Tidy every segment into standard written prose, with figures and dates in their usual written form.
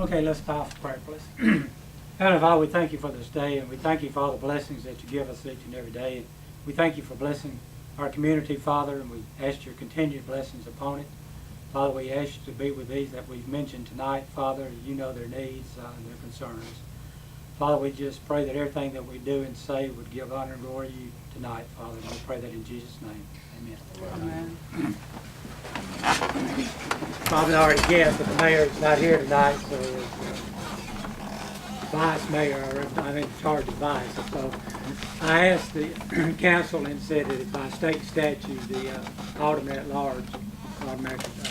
Okay, let's start for prayer, please. Heavenly Father, we thank you for this day, and we thank you for all the blessings that you give us each and every day. We thank you for blessing our community, Father, and we ask your continued blessings upon it. Father, we ask you to be with these that we've mentioned tonight, Father. You know their needs and their concerns. Father, we just pray that everything that we do and say would give honor and glory to you tonight, Father. And we pray that in Jesus' name. Amen. Amen. Probably already guessed that the mayor is not here tonight, so vice mayor, or I'm in charge of vice. So I asked the council and said that by state statute, the alderman at large automatically,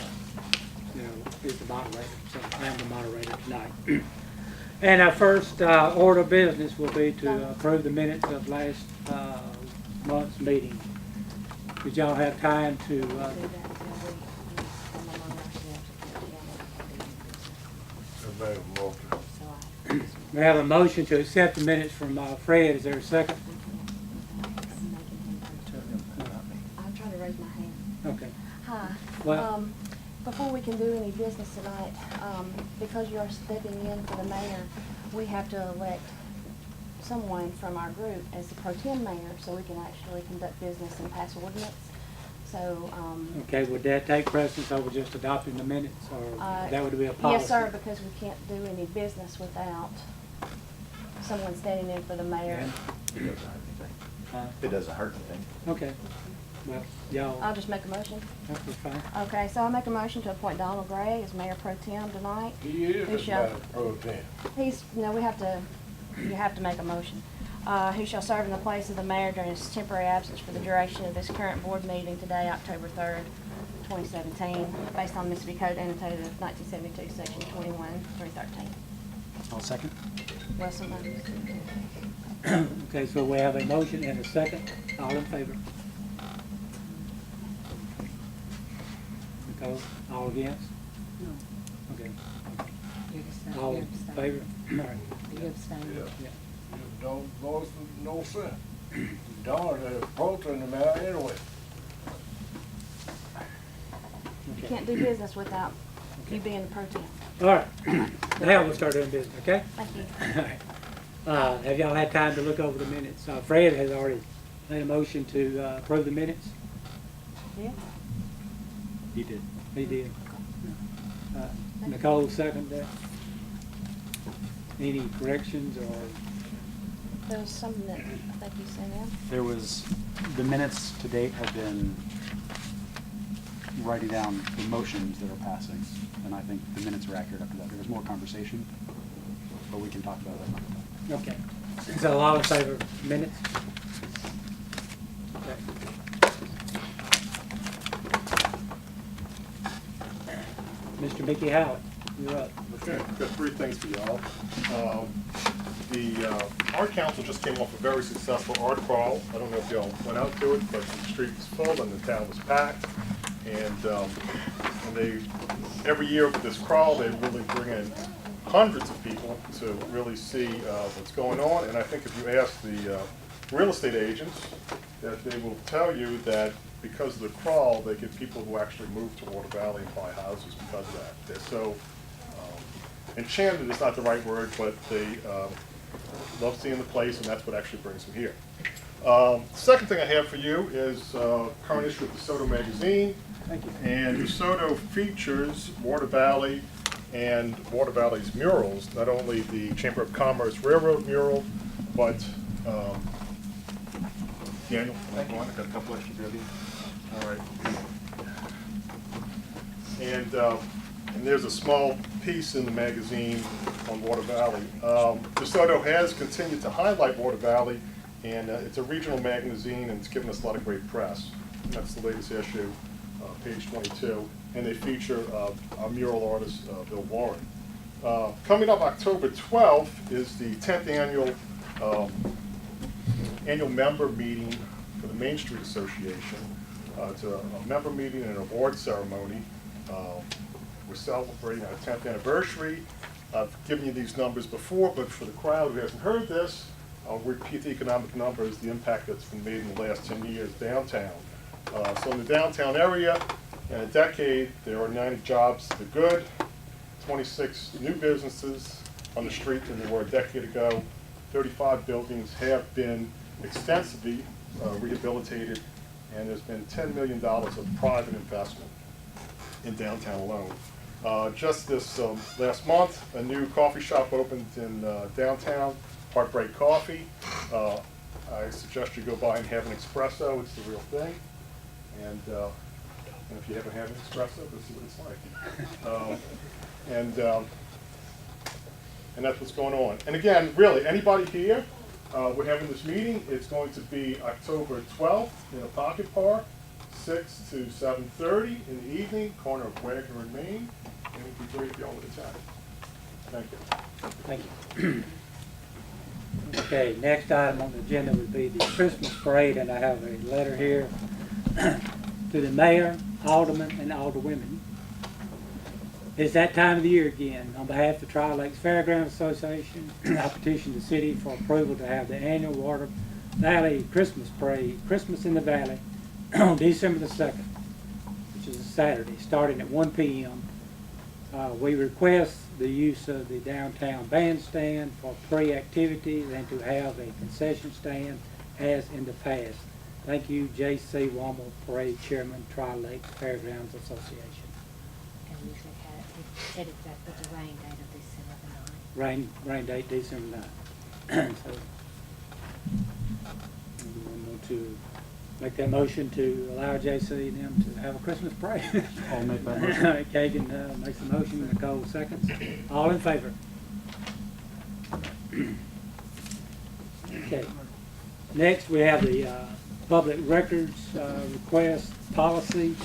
is the moderator. So I am the moderator tonight. And our first order of business will be to approve the minutes of last month's meeting. Did y'all have time to? We have a motion to accept the minutes from Fred. Is there a second? I'm trying to raise my hand. Okay. Hi. Well, Before we can do any business tonight, because you're stepping in for the mayor, we have to elect someone from our group as the pro tem mayor so we can actually conduct business and pass ordinance. So, okay, would that take precedence over just adopting the minutes, or that would be a policy? yes, sir, because we can't do any business without someone standing in for the mayor. It doesn't hurt anything. Huh? It doesn't hurt anything. Okay. Well, y'all, I'll just make a motion. that was fine. Okay, so I'll make a motion to appoint Donald Gray as mayor pro tem tonight. He is Who a shall- matter pro tem. You have to make a motion. Who shall serve in the place of the mayor during his temporary absence for the duration of this current board meeting today, October 3rd, 2017, based on Mississippi Code annotated 1972, section 21-313. I'll second. Wilson. Okay, so we have a motion and a second. All in favor? Nicole, all against? No. Okay. You abstain. All You in abstain. favor? All right. You abstain. Yeah. Yeah. Don't vote for no sense. Darn, they're pro tem the matter anyway. You Okay. can't do business without you being the pro tem. All right. Now we'll start doing business, okay? Thank you. All right. Have y'all had time to look over the minutes? Fred has already made a motion to approve the minutes. Yeah? He did. He did. Nicole seconded that. Any corrections or? There was something that I think you sent in. There was, the minutes to date have been writing down the motions that are passing, and I think the minutes are accurate up to that. There was more conversation, but we can talk about that another time. Okay. So all in favor of minutes? Okay. Mr. Mickey Howard, you're up. Okay, got three things for y'all. The art council just came off a very successful art crawl. I don't know if y'all went out to it, but the street was full and the town was packed. And they, every year with this crawl, they really bring in hundreds of people to really see what's going on. And I think if you ask the real estate agents, that they will tell you that because of the crawl, they get people who actually move to Water Valley and buy houses because of that. They're so enchanted is not the right word, but they love seeing the place, and that's what actually brings them here. Second thing I have for you is current issue of DeSoto magazine. Thank you. And DeSoto features Water Valley and Water Valley's murals, not only the Chamber of Commerce Railroad mural, but Daniel, thank you. I got a couple extra there. All right. And there's a small piece in the magazine on Water Valley. DeSoto has continued to highlight Water Valley, and it's a regional magazine, and it's given us a lot of great press. That's the latest issue, page 22, and they feature our mural artist, Bill Warren. Coming up October 12th is the 10th annual member meeting for the Main Street Association. It's a member meeting and an award ceremony. We're celebrating our 10th anniversary. I've given you these numbers before, but for the crowd who hasn't heard this, I'll repeat the economic numbers, the impact that's been made in the last 10 years downtown. So in the downtown area, in a decade, there are 90 jobs to the good, 26 new businesses on the street than there were a decade ago. 35 buildings have been extensively rehabilitated, and there's been $10 million of private investment in downtown alone. Just this last month, a new coffee shop opened in downtown, Heartbreak Coffee. I suggest you go by and have an espresso. It's the real thing. And if you haven't had an espresso, go see what it's like. And that's what's going on. And again, really, anybody here, we're having this meeting. It's going to be October 12th in a pocket park, 6 to 7:30 in the evening, corner of Wagner and Main. And it would be great if y'all would attend. Thank you. Thank you. Okay, next item on the agenda would be the Christmas parade, and I have a letter here to the mayor, aldermen, and alderwomen. It's that time of the year again. On behalf of the Tri-Lakes Fairgrounds Association, I petition the city for approval to have the annual Water Valley Christmas Parade, Christmas in the Valley, on December the 2nd, which is a Saturday, starting at 1 p.m. We request the use of the downtown bandstand for pre-activities and to have a concession stand as in the past. Thank you, J.C. Wammel, Parade Chairman, Tri-Lakes Fairgrounds Association. And we should have, we said it that with the rain date of December the 9th. Rain date December 9th. So, we want to make that motion to allow J.C. and them to have a Christmas parade. I'll make that motion. Kagan makes the motion, Nicole seconds. All in favor? Okay. Next, we have the public records request policy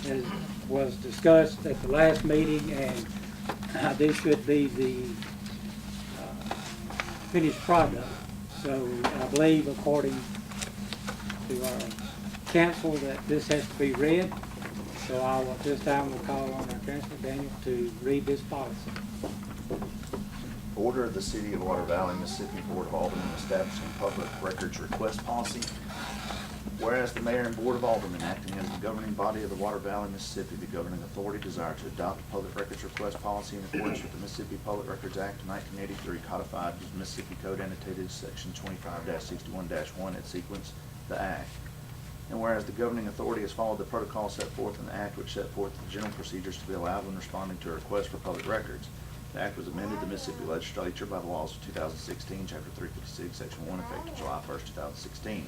that was discussed at the last meeting, and this should be the finished product. So I believe, according to our council, that this has to be read. So at this time we'll call on our councilor, Daniel, to read this policy. Order of the City of Water Valley, Mississippi Board of Aldermen establishing public records request policy. Whereas the Mayor and Board of Aldermen, acting as the governing body of the Water Valley, Mississippi, the governing authority, desire to adopt a public records request policy in accordance with the Mississippi Public Records Act of 1983, codified as Mississippi Code annotated section 25-61-1 at sequence, the Act. And whereas the governing authority has followed the protocol set forth in the Act, which set forth the general procedures to be allowed when responding to a request for public records, the Act was amended the Mississippi Legislature by the laws of 2016, Chapter 356, Section 1, effective July 1st, 2016.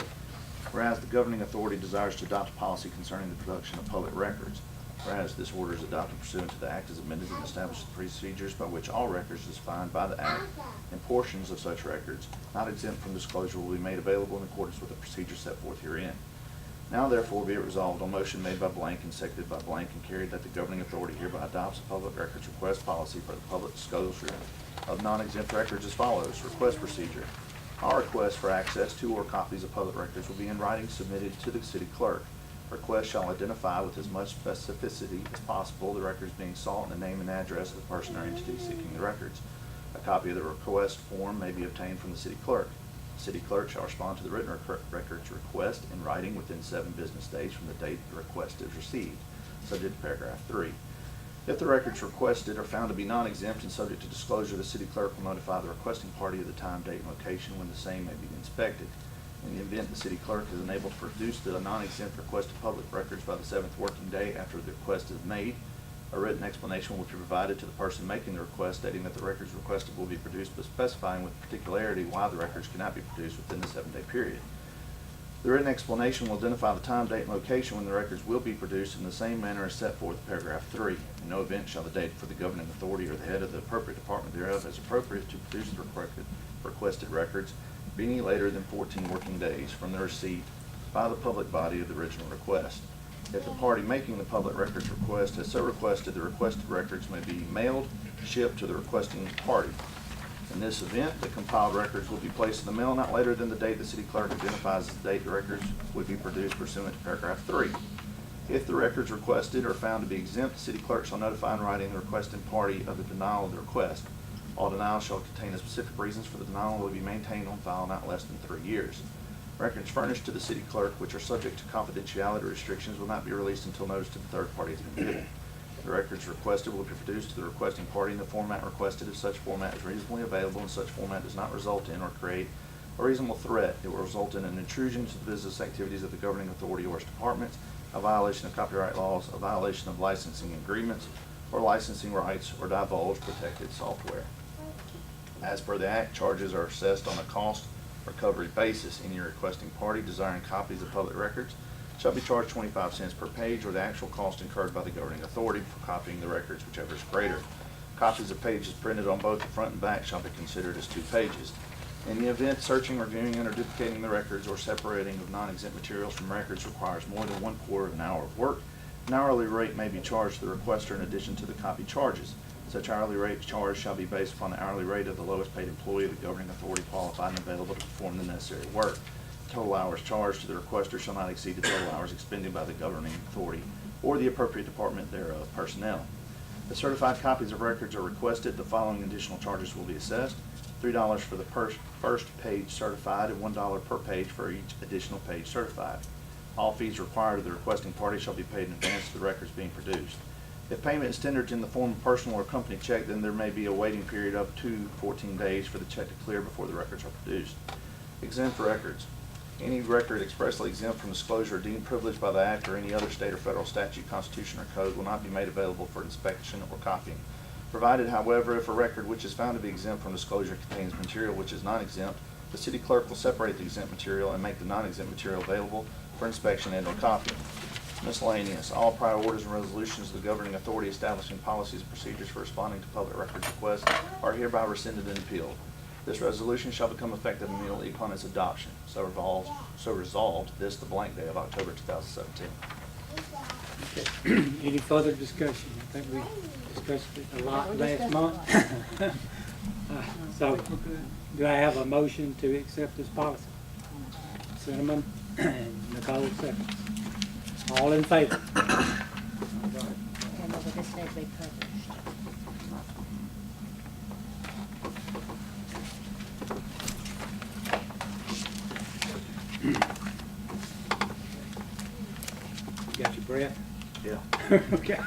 Whereas the governing authority desires to adopt a policy concerning the production of public records. Whereas this order is adopted pursuant to the Act as amended and establishes the procedures by which all records as defined by the Act and portions of such records not exempt from disclosure will be made available in accordance with the procedures set forth herein. Now therefore be it resolved on motion made by blank and seconded by blank and carried that the governing authority hereby adopts a public records request policy for the public disclosure of non-exempt records as follows. Request procedure. All requests for access to or copies of public records will be in writing submitted to the city clerk. Requests shall identify with as much specificity as possible the records being sought and the name and address of the person or entity seeking the records. A copy of the request form may be obtained from the city clerk. The city clerk shall respond to the written records request in writing within 7 business days from the date the request is received, subject to paragraph 3. If the records requested are found to be non-exempt and subject to disclosure, the city clerk will notify the requesting party of the time, date, and location when the same may be inspected. In the event the city clerk is unable to produce the non-exempt requested public records by the 7th working day after the request is made, a written explanation will be provided to the person making the request stating that the records requested will be produced, but specifying with particularity why the records cannot be produced within the 7-day period. The written explanation will identify the time, date, and location when the records will be produced in the same manner as set forth in paragraph 3. In no event shall the date for the governing authority or the head of the appropriate department thereof as appropriate to produce the requested records be any later than 14 working days from the receipt by the public body of the original request. If the party making the public records request has so requested, the requested records may be mailed, shipped to the requesting party. In this event, the compiled records will be placed in the mail not later than the date the city clerk identifies as the date the records would be produced pursuant to paragraph 3. If the records requested are found to be exempt, the city clerk shall notify in writing the requesting party of the denial of the request. All denials shall contain the specific reasons for the denial and will be maintained on file not less than 3 years. Records furnished to the city clerk which are subject to confidentiality restrictions will not be released until notice to the third party has been given. The records requested will be produced to the requesting party in the format requested. If such format is reasonably available and such format does not result in or create a reasonable threat, it will result in an intrusion into the business activities of the governing authority or its departments, a violation of copyright laws, a violation of licensing agreements or licensing rights, or divulge protected software. As per the Act, charges are assessed on a cost recovery basis. Any requesting party desiring copies of public records shall be charged 25 cents per page, or the actual cost incurred by the governing authority for copying the records, whichever is greater. Copies of pages printed on both the front and back shall be considered as 2 pages. In the event searching, reviewing, and or duplicating the records or separating of non-exempt materials from records requires more than 1/4 of an hour of work, an hourly rate may be charged to the requester in addition to the copy charges. Such hourly rate charge shall be based upon the hourly rate of the lowest paid employee of the governing authority qualified and available to perform the necessary work. Total hours charged to the requester shall not exceed the total hours expended by the governing authority or the appropriate department thereof personnel. If certified copies of records are requested, the following additional charges will be assessed: $3 for the first page certified and $1 per page for each additional page certified. All fees required of the requesting party shall be paid in advance of the records being produced. If payment is tendered in the form of personal or company check, then there may be a waiting period up to 14 days for the check to clear before the records are produced. Exempt records. Any record expressly exempt from disclosure or deemed privileged by the Act or any other state or federal statute, constitution, or code will not be made available for inspection or copying. Provided, however, if a record which is found to be exempt from disclosure contains material which is not exempt, the city clerk will separate the exempt material and make the non-exempt material available for inspection and or copying. Miscellaneous. All prior orders and resolutions of the governing authority establishing policies and procedures for responding to public records requests are hereby rescinded and appealed. This resolution shall become effective immediately upon its adoption. So resolved this the blank day of October 2017. Okay. Any further discussion? I think we discussed it a lot We last discussed month. So, do I have a motion to accept this policy? Cinnamon and Nicole seconds. All in favor? And will this need to be published? You got your breath? Yeah. Okay.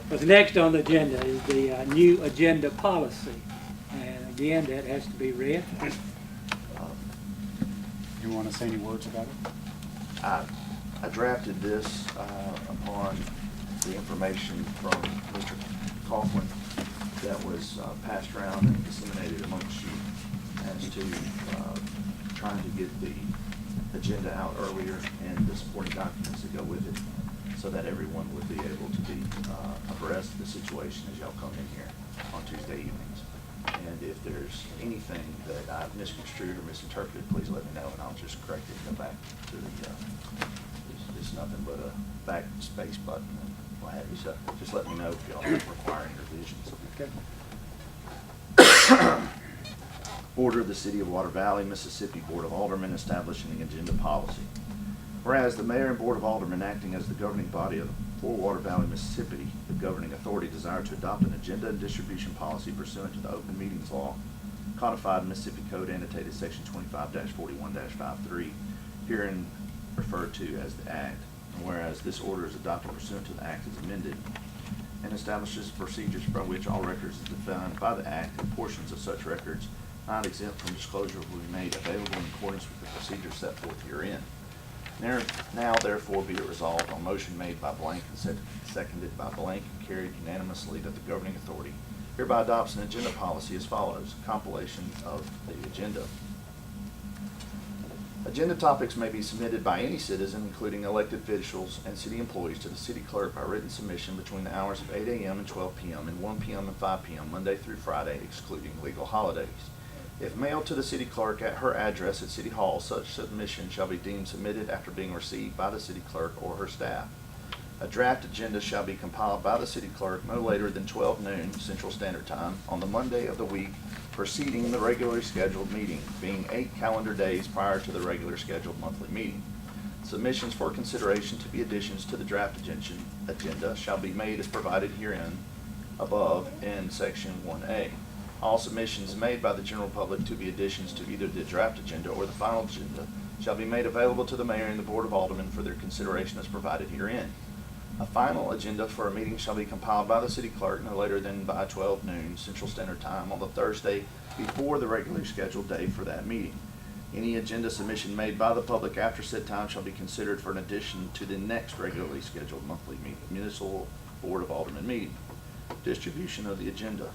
What's next on the agenda is the new agenda policy. And again, that has to be read. You want to say any words about it? I drafted this upon the information from Mr. Coughlin that was passed around and disseminated amongst you as to trying to get the agenda out earlier and the supporting documents that go with it, so that everyone would be able to be abreast of the situation as y'all come in here on Tuesday evenings. And if there's anything that I've misconstrued or misinterpreted, please let me know, and I'll just correct it and go back to the, it's nothing but a backspace button and what have you. So just let me know if y'all are requiring revisions. Okay. Order of the City of Water Valley, Mississippi Board of Aldermen establishing the agenda policy. Whereas the Mayor and Board of Aldermen, acting as the governing body for Water Valley, Mississippi, the governing authority, desire to adopt an agenda and distribution policy pursuant to the Open Meetings Law, codified in Mississippi Code annotated section 25-41-53, herein referred to as the Act. And whereas this order is adopted pursuant to the Act as amended, and establishes procedures by which all records as defined by the Act and portions of such records not exempt from disclosure will be made available in accordance with the procedures set forth herein. Now therefore be it resolved on motion made by blank and seconded by blank and carried unanimously that the governing authority hereby adopts an agenda policy as follows. Compilation of the agenda. Agenda topics may be submitted by any citizen, including elected officials and city employees, to the city clerk by written submission between the hours of 8 a.m. and 12 p.m. and 1 p.m. and 5 p.m. Monday through Friday, excluding legal holidays. If mailed to the city clerk at her address at City Hall, such submission shall be deemed submitted after being received by the city clerk or her staff. A draft agenda shall be compiled by the city clerk no later than 12 noon Central Standard Time on the Monday of the week preceding the regularly scheduled meeting, being 8 calendar days prior to the regular scheduled monthly meeting. Submissions for consideration to be additions to the draft agenda shall be made as provided herein above in Section 1A. All submissions made by the general public to be additions to either the draft agenda or the final agenda shall be made available to the Mayor and the Board of Aldermen for their consideration as provided herein. A final agenda for a meeting shall be compiled by the city clerk no later than by 12 noon Central Standard Time on the Thursday before the regularly scheduled day for that meeting. Any agenda submission made by the public after said time shall be considered for an addition to the next regularly scheduled monthly municipal Board of Aldermen meeting. Distribution of the agenda.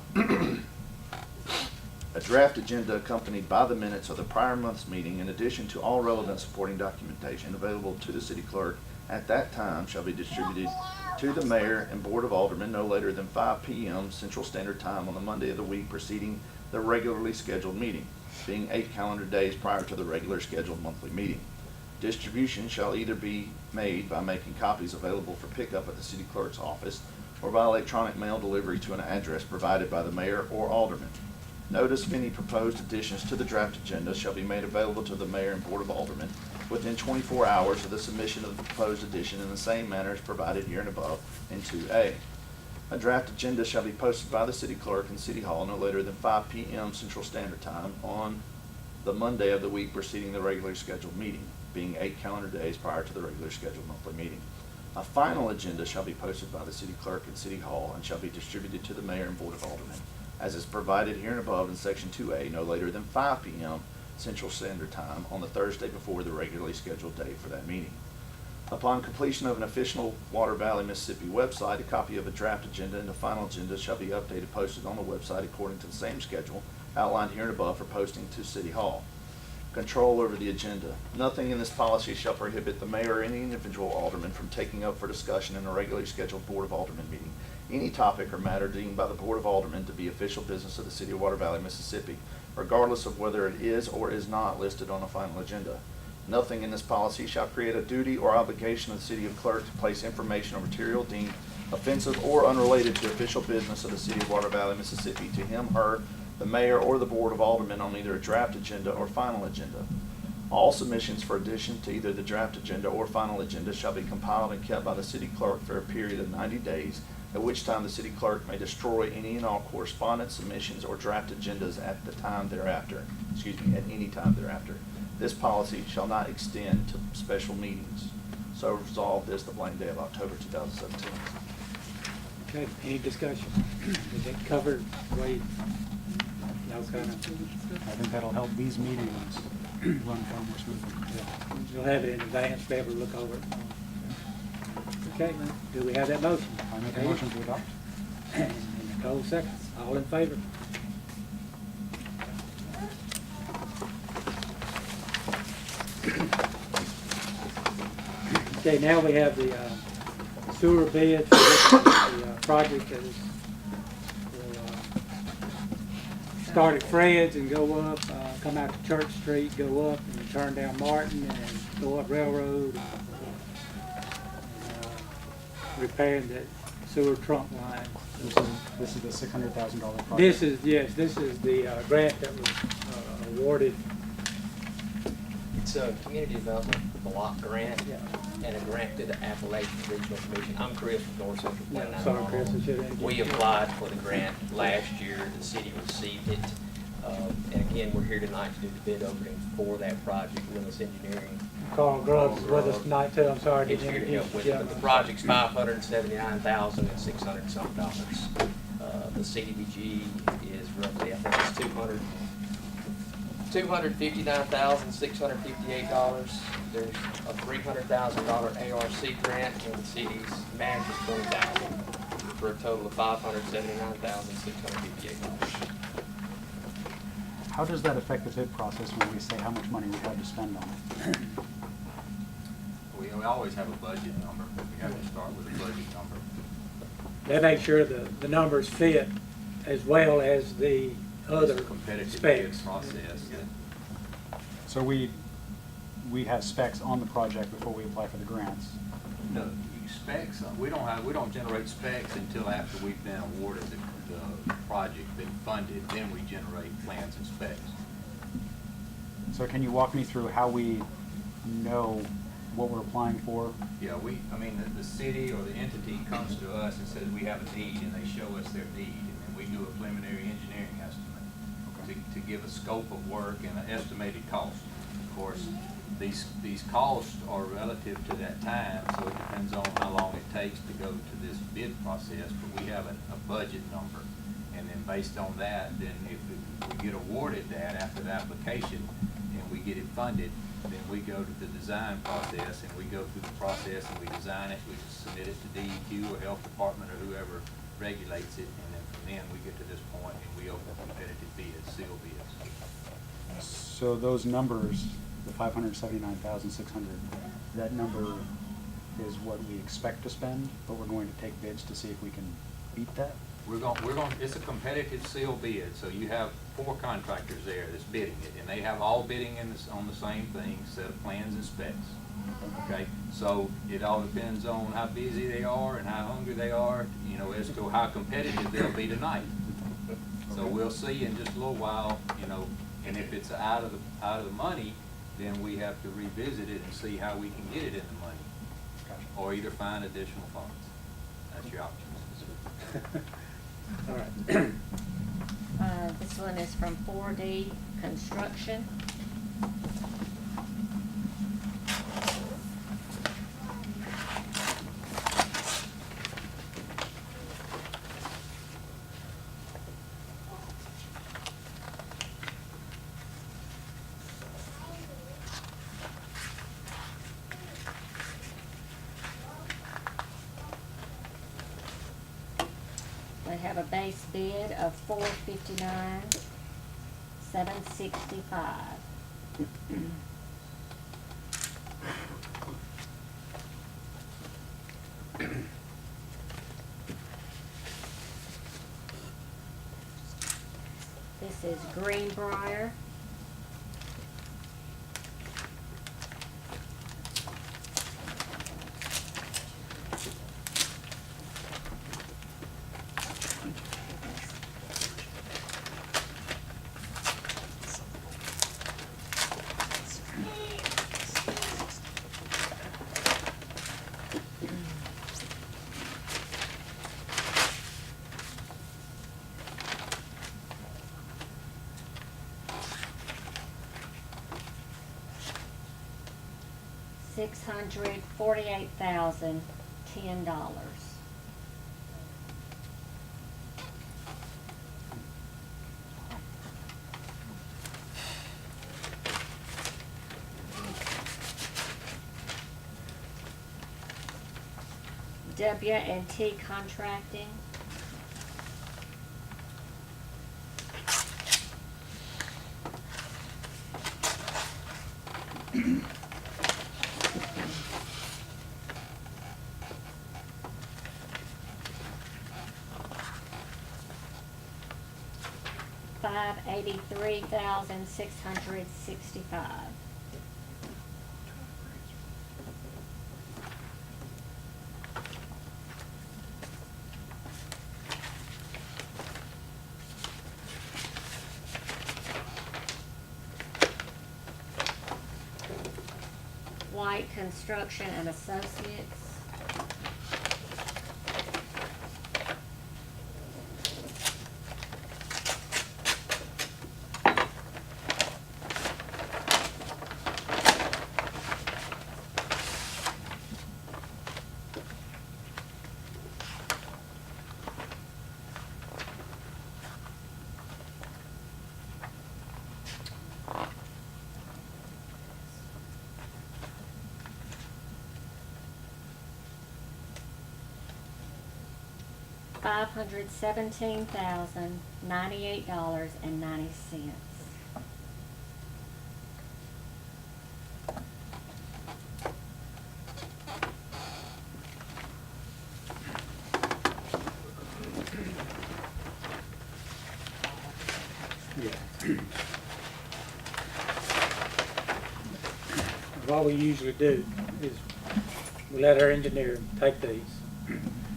A draft agenda accompanied by the minutes of the prior month's meeting, in addition to all relevant supporting documentation available to the city clerk at that time, shall be distributed to the mayor and Board of Aldermen no later than 5 p.m. Central Standard Time on the Monday of the week preceding the regularly scheduled meeting, being 8 calendar days prior to the regular scheduled monthly meeting. Distribution shall either be made by making copies available for pickup at the city clerk's office or by electronic mail delivery to an address provided by the mayor or alderman. Notice of any proposed additions to the draft agenda shall be made available to the mayor and Board of Aldermen within 24 hours of the submission of the proposed addition in the same manner as provided here and above in 2A. A draft agenda shall be posted by the city clerk in City Hall no later than 5 p.m. Central Standard Time on the Monday of the week preceding the regularly scheduled meeting, being 8 calendar days prior to the regular scheduled monthly meeting. A final agenda shall be posted by the city clerk in City Hall and shall be distributed to the mayor and Board of Aldermen, as is provided here and above in Section 2A, no later than 5 p.m. Central Standard Time on the Thursday before the regularly scheduled date for that meeting. Upon completion of an official Water Valley, Mississippi website, a copy of a draft agenda and the final agenda shall be updated, posted on the website according to the same schedule outlined here and above for posting to City Hall. Control over the agenda. Nothing in this policy shall prohibit the mayor or any individual alderman from taking up for discussion in a regularly scheduled Board of Aldermen meeting any topic or matter deemed by the Board of Aldermen to be official business of the City of Water Valley, Mississippi, regardless of whether it is or is not listed on a final agenda. Nothing in this policy shall create a duty or obligation of the City of Clerk to place information or material deemed offensive or unrelated to official business of the City of Water Valley, Mississippi, to him, her, the mayor, or the Board of Aldermen on either a draft agenda or final agenda. All submissions for addition to either the draft agenda or final agenda shall be compiled and kept by the city clerk for a period of 90 days, at which time the city clerk may destroy any and all correspondence, submissions, or draft agendas at any time thereafter. This policy shall not extend to special meetings. So resolved this the blank day of October 2017. Okay, any discussion? Is that covered, Wade? That was kind of, I think that'll help these meetings run far more smoothly. you'll have it in advance, be able to look over it. Okay, do we have that motion? I make a Okay. motion to adopt. And Nicole seconds. All in favor? Okay, now we have the sewer bid for the project that is, will start at Fred's and go up, come out to Church Street, go up and turn down Martin and go up Railroad. Repairing that sewer trunk line. This is the $600,000 project. This is the grant that was awarded. It's a community development block grant Yeah. and a grant to the Appalachian Regional Commission. I'm Chris from North Central Plain. Yeah, sorry, Chris, I should have. We applied for the grant last year. The city received it. And again, we're here tonight to do the bid opening for that project. Willis Engineering Carl Grubbs is with us tonight too. I'm sorry. is here to help with it. But the project's $579,600. The CDBG is roughly, I think it's $259,658. There's a $300,000 ARC grant, and the city's match is $20,000 for a total of $579,658. How does that affect the bid process when we say how much money we have to spend on it? We always have a budget number, but we have to start with a budget number. They make sure the numbers fit as well as the other It's a competitive bid specs. process. So we have specs on the project before we apply for the grants. No, specs, we don't generate specs until after we've been awarded the project, been funded, then we generate plans and specs. So can you walk me through how we know what we're applying for? Yeah, the city or the entity comes to us and says we have a need, and they show us their need, and then we do a preliminary engineering estimate to give a scope of work and an estimated cost. Of course, these costs are relative to that time, so it depends on how long it takes to go to this bid process, but we have a budget number. And then based on that, then if we get awarded that after the application and we get it funded, then we go to the design process and we go through the process and we design it, we submit it to DEQ or Health Department or whoever regulates it, and then from then we get to this point and we open competitive bids, sealed bids. So those numbers, the 579,600, that number is what we expect to spend, but we're going to take bids to see if we can beat that? We're going, it's a competitive sealed bid, so you have 4 contractors there that's bidding it, and they have all bidding on the same thing, set of plans and specs. Okay, so it all depends on how busy they are and how hungry they are, you know, as to how competitive they'll be tonight. So we'll see in just a little while, you know, and if it's out of the money, then we have to revisit it and see how we can get it in the money. Gotcha. Or either find additional funds. That's your options. All right. This one is from 4D Construction. They have a base bid of $459,765. This is Greenbrier. $648,010. W&T Contracting. $583,665. White Construction and Associates. $517,098.90. Yeah. What we usually do is we let our engineer take these.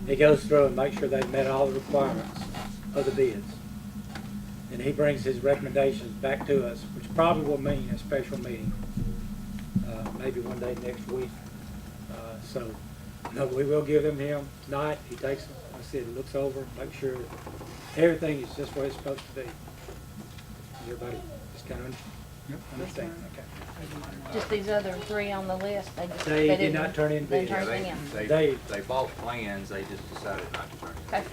He goes through and makes sure they've met all the requirements of the bids. And he brings his recommendations back to us, which probably will mean a special meeting, maybe one day next week. So, no, we will give them him tonight. He takes them, like I said, looks over, makes sure that everything is just where it's supposed to be. Everybody just kind of, Understand, okay. Just these other three on the list, They did didn't- not turn in they bids. didn't Yeah, turn anything in. They- they bought plans, they just decided not to turn it. Okay.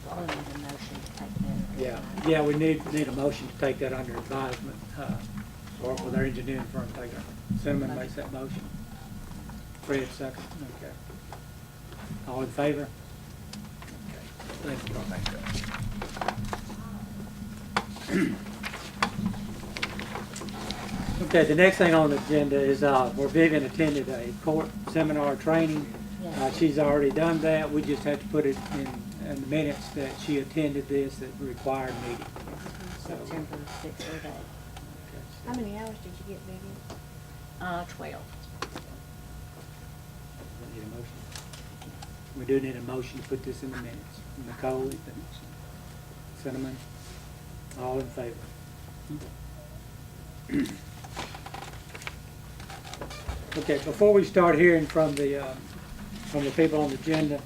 We'll need a motion to take that. Yeah, we need a motion to take that under advisement, or for their engineering firm to take it. Cinnamon makes that motion. Fred second, okay. All in favor? Okay. Thank you. Okay, the next thing on the agenda is, where Vivian attended a court seminar training. Yes. She's already done that, we just have to put it in the minutes that she attended this, that required meeting. September 6th or 8th. How many hours did you get, Vivian? 12. Need a motion? We do need a motion to put this in the minutes. Nicole, Cinnamon, all in favor? Okay, before we start hearing from the people on the agenda,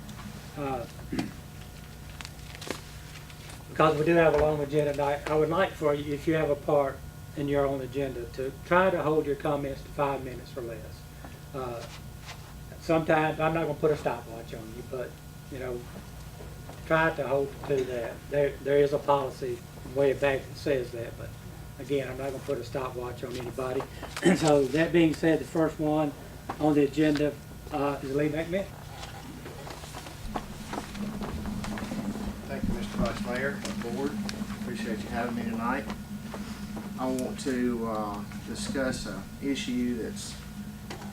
because we do have a long agenda tonight, I would like for you, if you have a part in your own agenda, to try to hold your comments to 5 minutes or less. Sometimes, I'm not gonna put a stopwatch on you, but, try to hold to that. There is a policy way back that says that, but again, I'm not gonna put a stopwatch on anybody. So that being said, the first one on the agenda is Lee McMahon. Thank you, Mr. Vice Mayor, Board. Appreciate you having me tonight. I want to discuss an issue that's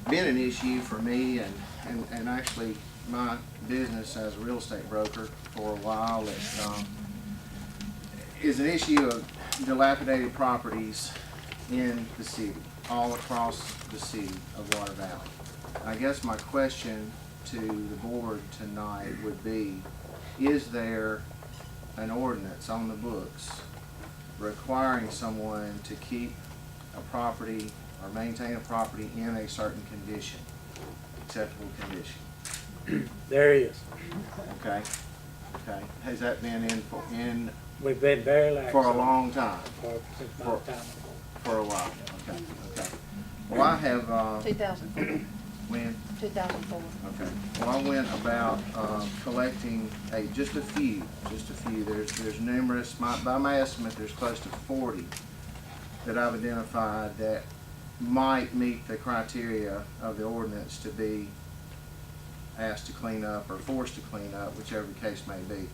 been an issue for me and actually my business as a real estate broker for a while. It is an issue of dilapidated properties in the city, all across the city of Water Valley. I guess my question to the board tonight would be, is there an ordinance on the books requiring someone to keep a property or maintain a property in a certain condition, acceptable condition? There he is. Okay, okay. Has that been in We've been very lax. for a long time? Since my for- time. For a while, okay, okay. Well, I have, 2004. when, 2004. okay. Well, I went about, collecting just a few. There's numerous, by my estimate, there's close to 40 that I've identified that might meet the criteria of the ordinance to be asked to clean up or forced to clean up, whichever the case may be.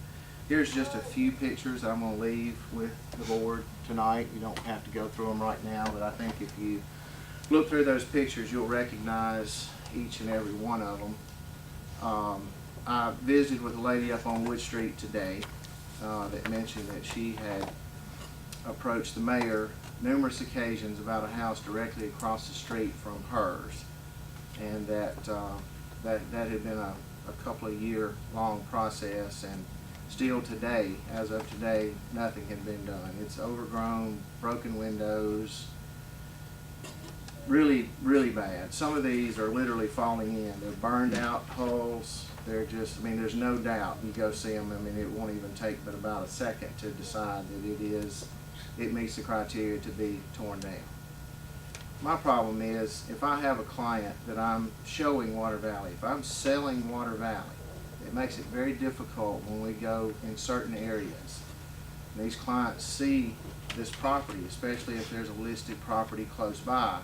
Here's just a few pictures that I'm going to leave with the board tonight. You don't have to go through them right now, but I think if you look through those pictures, you'll recognize each and every one of them. I visited with a lady up on Wood Street today that mentioned that she had approached the mayor numerous occasions about a house directly across the street from hers, and that that had been a couple of year long process, and still today, as of today, nothing had been done. It's overgrown, broken windows, really, really bad. Some of these are literally falling in. They're burned out holes. They're just, there's no doubt. You go see them, it won't even take but about a second to decide that it meets the criteria to be torn down. My problem is, if I have a client that I'm showing Water Valley, if I'm selling Water Valley, it makes it very difficult when we go in certain areas. And these clients see this property, especially if there's a listed property close by,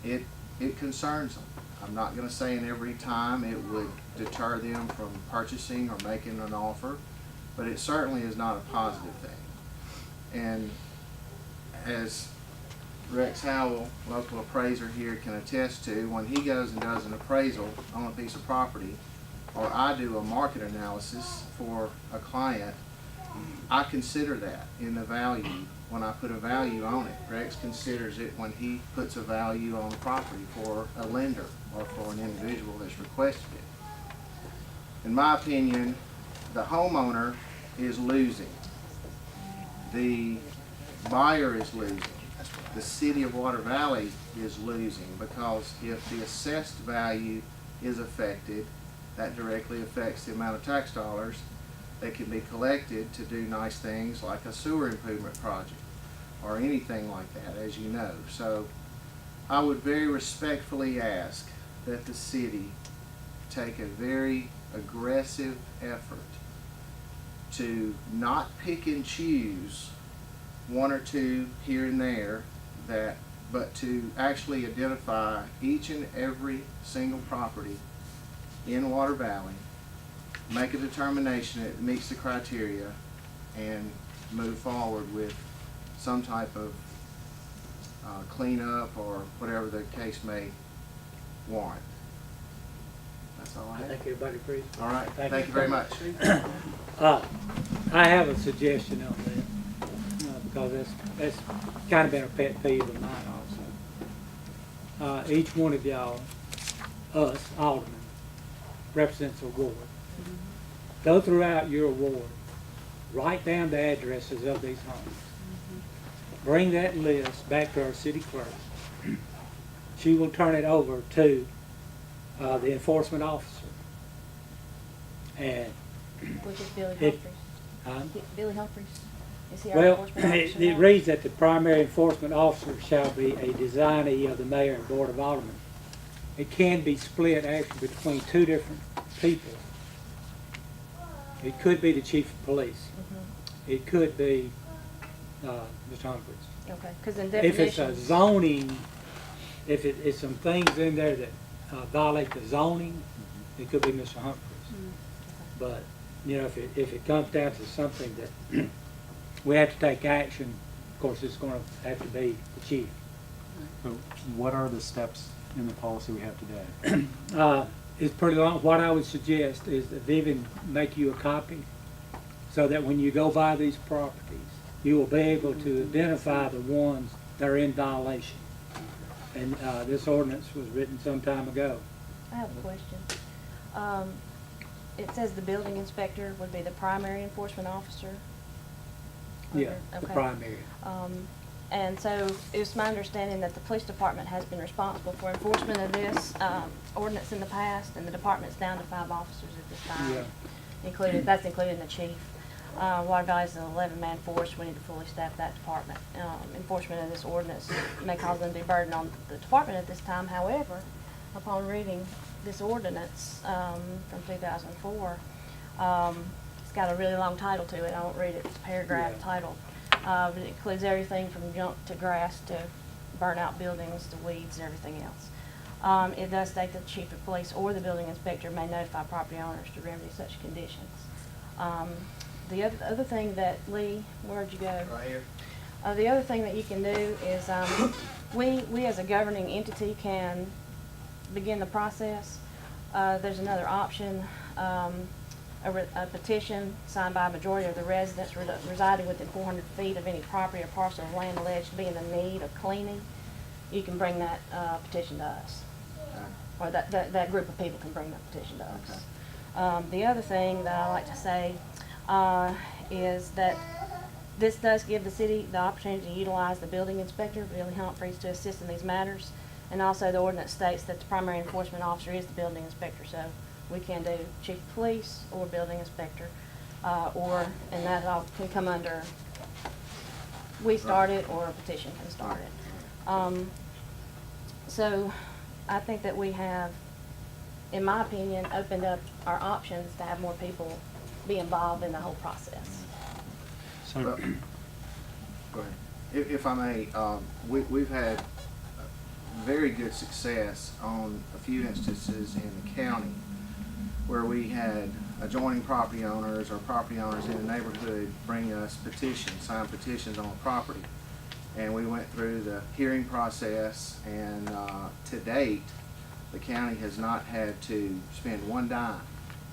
it concerns them. I'm not going to say in every time it would deter them from purchasing or making an offer, but it certainly is not a positive thing. And as Rex Howell, local appraiser here, can attest to, when he goes and does an appraisal on a piece of property, or I do a market analysis for a client, I consider that in the value when I put a value on it. Rex considers it when he puts a value on the property for a lender or for an individual that's requested it. In my opinion, the homeowner is losing. The buyer is losing. The city of Water Valley is losing, because if the assessed value is affected, that directly affects the amount of tax dollars that can be collected to do nice things like a sewer improvement project or anything like that, as you know. So I would very respectfully ask that the city take a very aggressive effort to not pick and choose one or two here and there, but to actually identify each and every single property in Water Valley, make a determination that it meets the criteria, and move forward with some type of cleanup or whatever the case may warrant. That's all I I have. think everybody agrees. All right, Thank thank you. you very much. I have a suggestion on that, because that's kind of been a pet peeve of mine also. Each one of y'all, us aldermen, represents a ward. Go throughout your ward, write down the addresses of these homes. Bring that list back to our city clerk. She will turn it over to the enforcement officer. And Which is Billy It- Humphries. Billy Humphries. Is he our well, enforcement officer it now? reads that the primary enforcement officer shall be a designee of the mayor and board of aldermen. It can be split actually between two different people. It could be the chief of police. Mhm. It could be Mr. Humphries. Okay, because in If it's a definitions. zoning, if it's some things in there that violate the zoning, it could be Mr. Humphries. But, you know, if it comes down to something that we have to take action, of course, it's gonna have to be the chief. So what are the steps in the policy we have today? It's pretty long. What I would suggest is that Vivian make you a copy so that when you go by these properties, you will be able to identify the ones that are in violation. And this ordinance was written some time ago. I have a question. It says the building inspector would be the primary enforcement officer. Yeah, the Okay. primary. And so it's my understanding that the police department has been responsible for enforcement of this ordinance in the past, and the department's down to 5 officers at this time. Yeah. That's including the chief. Water Valley's an 11-man force. We need to fully staff that department. Enforcement of this ordinance may cause them to be burdened on the department at this time. However, upon reading this ordinance from 2004, it's got a really long title to it. I won't read it. It's a paragraph Yeah. title. But it includes everything from junk to grass to burnt-out buildings to weeds and everything else. It does state that the chief of police or the building inspector may notify property owners to remedy such conditions. The other thing that, Lee, where'd you go? Right here. The other thing that you can do is, we as a governing entity can begin the process. There's another option, a petition signed by a majority of the residents residing within 400 feet of any property or parcel of land alleged to be in the need of cleaning. You can bring that petition to us, or that group of people can bring that petition to us. The other thing that I like to say is that this does give the city the opportunity to utilize the building inspector, Billy Humphries, to assist in these matters. And also the ordinance states that the primary enforcement officer is the building inspector, so we can do chief of police or building inspector, and that all can come under, we start it or a petition can start it. So I think that we have, in my opinion, opened up our options to have more people be involved in the whole process. So, Well, go ahead. If I may, we've had very good success on a few instances in the county where we had adjoining property owners or property owners in the neighborhood bring us petitions, signed petitions on a property. And we went through the hearing process, and to date, the county has not had to spend one dime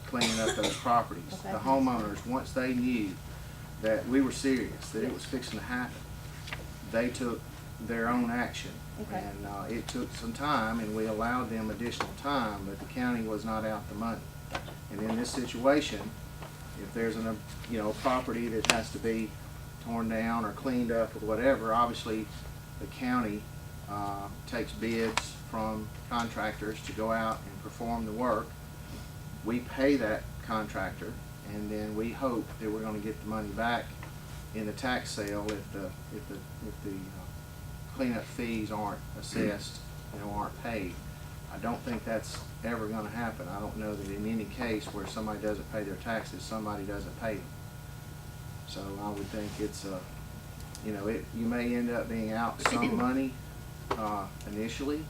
cleaning up those properties. Okay. The homeowners, once they knew that we were serious, that it was fixing to happen, they took their own action. Okay. And it took some time, and we allowed them additional time, but the county was not out the money. And in this situation, if there's a property that has to be torn down or cleaned up or whatever, obviously the county takes bids from contractors to go out and perform the work. We pay that contractor, and then we hope that we're going to get the money back in the tax sale if the cleanup fees aren't assessed, aren't paid. I don't think that's ever gonna happen. I don't know that in any case where somebody doesn't pay their taxes, somebody doesn't pay them. So I would think it's you may end up being out some money, initially,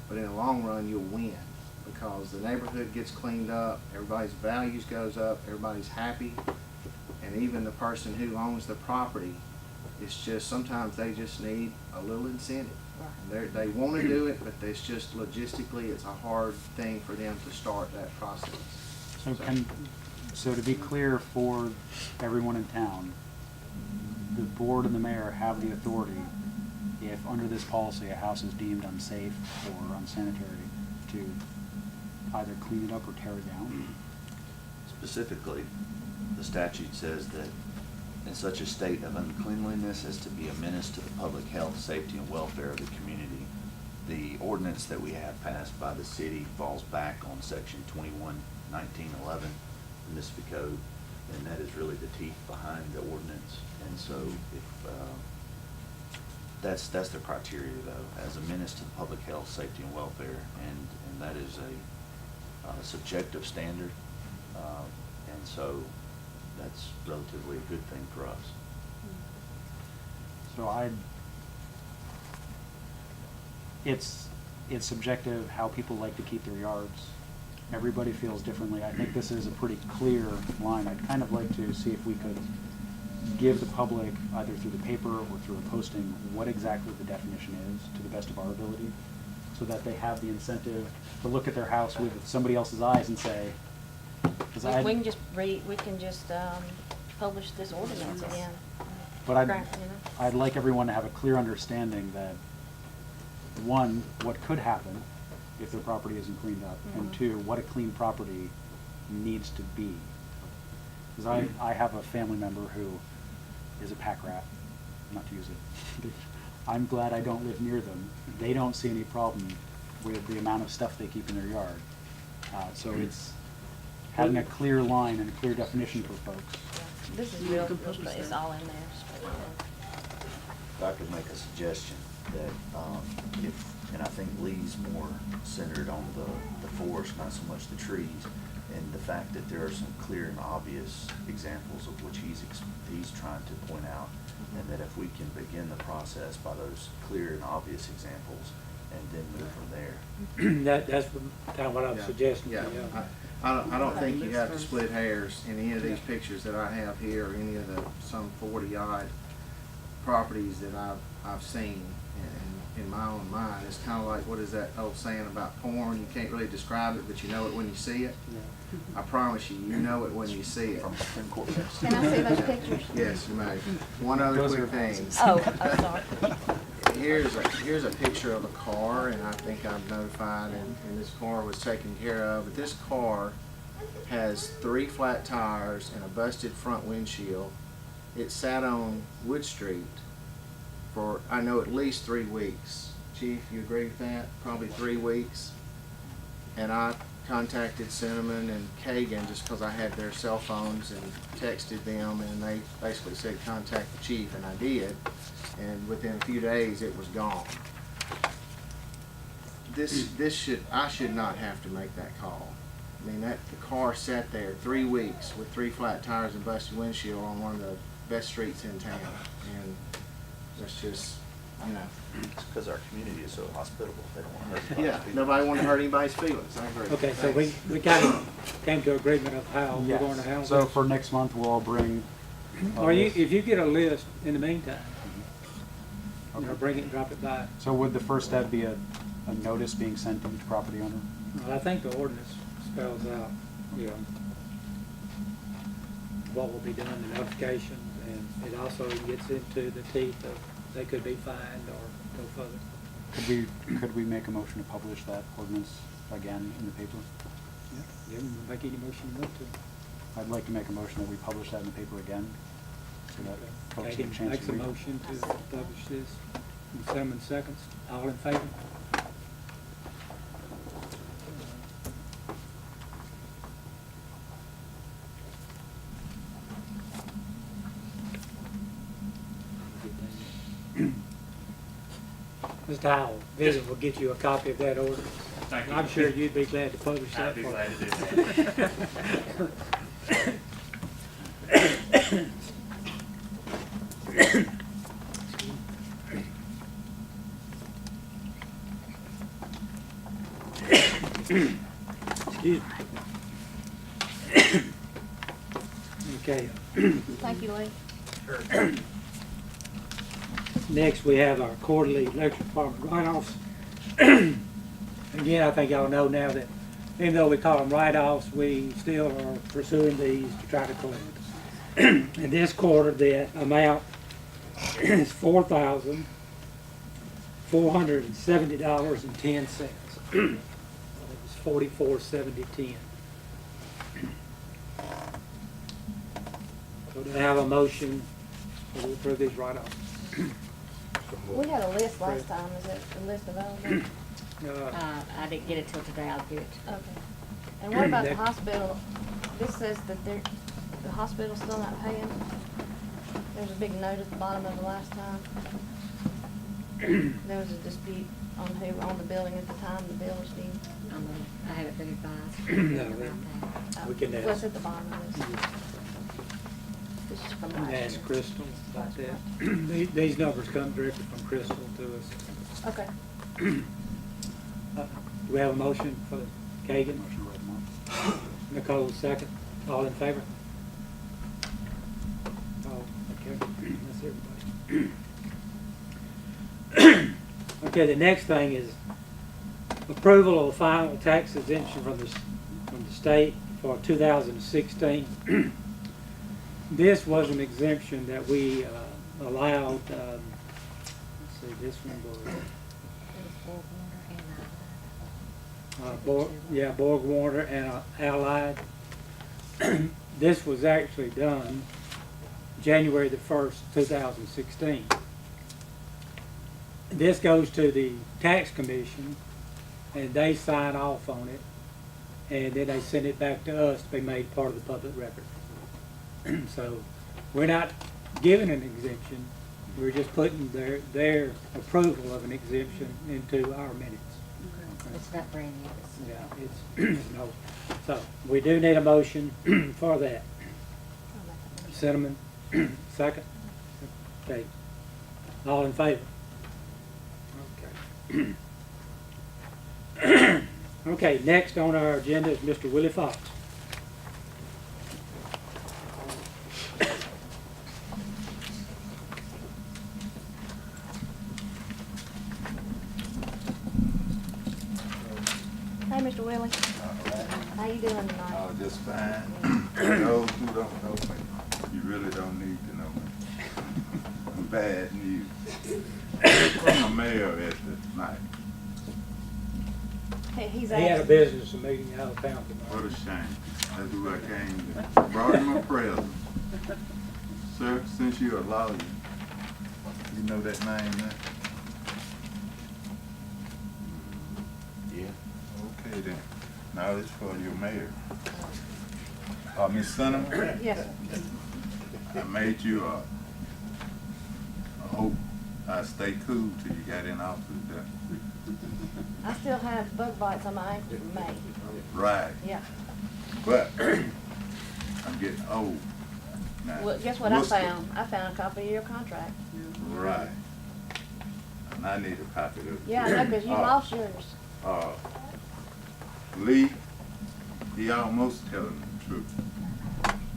but in the long run, you'll win because the neighborhood gets cleaned up, everybody's values goes up, everybody's happy, and even the person who owns the property, it's just, sometimes they just need a little incentive. They want to do it, but it's just logistically, it's a hard thing for them to start that process. So to be clear for everyone in town, the board and the mayor have the authority, if under this policy a house is deemed unsafe or unsanitary, to either clean it up or tear it down? Specifically, the statute says that in such a state of uncleanliness as to be a menace to the public health, safety, and welfare of the community. The ordinance that we have passed by the city falls back on section 21-1911 of the Mississippi Code, and that is really the teeth behind the ordinance. And so if that's the criteria though, as a menace to the public health, safety, and welfare, and that is a subjective standard, and so that's relatively a good thing for us. So it's subjective how people like to keep their yards. Everybody feels differently. I think this is a pretty clear line. I'd kind of like to see if we could give the public, either through the paper or through a posting, what exactly the definition is to the best of our ability, so that they have the incentive to look at their house with somebody else's eyes and say, We can just publish this ordinance again. But I'd like everyone to have a clear understanding that, one, what could happen if their property isn't cleaned up, and two, what a clean property needs to be. Because I have a family member who is a pack rat, not to use it. I'm glad I don't live near them. They don't see any problem with the amount of stuff they keep in their yard. So it's having a clear line and a clear definition for folks. Yeah. This is real, it's all in there. If I could make a suggestion that and I think Lee's more centered on the forest, not so much the trees, and the fact that there are some clear and obvious examples of which he's trying to point out, and that if we can begin the process by those clear and obvious examples, and then move from there. That's kind of what I'm suggesting. Yeah, I don't think you have to split hairs in any of these pictures that I have here, or any of the some 40-odd properties that I've seen in my own mind. It's kind of like, what is that old saying about porn? You can't really describe it, but you know it when you see it. I promise you, you know it when you see it. Can I see those pictures? Yes, you may. One other quick thing. Oh, I'm sorry. Here's a picture of a car, and I think I'm notified, and this car was taken care of. But this car has 3 flat tires and a busted front windshield. It sat on Wood Street for, I know, at least 3 weeks. Chief, you agree with that? Probably 3 weeks. And I contacted Cinnamon and Kagan just because I had their cell phones and texted them, and they basically said contact the chief, and I did. And within a few days, it was gone. I should not have to make that call. I mean, the car sat there 3 weeks with 3 flat tires and busted windshield on one of the best streets in town, and that's just, It's because our community is so hospitable. They don't want to hurt yeah, people. nobody wanted to hurt anybody's feelings. I agree. Okay, so we kind of came to agreement of how we're going to handle So this. for next month, we'll all bring. Or if you get a list in the meantime, bring it and drop it by. So would the first step be a notice being sent to each property owner? Well, I think the ordinance spells out, what will be done, the notification, and it also gets into the teeth of they could be fined or go further. Could we make a motion to publish that ordinance again in the paper? Yeah, make any motion you want to. I'd like to make a motion that we publish that in the paper again, so that folks get a Kagan chance makes to a read. motion to publish this. And Cinnamon seconds. All in favor? Mr. Howell, visit will get you a copy of that ordinance. Thank you. I'm sure you'd be glad to publish that. I'd be for glad us. to do that. Excuse me. Okay. Thank you, Lee. Next, we have our quarterly electric department write-offs. Again, I think y'all know now that even though we call them write-offs, we still are pursuing these to try to collect. In this quarter, the amount is $4,470.10. It was $44.70.10. So do I have a motion to approve these write-offs? We had a list last time, is it the list available? I didn't get it till today, I'll get it. Okay. And what about the That- hospital? This says that the hospital's still not paying. There's a big note at the bottom of the last time. There was a dispute on who owned the building at the time the bill was due. I haven't been advised No, about that. We can What's ask. at the bottom of this? This is from last Ask year. Crystal about that. These numbers come directly from Crystal to us. Okay. Do we have a motion for Kagan? Motion to recommend. Nicole, second. All in favor? Oh, okay. That's everybody. Okay, the next thing is approval of the final tax exemption from the state for 2016. This was an exemption that we allowed, let's see, this one was, Borg Warner and Allied. This was actually done January the 1st, 2016. This goes to the tax commission and they sign off on it and then they send it back to us to be made part of the public record. So we're not giving an exemption, we're just putting their approval of an exemption into our minutes. It's not brand new. Yeah, it's, no. So, we do need a motion for that. Cinnamon, second? Okay. All in favor? Okay. Okay, next on our agenda is Mr. Willie Fox. Hey, Mr. Willie. How you doing tonight? Oh, just fine. Those who don't know me, you really don't need to know me. Bad news. From the mayor at the night. Hey, he's He had a asking. business meeting out of town What tonight. a shame. That's who I came to. Brought him a present. Sir, since you're a lawyer, you know that name there? Yeah. Okay then. Now it's for your mayor. Miss Cinnamon? Yes, sir. I made you I hope I stay cool till you got in office there. I still have bug bites on my ankle from May. Right. Yeah. But I'm getting old. Now, Well, guess what I Worcester- found? I found a copy of your contract. Right. And I need a copy of it. Yeah, I know, because you lost yours. Lee, he almost telling the truth.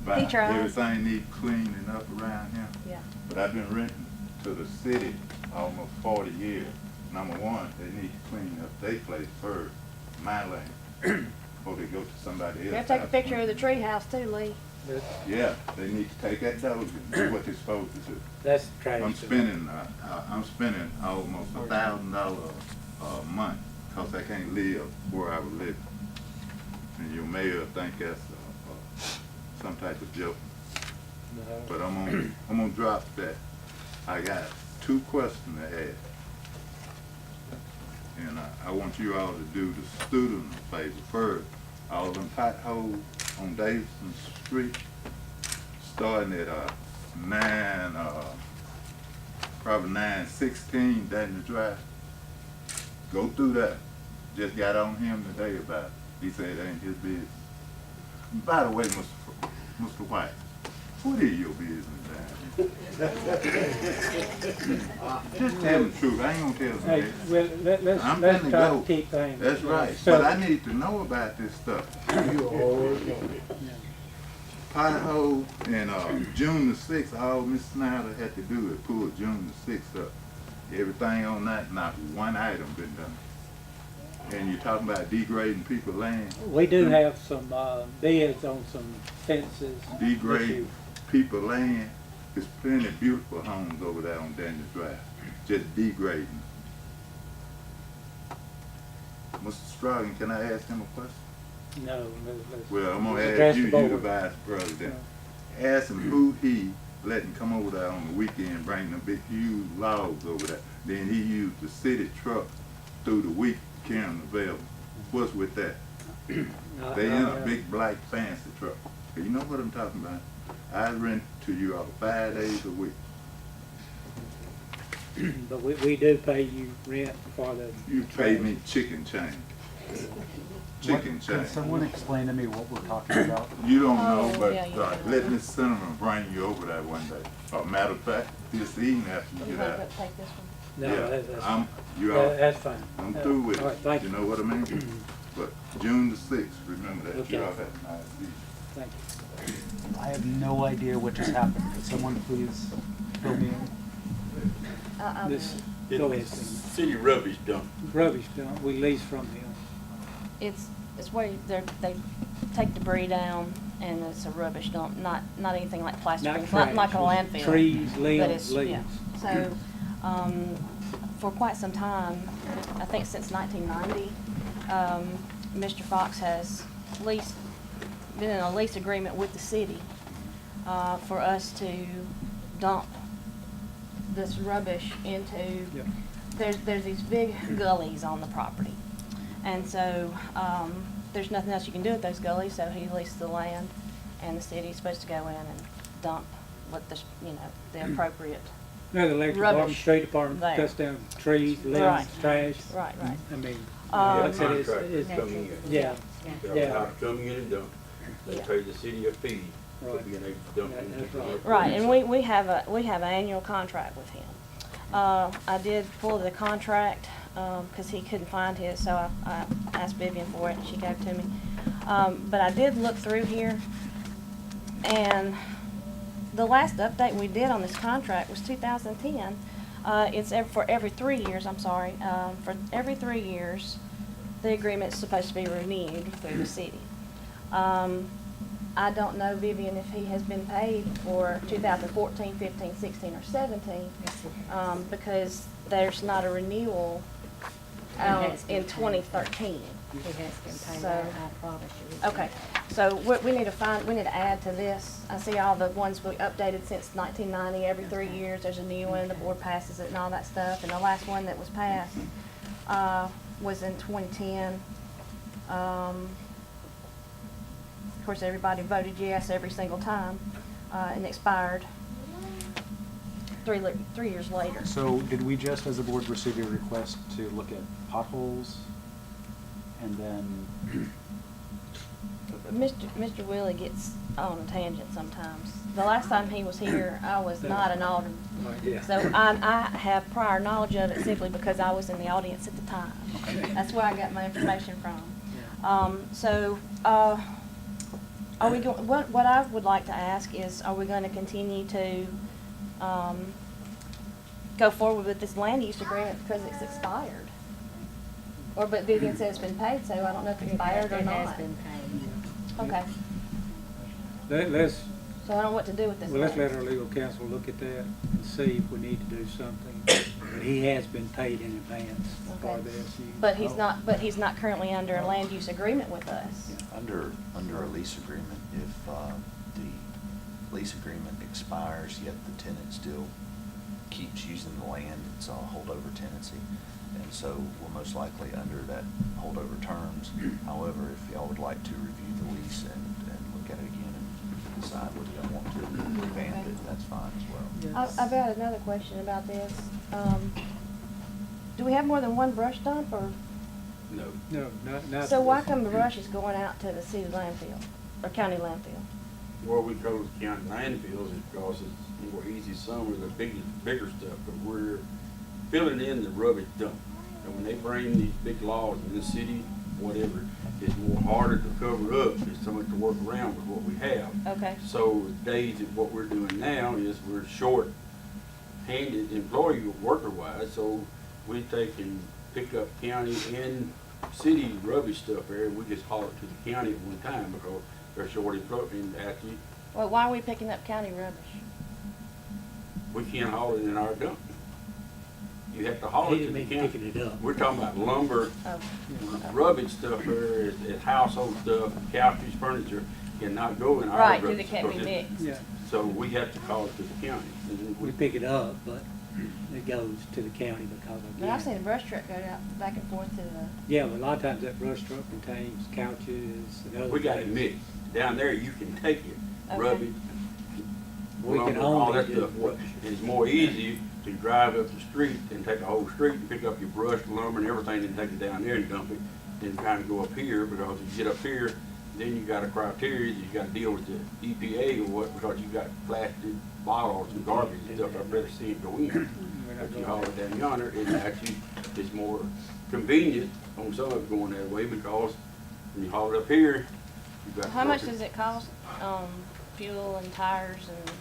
About He tried. everything need cleaning up around here. Yeah. But I've been renting to the city almost 40 years. Number one, they need to clean up their place first, my land, before they go to somebody else's. You have to take a picture of the tree house too, Lee. Yeah, they need to take that dozer and do what they're supposed to do. That's trash. I'm spending almost $1,000 a month because I can't live where I was living. And your mayor think that's some type of joke. No. But I'm gonna drop that. I got 2 questions to ask. And I want you all to do the student a favor first. All them potholes on Davidson Street, starting at probably 916 Daniel Drive. Go through that. Just got on him today about it. He said it ain't his business. By the way, Mr. White, what is your business down here? Just tell the truth. I ain't gonna tell Hey, them well, let's I'm try finna to go. keep things. That's right. So- But I need to know about this stuff. You always know. Pothole and June the 6th, all Miss Snyder had to do is pull June the 6th up. Everything on that, not one item been done. And you're talking about degrading people's land. We do have some bids on some fences. Degrade people's land. There's plenty of beautiful homes over there on Daniels Drive. Just degrading. Mr. Stragan, can I ask him a question? No, let's. Well, I'm gonna let's ask address you, the you the board. vice president. Ask him who he let him come over there on the weekend, bring them big huge logs over there. Then he used the city truck through the week to carry them available. What's with that? They in a big black fancy truck. You know what I'm talking about? I rent to you all 5 days a week. But we do pay you rent for the. You pay me chicken change. Chicken What- Can change. someone explain to me what we're talking about? You don't know, Oh, but yeah, yeah. let Miss Cinnamon bring you over there one day. Matter of fact, this evening after you You get want to out. take this one? No, Yeah, that's, you all, that's fine. I'm through with All right, it. thank You you. know what I mean? But June the 6th, remember that. Okay. You all have a nice evening. Thank you. I have no idea what just happened. Could someone please fill me in? This, go ahead, Steve. City rubbish dump. Rubbish dump, we lease from them. It's where they take debris down and it's a rubbish dump, not anything like plastic, Not things, not like a trash, landfill. trees, But limbs, it's, yeah. leaves. So, for quite some time, I think since 1990, Mr. Fox has been in a lease agreement with the city, for us to dump this rubbish into, Yep. there's these big gullies on the property. And so, there's nothing else you can do with those gullies, so he leased the land, and the city's supposed to go in and dump what the appropriate. No, the electric department, Rubbish street department there. cuts down trees, Right. limbs, trash. Right. I mean, Um, like I said, Contractors it's, come in. yeah, yeah. Coming in and dumping. They Yeah. pay the city a fee for Right. being able to dump Yeah, it. that's right. Right, and we have an annual contract with him. I did pull the contract, cause he couldn't find his, so I asked Vivian for it and she gave it to me. But I did look through here, and the last update we did on this contract was 2010. It's for every 3 years, I'm sorry, for every 3 years, the agreement's supposed to be renewed through the city. I don't know, Vivian, if he has been paid for 2014, 15, 16, or 17, because there's not a renewal has been in paid. 2013. It has been paid, So- I promise you. Okay, so we need to add to this. I see all the ones we updated since 1990, every 3 years, there's a new one, the board passes it and all that stuff. And the last one that was passed, was in 2010. Of course, everybody voted yes every single time, and expired 3 years later. So did we just, as a board, receive a request to look at potholes? And then, Mr. Willie gets on a tangent sometimes. The last time he was here, I was not an alderman. Yeah. So I have prior knowledge of it simply because I was in the audience at the time. That's where I got my information from. Are we going, what I would like to ask is, are we going to continue to go forward with this land use agreement because it's expired? Or, but Vivian said it's been paid, so I don't know if it's expired or It not. has been paid. Okay, Let's, so I don't know what to do with this. well, let's land. let our legal counsel look at that and see if we need to do something. But he has been paid in advance for Okay. this. But he's not currently under a land use agreement with us. Under a lease agreement, if the lease agreement expires, yet the tenant still keeps using the land, it's a holdover tenancy. And so we're most likely under that holdover terms. However, if y'all would like to review the lease and look at it again and decide whether y'all want to revamp it, that's fine as well. I've got another question about this. Do we have more than one brush dump, or, No. No, not. so why come the brush is going out to the city landfill, or county landfill? Where we go to county landfills is because it's more easy, some of the bigger stuff, but we're filling in the rubbish dump. And when they bring these big laws in the city, whatever, it's more harder to cover up, it's so much to work around with what we have. Okay. So the days of what we're doing now is we're short-handed employee worker-wise, so we take and pick up county and city rubbish stuff there, and we just haul it to the county at one time because they're short employed, and actually, Well, why are we picking up county rubbish? we can't haul it in our dump. You have to haul it He to didn't the mean county. picking it up. We're talking about lumber, Oh, rubbish stuff there, is household stuff, couches, furniture, cannot go in our right, rubbish. because it can't be because mixed. Yeah, So we have to call it to the county. And then we pick it up, but it goes to the county because of. But I've seen a brush truck go out back and forth to the, Yeah, but a lot of times that brush truck contains couches and other We got it things. mixed. Down there, you can take it, Okay. rub it, We can lumber, all only that do stuff. brush. It's more easy to drive up the street and take a whole street and pick up your brush, lumber and everything and take it down there and dump it. Then kind of go up here, because if you get up here, then you got a criteria, you got to deal with the EPA or what, because you got plastic bottles and garbage and stuff. I'd rather see it go in. But you haul it down yonder, it actually is more convenient on some of it going that way, because when you haul it up here, you got. how much does it cost, fuel and tires and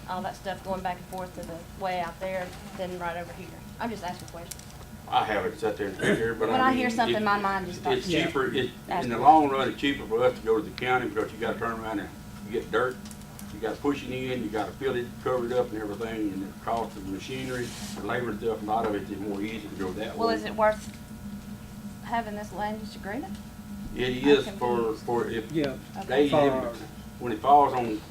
all that stuff going back and forth to the way out there than right over here? I'm just asking questions. I haven't sat there and figured, but When I mean, hear something, it- my mind just starts. It's cheaper, in Asking. the long run, it's cheaper for us to go to the county, because you gotta turn around and you get dirt, you gotta push it in, you gotta fill it, cover it up and everything, and the cost of the machinery, the labor and stuff, a lot of it is more easy to go that way. Well, is it worth having this land use agreement? It is I'm for if Yeah. they, For- when it falls on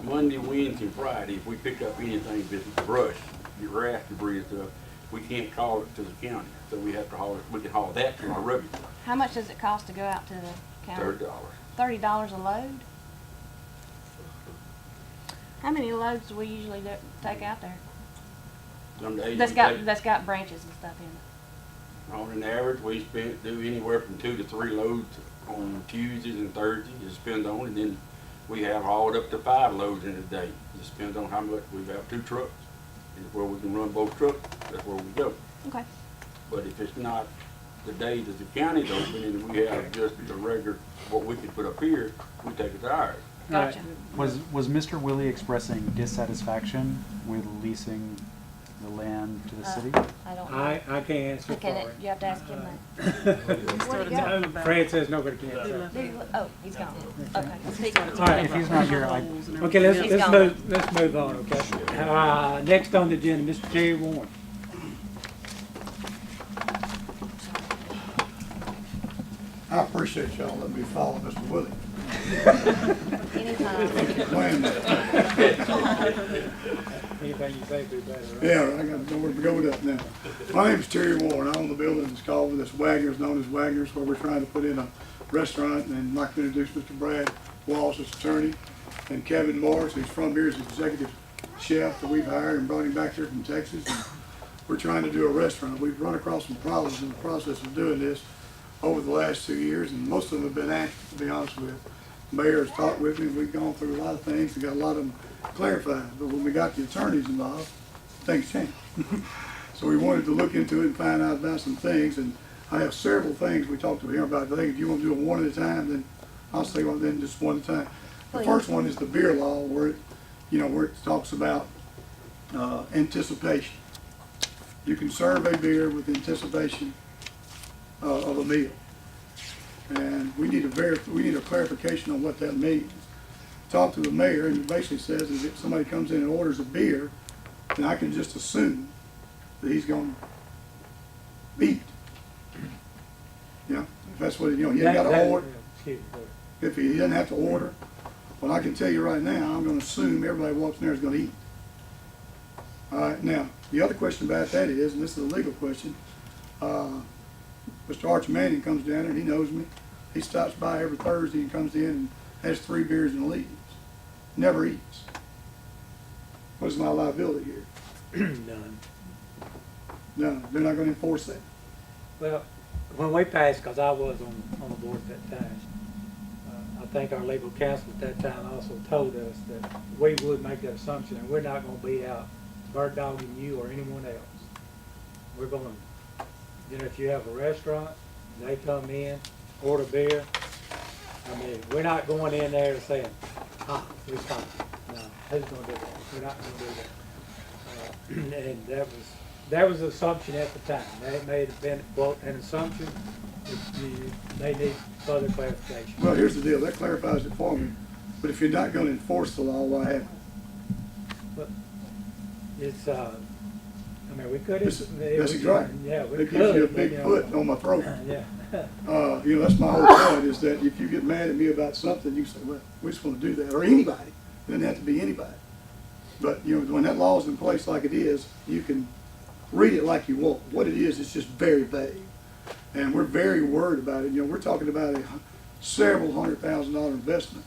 Monday, Wednesday, and Friday, if we pick up anything, if it's brush, your grass debris and stuff, we can't call it to the county, so we have to haul it, we can haul that to our rubbish, How much does it cost to go out to the county? $30. $30 a load? How many loads do we usually take out there? Some days That's we got, take- that's got branches and stuff in it. On an average, we do anywhere from 2 to 3 loads on Tuesdays and Thursdays, it depends on, and then we have hauled up to 5 loads in a day. It depends on how much, we have 2 trucks, and where we can run both trucks, that's where we go. Okay. But if it's not the day that the county's open and we have just the regular, what we could put up here, we take it to ours. Gotcha. Was Mr. Willie expressing dissatisfaction with leasing the land to the city? I don't know. I can't answer for Can it, it. you have to ask him that. Where'd he go? Fred says nobody can answer. Did he- Oh, he's gone. Okay. Speak on it. All right. If he's not here, Okay, He's let's gone. let's move on, okay? Next on the agenda, Mr. Terry Warren. I appreciate y'all letting me follow Mr. Willie. Anytime. Playing that. Anything you say, do better, right? Yeah, I got nowhere to go with that now. My name's Terry Warren. I own the building that's called this Wagner's, known as Wagner's, where we're trying to put in a restaurant. And I'd like to introduce Mr. Brad Walsh, his attorney, and Kevin Morris, who's from here, is the executive chef that we've hired and brought him back here from Texas. And we're trying to do a restaurant. We've run across some problems in the process of doing this over the last 2 years, and most of them have been asked, to be honest with you. Mayor has talked with me, we've gone through a lot of things, we got a lot of them clarified, but when we got the attorneys involved, things changed. So we wanted to look into it and find out about some things, and I have several things we talked to him about. I think if you want to do it one at a time, then I'll say one, then just one at a time. The first one is the beer law, where it, where it talks about anticipation. You can serve a beer with anticipation of a meal. And we need a clarification on what that means. Talked to the mayor, and it basically says that if somebody comes in and orders a beer, then I can just assume that he's going to eat. Yeah, if that's what, he ain't got to order. Excuse me, go ahead. If he doesn't have to order, well, I can tell you right now, I'm going to assume everybody walks in there is going to eat. All right, now, the other question about that is, and this is a legal question, Mr. Archie Manning comes down there and he knows me. He stops by every Thursday and comes in and has 3 beers and leaves. Never eats. What's my liability here? None. No, they're not gonna enforce that. Well, when we passed, because I was on the board at that time, I think our legal counsel at that time also told us that we would make that assumption, and we're not gonna be out bird dogging you or anyone else. We're gonna, if you have a restaurant, they come in, order beer, I mean, we're not going in there saying, we stopped. No, who's gonna do that? We're not gonna do that. And that was the assumption at the time. That may have been, quote, an assumption. They need further clarification. Well, here's the deal, that clarifies it for me, but if you're not gonna enforce the law, why have it? But it's, I mean, we could. That's right. Yeah, we It could. gives you a but, big foot on my throat. Yeah. That's my whole point, is that if you get mad at me about something, you say, well, we just wanna do that, or anybody, it doesn't have to be anybody. But, when that law's in place like it is, you can read it like you want. What it is, it's just very vague. And we're very worried about it. We're talking about a several $100,000 investment.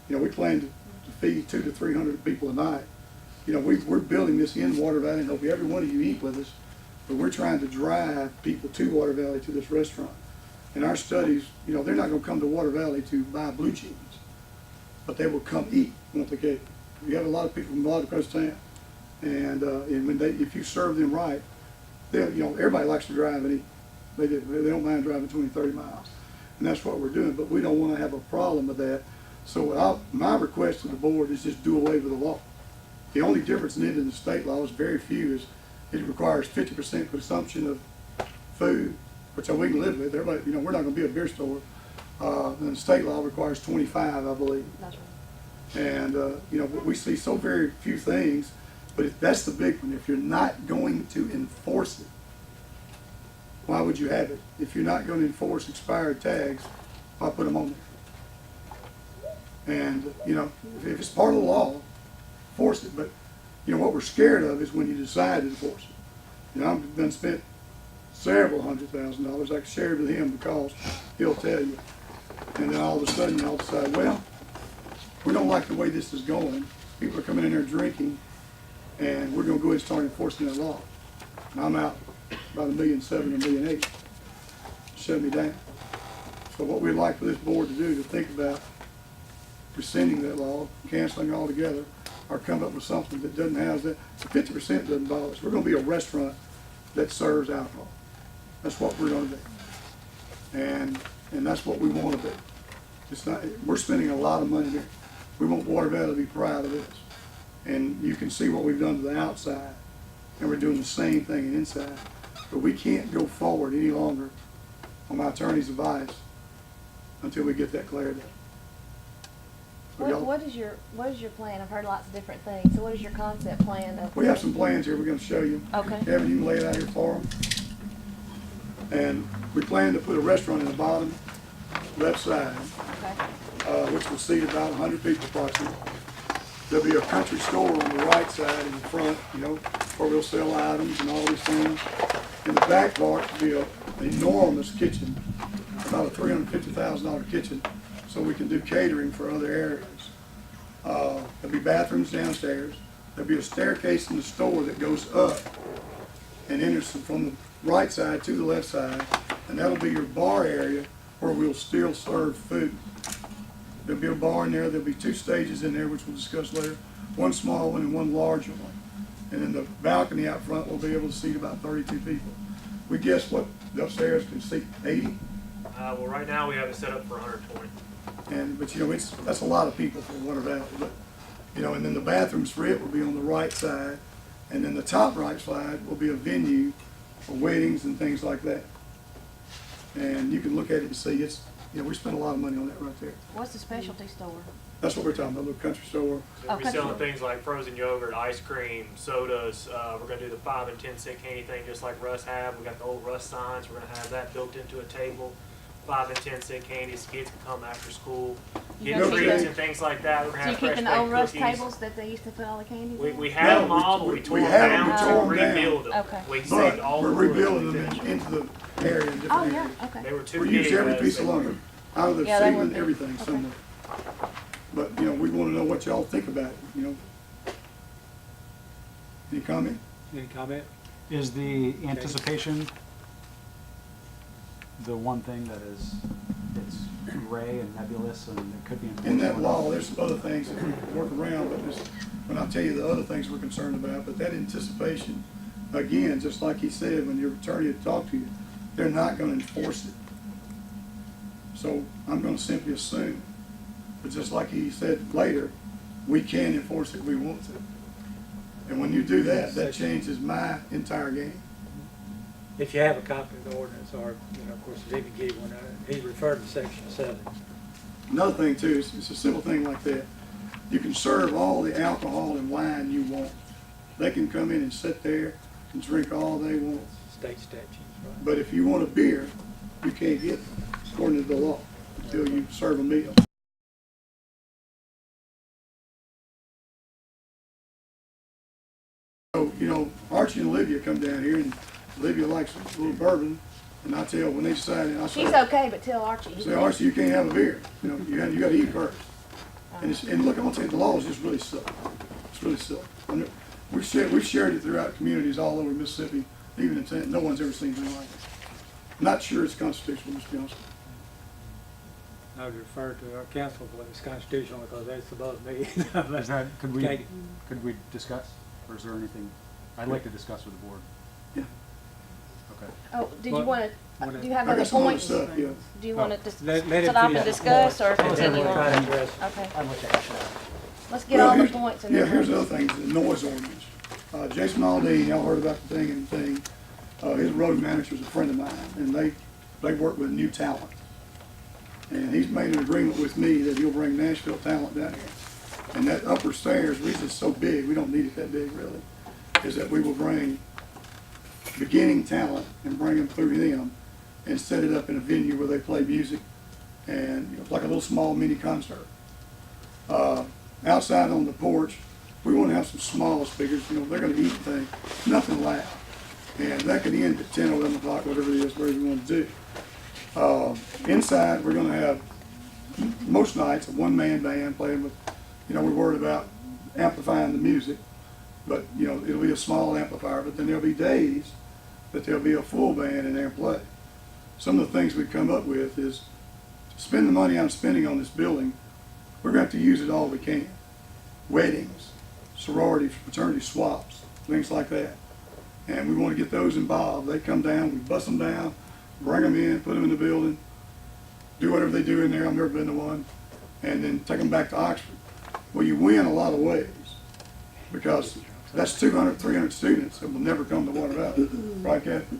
We plan to feed 200 to 300 people a night. We're building this in Water Valley, and hope every one of you eat with us, but we're trying to drive people to Water Valley to this restaurant. In our studies, they're not gonna come to Water Valley to buy blue jeans, but they will come eat, won't they, Kate? We have a lot of people from all across town, and when if you serve them right, everybody likes to drive and eat. They don't mind driving 20, 30 miles, and that's what we're doing. But we don't want to have a problem with that. So my request to the board is just do away with the law. The only difference in it and the state law is very few. Is it requires 50% consumption of food, which we can live with. Everybody, we're not going to be a beer store. And the state law requires 25, I believe. That's right. And we see so very few things, but that's the big one. If you're not going to enforce it, why would you have it? If you're not going to enforce expired tags, why put them on there? And if it's part of the law, force it. But what we're scared of is when you decide to enforce it. I've been spent several $100,000. I can share it with him because he'll tell you. And then all of a sudden y'all decide, well, we don't like the way this is going. People are coming in here drinking, and we're going to go ahead and start enforcing that law. And I'm out about $1.7 million, $1.8 million. Shut me down. So what we'd like for this board to do, to think about rescinding that law, canceling it altogether, or come up with something that doesn't have that. 50% doesn't bother us. We're going to be a restaurant that serves alcohol. That's what we're going to do. And that's what we want to do. It's not, we're spending a lot of money here. We want Water Valley to be proud of this. And you can see what we've done to the outside, and we're doing the same thing inside. But we can't go forward any longer on my attorney's advice until we get that cleared up. So What is your plan? I've heard lots of different things. So what is your concept plan? we have some plans here we're going to show you. Okay. Kevin, you can lay it out here for them. And we plan to put a restaurant in the bottom left side, Okay. which will seat about 100 people approximately. There'll be a country store on the right side in the front, where we'll sell items and all these things. In the back part will be an enormous kitchen, about a $350,000 kitchen, so we can do catering for other areas. There'll be bathrooms downstairs. There'll be a staircase in the store that goes up and enters from the right side to the left side, and that'll be your bar area where we'll still serve food. There'll be a bar in there. There'll be 2 stages in there, which we'll discuss later. One small one and one larger one. And then the balcony out front will be able to seat about 32 people. We guess what the upstairs can seat 80. Well, right now we have it set up for 120. But that's a lot of people for Water Valley. But and then the bathrooms for it will be on the right side, and then the top right side will be a venue for weddings and things like that. And you can look at it and see we spent a lot of money on that right there. What's the specialty store? That's what we're talking about, a little country store. So we'll be selling things like frozen yogurt, ice cream, sodas. We're going to do the 5 and 10 cent candy thing just like Russ have. We got the old Russ signs. We're going to have that built into a table. 5 and 10 cent candies. Kids can come after school, get treats and things like that. We're going to have So you're fresh keeping the baked old Russ cookies. tables that they used to put all the candies in? We had them all, but we tore them down to rebuild them. Okay. We saved all the We're wood rebuilding we them finished. into the area in different Oh, areas. yeah, okay. They were too We big. use every as piece they of were. lumber, out of the Yeah, they ceiling, would be. everything Okay. somewhere. But, we want to know what y'all think about it, Any comment? Any comment? Is the anticipation the one thing that is, it's gray and nebulous and it could be enforced? In that law, there's some other things that we can work around, but there's, when I tell you the other things we're concerned about, but that anticipation, again, just like he said, when your attorney had talked to you, they're not gonna enforce it. So I'm gonna simply assume, but just like he said later, we can enforce it if we want to. And when you do that, that changes my entire game. If you have a copy of the ordinance, or, you know, of course, if he can give one, he referred to section 7. Another thing too, it's a simple thing like that. You can serve all the alcohol and wine you want. They can come in and sit there and drink all they want. State statutes, right? But if you want a beer, you can't get it according to the law until you serve a meal. So, you know, Archie and Olivia come down here, and Olivia likes a little bourbon, and I tell when they decide, I say, She's okay, but tell Archie. say, Archie, you can't have a beer. You know, you got to eat first. And look, I'm gonna tell you, the law is just really silly. It's really silly. We've shared it throughout communities all over Mississippi, even in Texas. No one's ever seen anything like it. I'm not sure it's constitutional, to be honest. I would refer to our council for it's constitutional because that's above me. Is that, could we discuss, or is there anything, I'd like to discuss with the board. Yeah. Okay. Oh, did Well, you want to, do you have I other got some other points? stuff, yeah. Do you want to just Let sit him off finish and the discuss or point, and then continue we'll try to on? address it. Okay, I'm with action. let's get Well, all the here's- points and Yeah, then. here's the other thing, the noise ordinance. Jason Aldean, y'all heard about the thing. His road manager's a friend of mine, and they work with new talent. And he's made an agreement with me that he'll bring Nashville talent down here. And that upper stairs, the reason it's so big, we don't need it that big really, is that we will bring beginning talent and bring them through them and set it up in a venue where they play music and, you know, like a little small mini concert. Outside on the porch, we want to have some small speakers, you know, they're going to eat things, nothing loud. And that could end at 10 or 11 o'clock, whatever it is, whatever you want to do. Inside, we're going to have, most nights, a one-man band playing with, you know, we're worried about amplifying the music, but, you know, it'll be a small amplifier, but then there'll be days that there'll be a full band in there and play. Some of the things we've come up with is to spend the money I'm spending on this building, we're going to have to use it all we can. Weddings, sorority, fraternity swaps, things like that. And we want to get those involved. They come down, we bust them down, bring them in, put them in the building, do whatever they do in there. I've never been to one. And then take them back to Oxford. Well, you win a lot of ways because that's 200, 300 students that will never come to Water Valley. Right, Kathy?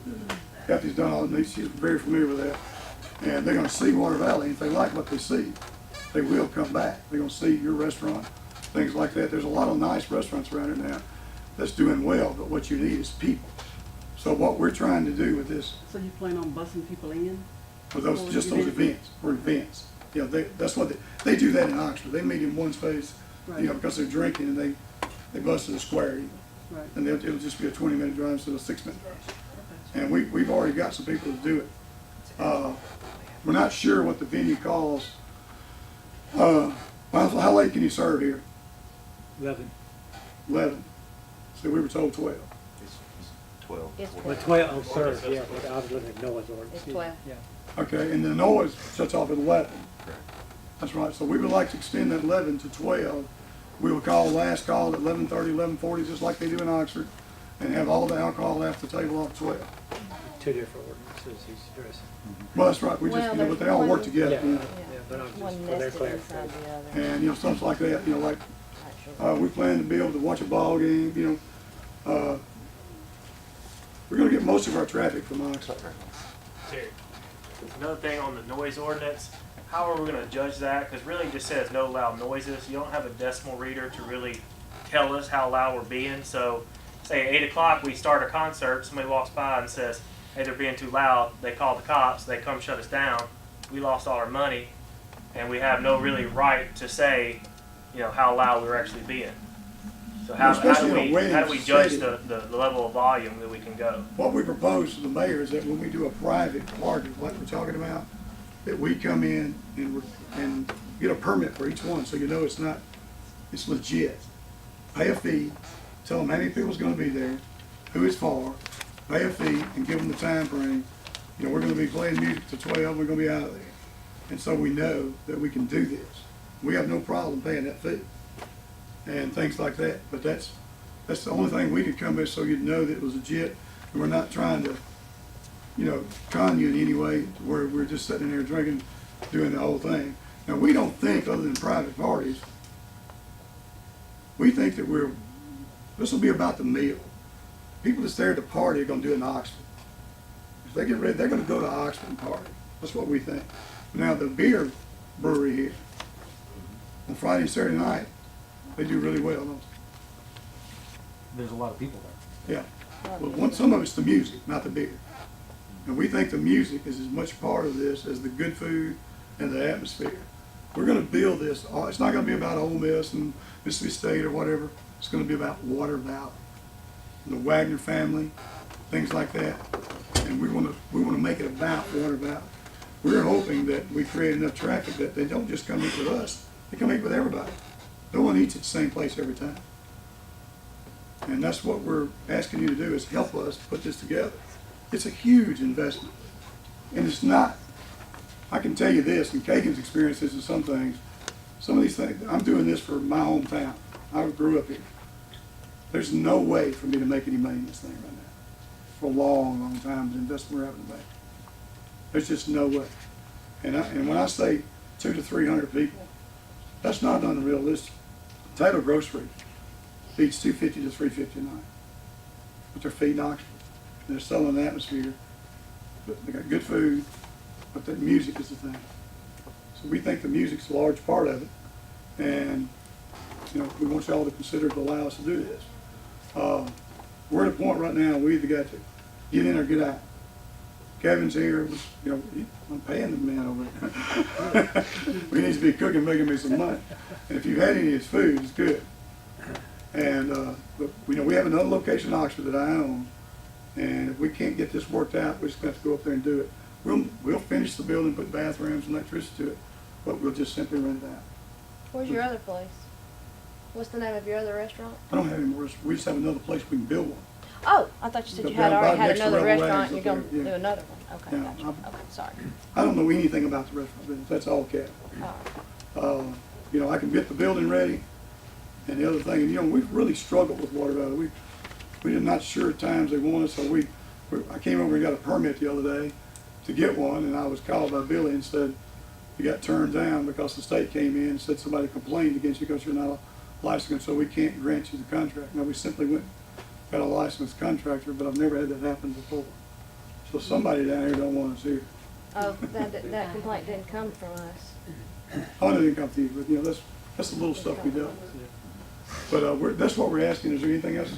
Kathy's done all these. She's very familiar with that. And they're going to see Water Valley. If they like what they see, they will come back. They're going to see your restaurant, things like that. There's a lot of nice restaurants around here now that's doing well, but what you need is people. So what we're trying to do with this, So you plan on busing people in? for those, just those events, for events. You know, that's what they do that in Oxford. They meet in one space, you know, because they're drinking and they bust to the square even. Right. And it'll just be a 20-minute drive instead of a 6-minute drive. And we've already got some people to do it. We're not sure what the venue calls. How late can you serve here? 11. 11. So we were told 12. It's 12. It's Well, 12. 12, sir, yeah, but I was looking at noise ordinance. It's 12. Yeah. Okay, and the noise shuts off at 11. That's right. So we would like to extend that 11 to 12. We will call last call at 11:30, 11:40, just like they do in Oxford, and have all the alcohol off the table off 12. Two different ordinances he's addressing. Well, that's right. We just, Well, you know, but they there's all work one- together. Yeah, You know. yeah, but I'm One just for their nested inside clarification. the other. And, you know, stuff like that, you know, like, we plan to be able to watch a ball game, you know. We're gonna get most of our traffic from Oxford. Terry, another thing on the noise ordinance, how are we gonna judge that? Because really it just says no loud noises. You don't have a decimal reader to really tell us how loud we're being. So say at 8 o'clock we start a concert, somebody walks by and says, hey, they're being too loud. They call the cops, they come shut us down. We lost all our money and we have no really right to say, you know, how loud we're actually being. So how Especially do in a we wedding judge setting. the level of volume that we can go? What we propose to the mayor is that when we do a private party, like we're talking about, that we come in and get a permit for each one, so you know it's legit. Pay a fee, tell them how many people's gonna be there, who it's for, pay a fee and give them the time frame. You know, we're gonna be playing music till 12, we're gonna be out of there. And so we know that we can do this. We have no problem paying that fee and things like that. But that's the only thing we could come with, so you'd know that it was legit, and we're not trying to, you know, trying you in any way where we're just sitting there drinking, doing the whole thing. Now, we don't think, other than private parties, we think that this will be about the meal. People that's there at the party are gonna do it in Oxford. If they get ready, they're gonna go to Oxford and party. That's what we think. Now, the beer brewery here, on Friday and Saturday night, they do really well, don't There's a lot of people there. they? Yeah. Well, some of it's the music, not the beer. And we think the music is as much part of this as the good food and the atmosphere. We're gonna build this, it's not gonna be about Ole Miss and Mississippi State or whatever. It's gonna be about Water Valley, the Wagner family, things like that. And we wanna make it about Water Valley. We're hoping that we create enough traffic that they don't just come eat with us, they come eat with everybody. No one eats at the same place every time. And that's what we're asking you to do, is help us put this together. It's a huge investment. And it's not, I can tell you this, and Kagan's experienced this in some things, some of these things, I'm doing this for my hometown. I grew up here. There's no way for me to make any money in this thing right now. For a long, long time, the investment we're having to make. There's just no way. And when I say 200 to 300 people, that's not unrealistic. Taylor Grocery feeds 250 to 350 a night. But they're feeding Oxford. They're selling the atmosphere. But they got good food, but the music is the thing. So we think the music's a large part of it. And, you know, we want y'all to consider to allow us to do this. We're at a point right now, we either got to get in or get out. Kevin's here, you know, I'm paying the man over there. We need to be cooking, making me some money. And if you've had any of his food, it's good. And, but, you know, we have another location in Oxford that I own. And if we can't get this worked out, we're just going to have to go up there and do it. We'll finish the building, put bathrooms and electricity to it, but we'll just simply rent it out. Where's your other place? What's the name of your other restaurant? I don't have any more, we just have another place we can build one. Oh, I thought you said you had Down already by had next to another Rebel restaurant, Wags and you're up gonna there, yeah. do another one. Okay, Yeah, gotcha. Okay, sorry. I don't know anything about the restaurant business, that's all Kevin. All right. You know, I can get the building ready, and the other thing, and you know, we've really struggled with Water Valley. We're not sure at times they want us, so I came over and got a permit the other day to get one, and I was called by Billy and said, you got turned down because the state came in and said somebody complained against you because you're not a licensed, so we can't grant you the contract. Now, we simply went, got a licensed contractor, but I've never had that happen before. So somebody down here don't want us here. Oh, that complaint didn't come from us. Oh, no, it didn't come to you, but you know, that's the little stuff we dealt with. But that's what we're asking. Is there anything else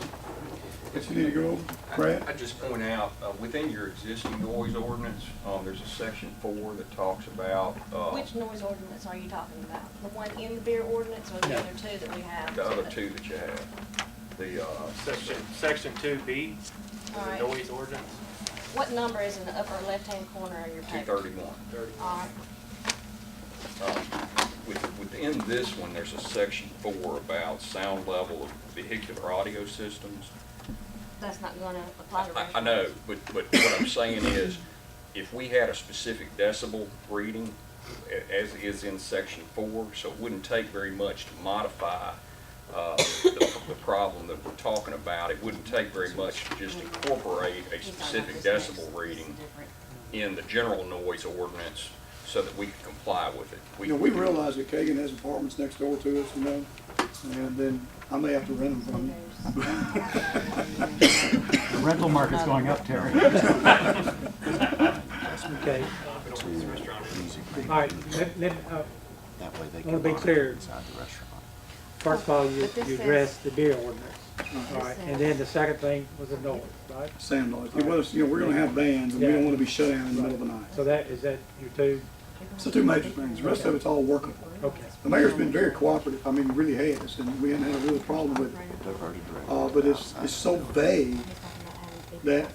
that you need to go over? Brad? I just point out, within your existing noise ordinance, there's a section 4 that talks about. Which noise ordinance are you talking about? The one in the beer ordinance or the other two that we have? The other two that you have. The, Section 2B, All the right. noise ordinance. What number is in the upper left-hand corner of your paper? 231. All right. Within this one, there's a section 4 about sound level of vehicular audio systems. That's not gonna apply to I know, but what I'm saying is, if we had a specific decibel reading, as is in section 4, so it wouldn't take very much to modify the problem that we're talking about. It wouldn't take very much to just incorporate a specific decibel reading in the general noise ordinance so that we can comply with it. You know, we realize that Kagan has apartments next door to us, you know, and then I may have to rent them from you. The rental market's going up, Terry. Okay. All right, I want to be clear. First of all, you addressed the beer ordinance. All right, and then the second thing was the noise, right? Sound noise. You know, we're gonna have bands, and we don't wanna be shut down in the middle of the night. So is that your two? It's the two major things. The rest of it's all workable. Okay. The mayor's been very cooperative. I mean, he really has, and we haven't had a real problem with it. But it's so vague that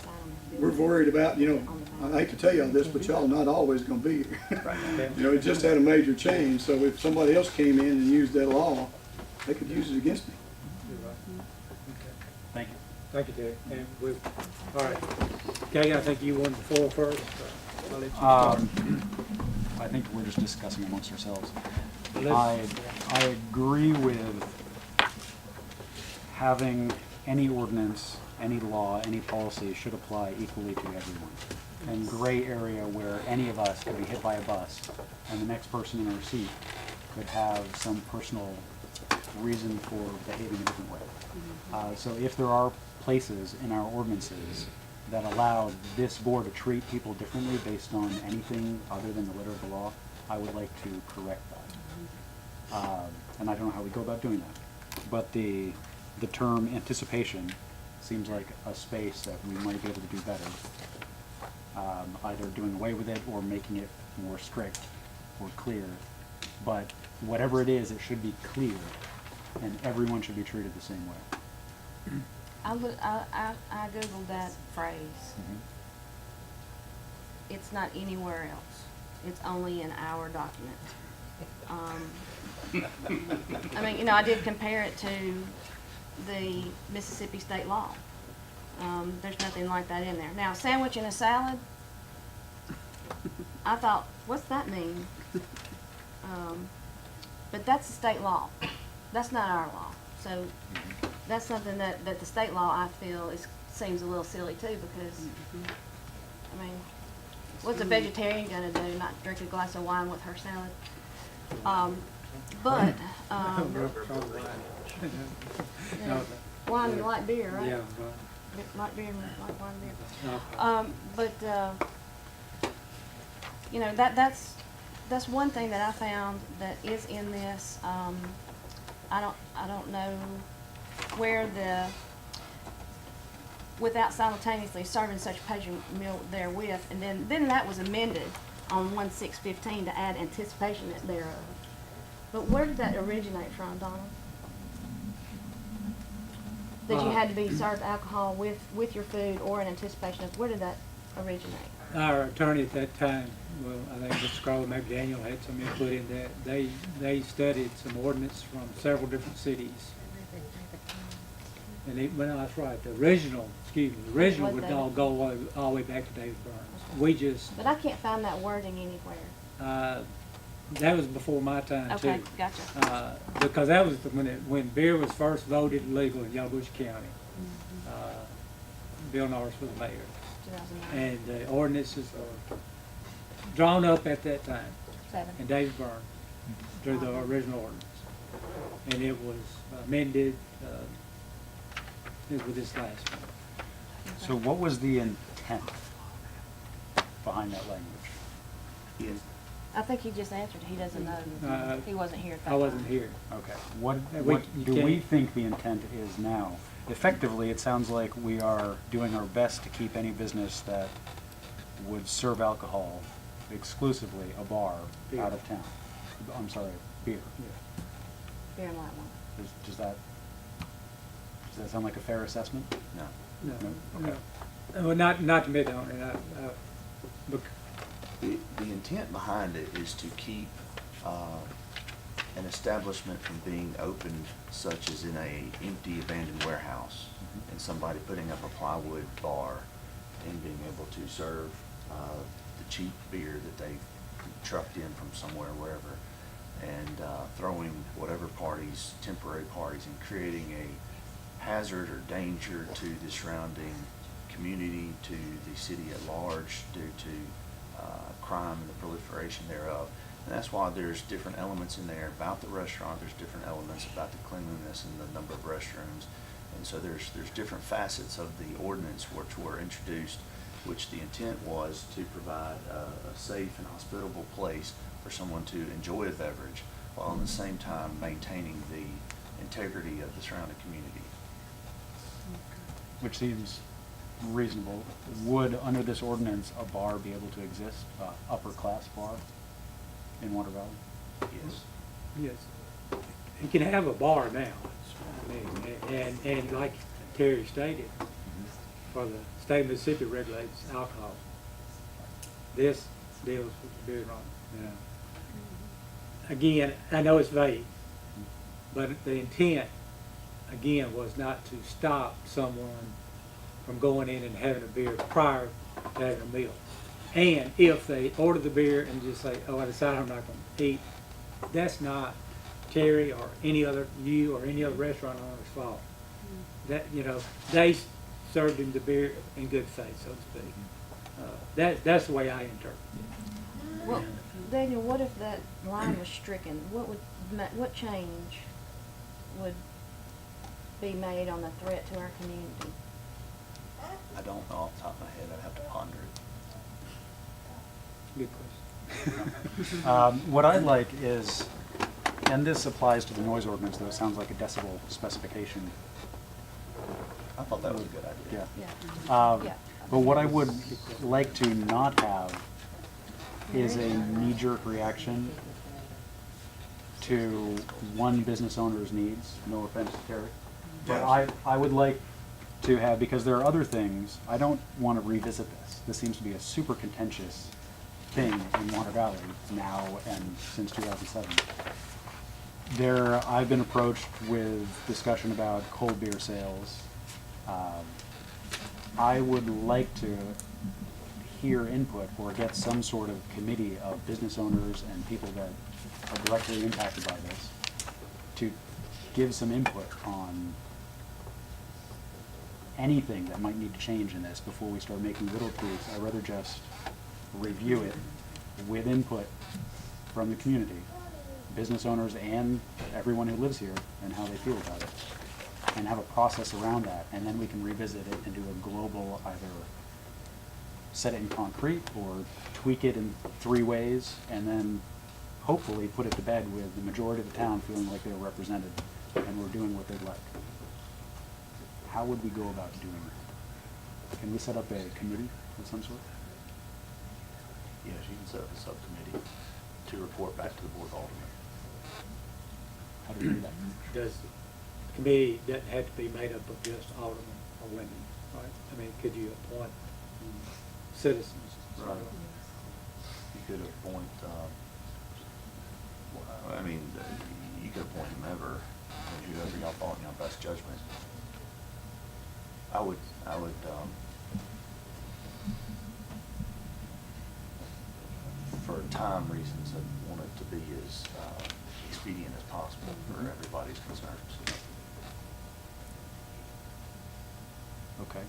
we're worried about, you know, I hate to tell y'all this, but y'all not always gonna be here. You know, it just had a major change, so if somebody else came in and used that law, they could use it against me. Thank you. Thank you, Terry. And we, all right. Kay, I think you wanted the floor first. I'll let you start. I think we're just discussing amongst ourselves. Let's- I agree with having any ordinance, any law, any policy should apply equally to everyone. And gray area where any of us could be hit by a bus and the next person in our seat could have some personal reason for behaving a different way. So if there are places in our ordinances that allow this board to treat people differently based on anything other than the letter of the law, I would like to correct that. And I don't know how we go about doing that. But the term anticipation seems like a space that we might be able to do better. Either doing away with it or making it more strict or clear. But whatever it is, it should be clear and everyone should be treated the same way. I Googled that phrase. It's not anywhere else. It's only in our document. I mean, I did compare it to the Mississippi state law. There's nothing like that in there. Now, sandwich and a salad, I thought, what's that mean? But that's the state law. That's not our law. So that's something that the state law, I feel, seems a little silly too, because, I mean, what's a vegetarian gonna do? Not drink a glass of wine with her salad? But, yeah, wine and light beer, right? Yeah, Light beer and light wine beer. right. That's one thing that I found that is in this. I don't know where without simultaneously serving such patron meal therewith, and then that was amended on 1/6/15 to add anticipation thereof. But where did that originate from, Donald? That you had to be served alcohol with your food or in anticipation of, where did that originate? Our attorney at that time, well, I think Mr. Scroll, maybe Daniel had some input in that. They studied some ordinance from several different cities. And that's right, the original would all go all the way back to David Burns. We just, But I can't find that wording anywhere. that was before my time too. Okay, gotcha. Because that was when beer was first voted legal in Yellow Bush County. Bill Norris was mayor. 2009. And the ordinances were drawn up at that time. 7. And David Burns drew the original ordinance. And it was amended with this last one. So what was the intent behind that language? I think he just answered. He doesn't know. He wasn't here at that I wasn't time. here. Okay. What You do we can't- think the intent is now? Effectively, it sounds like we are doing our best to keep any business that would serve alcohol exclusively, a bar, Beer. out of town. I'm sorry, beer. Beer and light wine. Does that sound like a fair assessment? No. No, Okay. no. Well, not to me, though. The intent behind it is to keep an establishment from being opened, such as in a empty abandoned warehouse, and somebody putting up a plywood bar and being able to serve the cheap beer that they trucked in from somewhere, wherever, and throwing whatever parties, temporary parties, and creating a hazard or danger to the surrounding community, to the city at large, due to crime and the proliferation thereof. And that's why there's different elements in there about the restaurant. There's different elements about the cleanliness and the number of restrooms. And so there's different facets of the ordinance which were introduced, which the intent was to provide a safe and hospitable place for someone to enjoy a beverage, while at the same time maintaining the integrity of the surrounding community. Which seems reasonable. Would, under this ordinance, a bar be able to exist, upper class bar in Water Valley? Yes. Yes. You can have a bar now. I mean, and like Terry stated, for the state of Mississippi regulates alcohol. This deals with beer and rum. Again, I know it's vague, but the intent again, was not to stop someone from going in and having a beer prior to having a meal. And if they order the beer and just say, oh, I decided I'm not gonna eat, that's not Terry or any other, you or any other restaurant owner's fault. That, you know, they served him the beer in good faith, so to speak. That's the way I interpret it. Well, Daniel, what if that line was stricken? What change would be made on the threat to our community? I don't know off the top of my head, I'd have to ponder it. Good question. What I'd like is, and this applies to the noise ordinance, though it sounds like a decibel specification. I thought that was a good idea. Yeah. Yeah. But what I would like to not have is a knee-jerk reaction to one business owner's needs. No offense to Terry. But I would like to have, because there are other things, I don't want to revisit this. This seems to be a super contentious thing in Water Valley now and since 2007. I've been approached with discussion about cold beer sales. I would like to hear input or get some sort of committee of business owners and people that are directly impacted by this to give some input on anything that might need to change in this before we start making little tweaks. I'd rather just review it with input from the community, business owners and everyone who lives here, and how they feel about it, and have a process around that, and then we can revisit it and do a global, either set it in concrete or tweak it in 3 ways, and then hopefully put it to bed with the majority of the town feeling like they're represented and we're doing what they'd like. How would we go about doing that? Can we set up a committee of some sort? Yes, you can set up a subcommittee to report back to the board of aldermen. How do we do that? Does the committee doesn't have to be made up of just aldermen or women, right? I mean, could you appoint citizens? Right. You could appoint, I mean, you could appoint whomever, whoever y'all thought in your best judgment. I would, for time reasons, I want it to be as expedient as possible for everybody's concerns. Okay.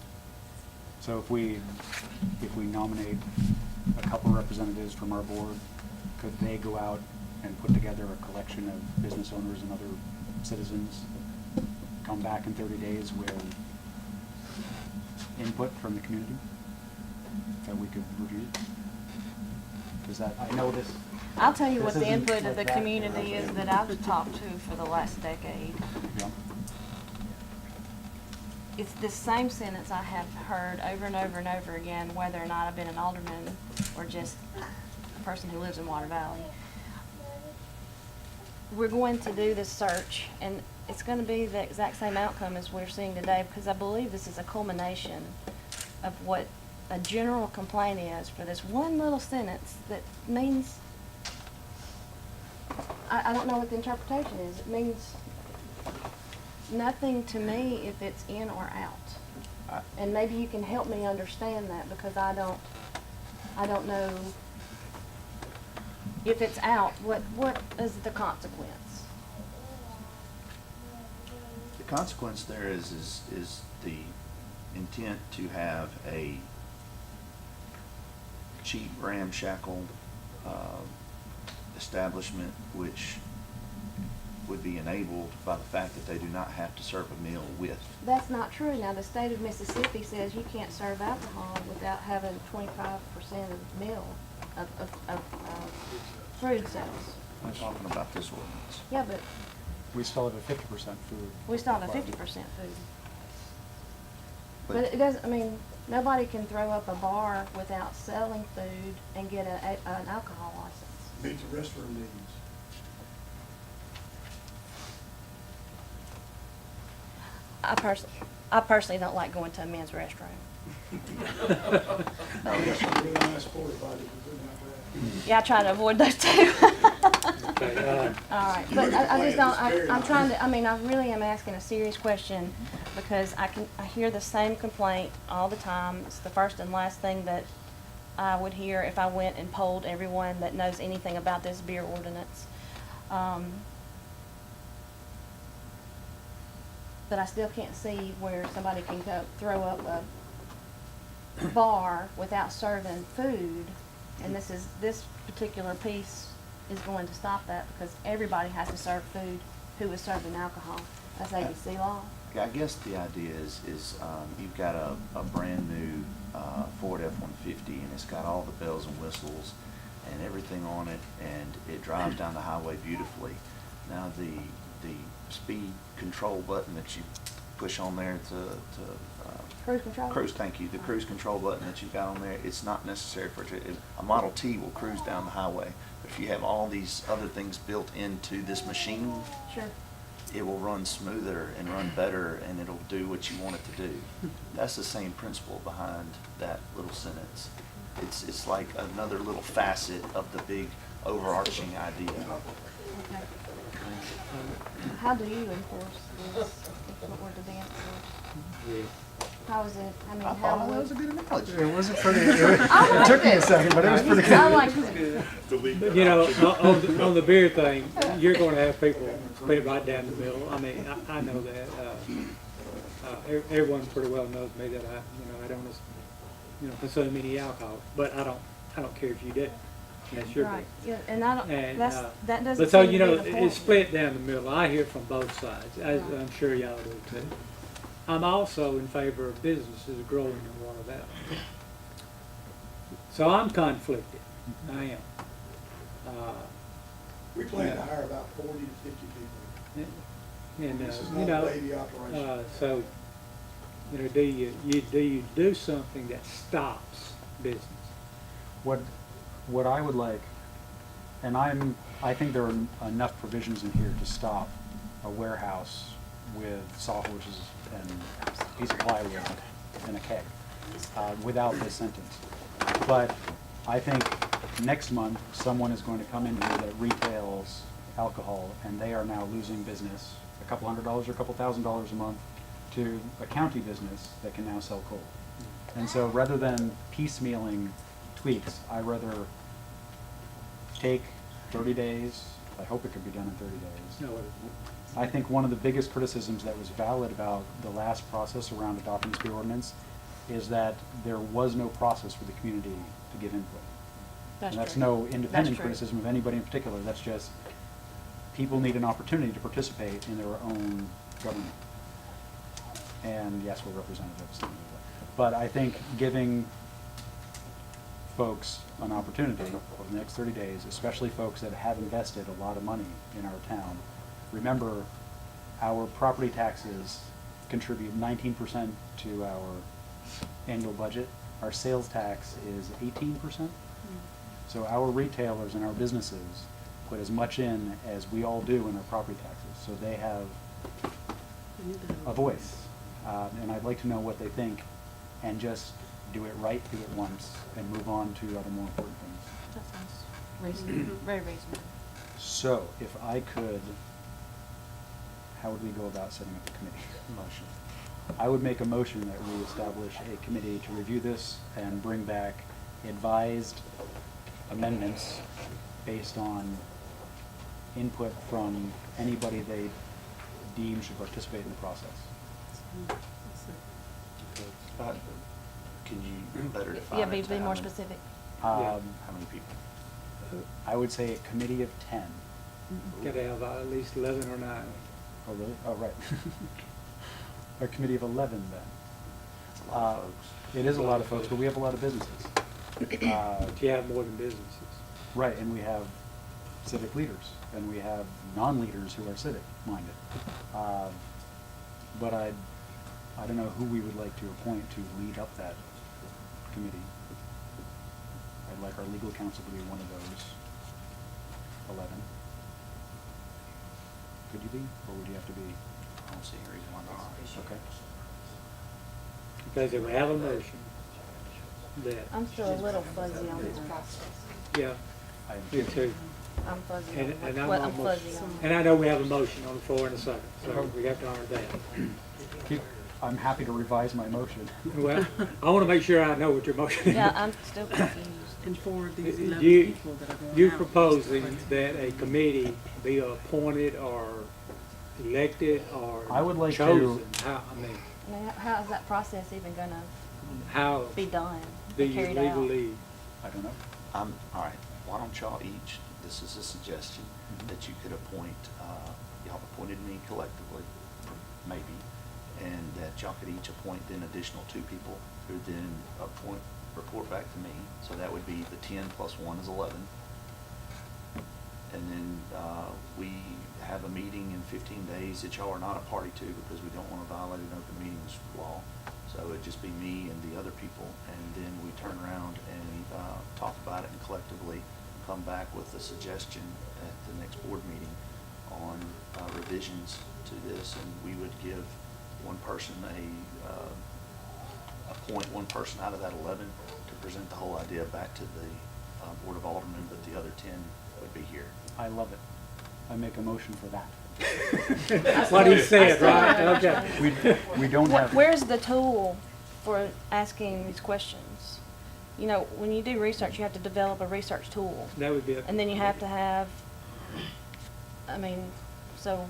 So if we nominate a couple representatives from our board, could they go out and put together a collection of business owners and other citizens, come back in 30 days with input from the community that we could review? Does that, I know this. I'll tell you what this the isn't input of like the that. community is that I've talked to for the last decade. Yeah. It's this same sentence I have heard over and over and over again, whether or not I've been an alderman or just a person who lives in Water Valley. We're going to do this search, and it's going to be the exact same outcome as we're seeing today, because I believe this is a culmination of what a general complaint is for this one little sentence that means, I don't know what the interpretation is. It means nothing to me if it's in or out. And maybe you can help me understand that, because I don't know if it's out, what is the consequence? The consequence there is the intent to have a cheap, ramshackle establishment which would be enabled by the fact that they do not have to serve a meal with. That's not true. Now, the state of Mississippi says you can't serve alcohol without having 25% of meal, of food sales. I'm talking about this ordinance. Yeah, but We still have a 50% food. we still have a 50% food. But it doesn't, I mean, nobody can throw up a bar without selling food and get an alcohol license. Meets the restroom needs. I personally don't like going to a men's restroom. Really nice porta potty, but good enough for that. Yeah, I try to avoid those too. Okay, All right, but I just don't, I'm trying to, I mean, I really am asking a serious question because I hear the same complaint all the time. It's the first and last thing that I would hear if I went and polled everyone that knows anything about this beer ordinance. But I still can't see where somebody can go throw up a bar without serving food. And this particular piece is going to stop that because everybody has to serve food who is serving alcohol. That's ABC law. Yeah, I guess the idea is you've got a brand new Ford F-150 and it's got all the bells and whistles and everything on it, and it drives down the highway beautifully. Now the speed control button that you push on there Cruise control? thank you, the cruise control button that you've got on there, it's not necessary for a Model T will cruise down the highway. But if you have all these other things built into this machine, Sure. it will run smoother and run better, and it'll do what you want it to do. That's the same principle behind that little sentence. It's like another little facet of the big overarching idea. Okay. How do you enforce this if it were to be enforced? How is it, I mean, I how thought that would? was a good analogy. It wasn't pretty, I it took me a liked it. second, but it was pretty I good. like it. Delete But that you know, option. on the beer thing, you're gonna have people split right down the middle. I mean, I know that. Everyone pretty well knows me that I don't, consume any alcohol, but I don't care if you do. That's your Right, business. yeah, and I don't, And, that doesn't but so, seem to be the point. it's split down the middle. I hear from both sides, as Right. I'm sure y'all do too. I'm also in favor of businesses growing in Water Valley. So I'm conflicted. I am. We plan to hire about 40 to 50 people. And, This is not a lady operation. so, do you do something that stops business? What I would like, and I think there are enough provisions in here to stop a warehouse with sawhorses and a piece of plywood and a keg, without this sentence. But I think next month, someone is going to come in here that retails alcohol, and they are now losing business, a couple $100 or a couple $1,000 a month, to a county business that can now sell coal. And so rather than piecemealing tweaks, I'd rather take 30 days, I hope it could be done in 30 days. No, I think one of the biggest criticisms that was valid about the last process around adopting this beer ordinance is that there was no process for the community to give input. That's And that's true. no That's independent true. criticism of anybody in particular, that's just, people need an opportunity to participate in their own government. And yes, we're representatives. But I think giving folks an opportunity over the next 30 days, especially folks that have invested a lot of money in our town. Remember, our property taxes contribute 19% to our annual budget. Our sales tax is 18%. So our retailers and our businesses put as much in as we all do in our property taxes. So they have a voice. And I'd like to know what they think, and just do it right, do it once, and move on to other more important things. That sounds reasonable, very reasonable. So, if I could, how would we go about setting up a committee? Motion. I would make a motion that we establish a committee to review this and bring back advised amendments based on input from anybody they deem should participate in the process. Can you better define Yeah, it be to how more many- specific. How many people? I would say a committee of 10. Gotta have at least 11 or 9. Oh, really? Oh, right. A committee of 11 then. That's a lot of folks. It is a lot of folks, but we have a lot of businesses. But you have more than businesses. Right, and we have civic leaders, and we have non-leaders who are civic-minded. But I don't know who we would like to appoint to lead up that committee. I'd like our legal counsel to be one of those 11. Could you be, or would you have to be? I don't see any reason why not. Okay. Because if we have a motion that, I'm still a little fuzzy on this process. yeah, I am me too. I'm fuzzy. And- on and I'm what I'm almost- fuzzy on. And I know we have a motion on the floor in a second, so we have to honor that. I'm happy to revise my motion. Well, I want to make sure I know what your motion is. Yeah, I'm still confused. And for these 11 You, people that are going out. you proposing that a committee be appointed or elected or I would like to- chosen? How, I mean, I mean, how is that process even gonna how be done, do be you carried out? legally? I don't know. All right, why don't y'all each, this is a suggestion, that you could appoint, y'all appointed me collectively, maybe, and that y'all could each appoint then additional 2 people who then report back to me. So that would be the 10 plus 1 is 11. And then we have a meeting in 15 days that y'all are not a party to because we don't want to violate an open meetings law. So it'd just be me and the other people, and then we turn around and talk about it and collectively come back with a suggestion at the next board meeting on revisions to this, and we would give one person appoint one person out of that 11 to present the whole idea back to the Board of Aldermen, but the other 10 would be here. I love it. I make a motion for that. That's what he said, right? Okay. We don't have. Where's the tool for asking these questions? You know, when you do research, you have to develop a research tool. That would be it. And then you have to have, I mean, so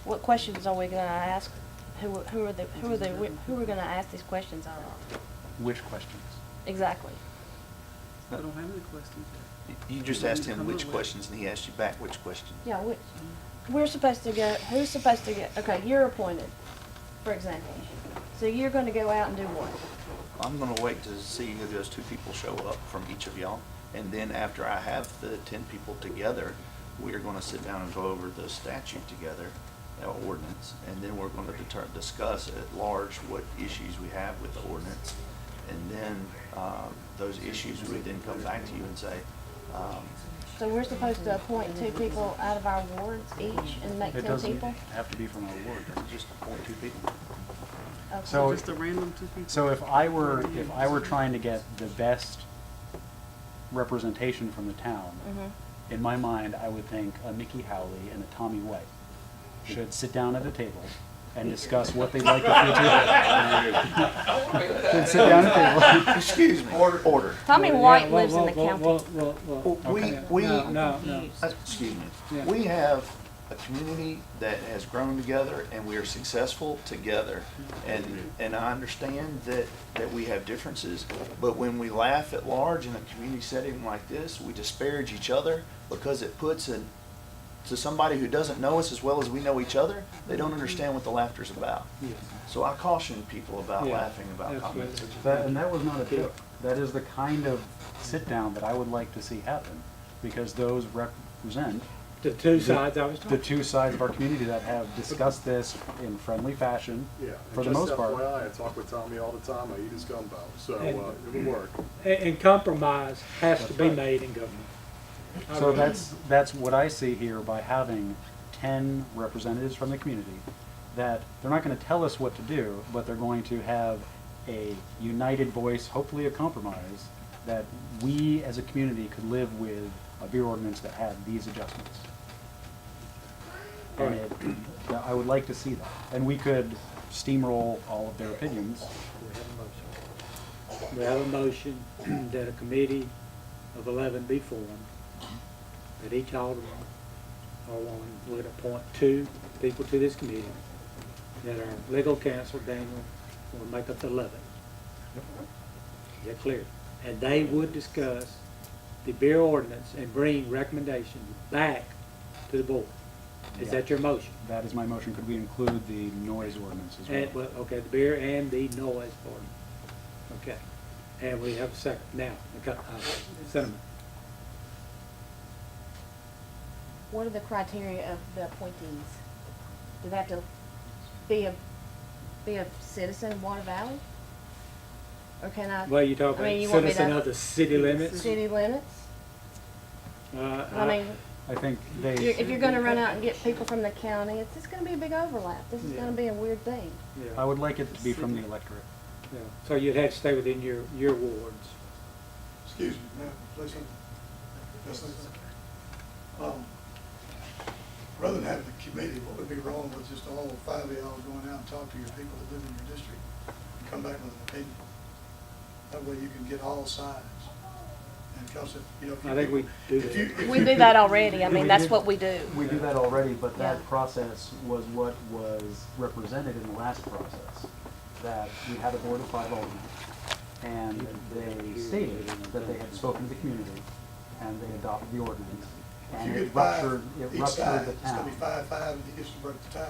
what questions are we gonna ask? Who are we gonna ask these questions of? Which questions? Exactly. I don't have any questions. You just asked him which questions, and he asked you back which questions. Yeah, we're supposed to go, who's supposed to get, okay, you're appointed, for example. So you're gonna go out and do what? I'm gonna wait to see who those 2 people show up from each of y'all, and then after I have the 10 people together, we are gonna sit down and go over the statute together, our ordinance, and then we're gonna discuss at large what issues we have with the ordinance, and then those issues would then come back to you and say, So we're supposed to appoint 2 people out of our wards each and make It 10 doesn't people? have to be from our ward. does it just appoint 2 people? Okay. So- Just a random 2 people? So if I were trying to get the best representation from the town, Mhm. in my mind, I would think a Mickey Howley and a Tommy White should sit down at a table and discuss what they'd like the future. Should sit down at a table. Excuse me, order. Tommy Well, White yeah, lives in the well, county. well, We, no. excuse me, Yeah. we have a community that has grown together and we are successful together. And I understand that we have differences, but when we laugh at large in a community setting like this, we disparage each other because it puts to somebody who doesn't know us as well as we know each other, they don't understand what the laughter's about. Yes. So I caution people about Yeah, laughing about comments. absolutely. And that was not a joke. That is the kind of sit-down that I would like to see happen, because those represent The 2 sides I was the talking. 2 sides of our community that have discussed this in friendly fashion, Yeah. for the and most just part. FYI, I talk with Tommy all the time. I eat his gumbo, so And- it will work. And compromise has to That's be right. made in government. I So really- that's what I see here by having 10 representatives from the community, that they're not gonna tell us what to do, but they're going to have a united voice, hopefully a compromise, that we as a community could live with a beer ordinance that had these adjustments. And I would like to see that. And we could steamroll all of their opinions. We have a motion that a committee of 11 be formed, that each alderman or woman would appoint 2 people to this committee, that our legal counsel, Daniel, will make up the 11. Is that clear? And they would discuss the beer ordinance and bring recommendations back to the board. Is that your motion? That is my motion. Could we include the noise ordinance as well? And, well, okay, the beer and the noise ordinance. Okay. And we have a second. Now, Senator. What are the criteria of the appointees? Do they have to be a citizen of Water Valley? Or can I? Well, you talk I mean, about you want me citizen to- of the city limits? City limits? I mean, I think they. if you're gonna run out and get people from the county, it's just gonna be a big overlap. This is Yeah. gonna be a weird thing. Yeah. I would like it to be from the electorate. Yeah. So you'd have to stay within your wards. Excuse me, ma'am, please. Yes, sir. Rather than having a committee, what would be wrong with just all 5 of y'all going out and talk to your people that live in your district and come back with an opinion? That way you can get all sides. And because if, you know, if you. I think we do if you- that. if We you- do that already. I mean, We that's do- what we do. We do that already, but that Yeah. process was what was represented in the last process. That we had a board of 5 aldermen, and they stated that they had spoken to the community, and they adopted the ordinance. If And you it get 5 ruptured, each side, the it's gonna be town. 5-5, and he gets to break the tie.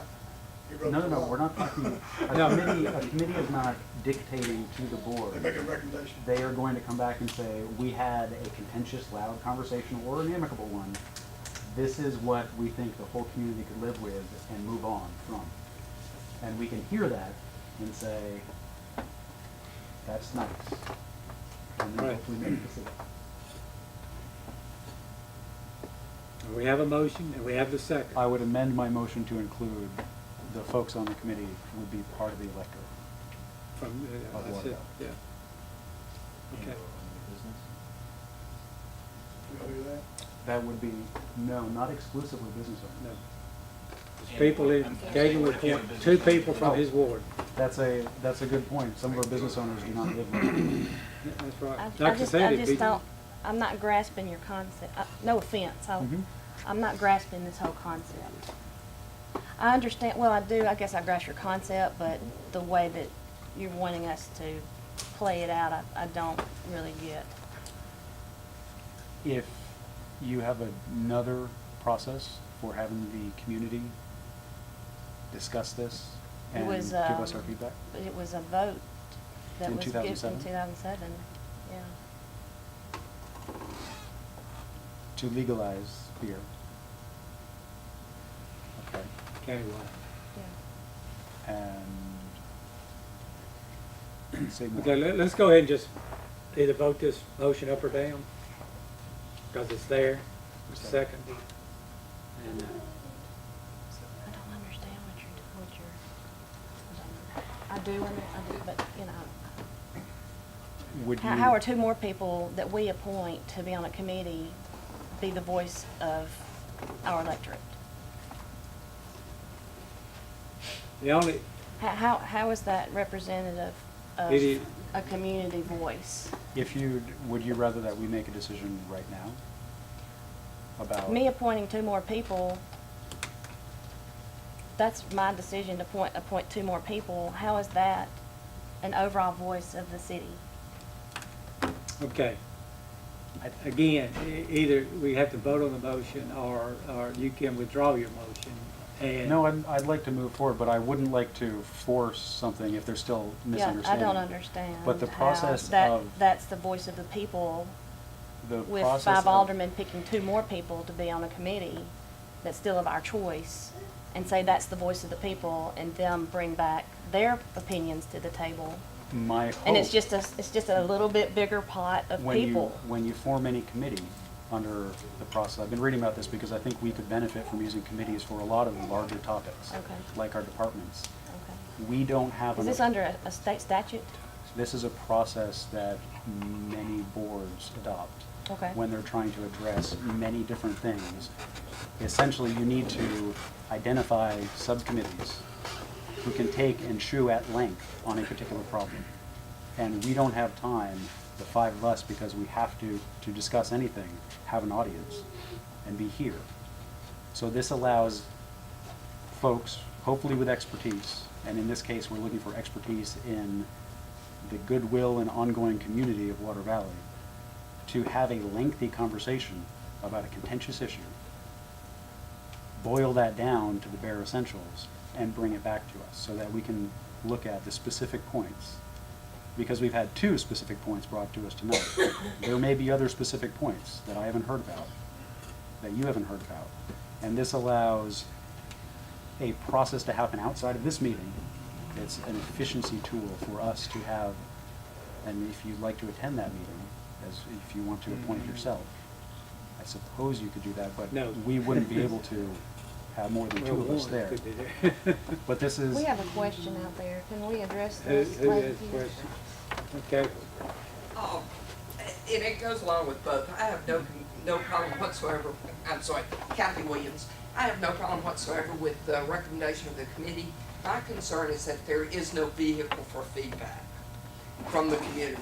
He broke No, the no, law. we're not talking, No. a committee is not dictating to the board. They make a recommendation. They are going to come back and say, we had a contentious, loud conversation or an amicable one. This is what we think the whole community could live with and move on from. And we can hear that and say, that's nice. And then Right. hopefully make a decision. We have a motion and we have the second. I would amend my motion to include the folks on the committee would be part of the electorate. From, Of that's it, Waterville. yeah. Okay. You gonna do that? That would be, no, not exclusively business owners. No. People engaging with 2 people from his ward. That's a good point. Some of our business owners do not live there. Yeah, that's right. I Like I just, said, I it'd just be- don't, I'm not grasping your concept. No offense, I'm not grasping this whole concept. I understand, well, I do, I guess I grasp your concept, but the way that you're wanting us to play it out, I don't really get. If you have another process for having the community discuss this It and was, give us our feedback, It was a vote that In was given in 2007? 2007, yeah. to legalize beer. Okay. Countywide. And say more. Okay, let's go ahead and just either vote this motion up or down, because it's there, it's second. And, I don't understand what you're, I do, but, you know, Would you? how are 2 more people that we appoint to be on a committee be the voice of our electorate? the only, How is that representative of It is- a community voice? Would you rather that we make a decision right now about? Me appointing 2 more people, that's my decision to appoint 2 more people. How is that an overall voice of the city? okay. Again, either we have to vote on the motion or you can withdraw your motion. And No, I'd like to move forward, but I wouldn't like to force something if there's still Yeah, misunderstanding. I don't understand. But the how process that- of That's the voice of the people, the with process 5 of- aldermen picking 2 more people to be on a committee that's still of our choice, and say that's the voice of the people, and them bring back their opinions to the table. My hope. And it's just a little bit bigger pot of people. When you form any committee under the process, I've been reading about this because I think we could benefit from using committees for a lot of larger topics. Okay. Like our departments. Okay. We don't have Is this enough. under a state statute? This is a process that many boards adopt. Okay. When they're trying to address many different things. Essentially, you need to identify subcommittees who can take and chew at length on a particular problem. And we don't have time, the 5 of us, because we have to discuss anything, have an audience and be here. So this allows folks, hopefully with expertise, and in this case, we're looking for expertise in the goodwill and ongoing community of Water Valley, to have a lengthy conversation about a contentious issue, boil that down to the bare essentials, and bring it back to us so that we can look at the specific points. Because we've had 2 specific points brought to us tonight. There may be other specific points that I haven't heard about, that you haven't heard about. And this allows a process to happen outside of this meeting. It's an efficiency tool for us to have, and if you'd like to attend that meeting, as if you want to appoint yourself, I suppose you could do that, but No. we wouldn't be able to have more than 2 of us one there. could be there. But this is. We have a question out there. Can we address Who this? has later? a question? Okay, And it goes along with both. I have no problem whatsoever, I'm sorry, Kathy Williams, I have no problem whatsoever with the recommendation of the committee. My concern is that there is no vehicle for feedback from the community.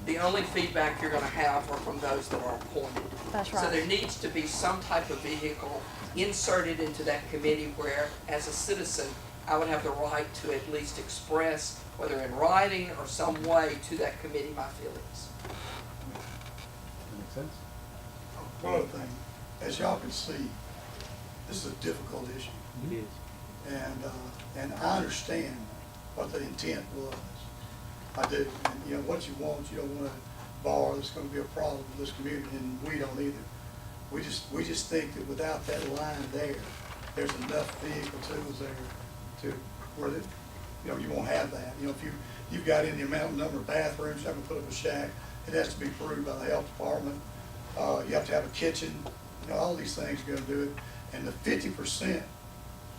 The only feedback you're gonna have are from those that are appointed. That's So right. there needs to be some type of vehicle inserted into that committee where, as a citizen, I would have the right to at least express, whether in writing or some way, to that committee my feelings. That makes sense? One other thing, as y'all can see, this is a difficult issue. It is. And I understand what the intent was. I do. And, you know, what you want, you don't want a bar that's gonna be a problem for this community, and we don't either. We just think that without that line there, there's enough vehicle tools there to, where that, you know, you won't have that. You know, if you've got in the amount, number of bathrooms, you have to put up a shack, it has to be approved by the health department. You have to have a kitchen, you know, all these things are gonna do it. And the 50%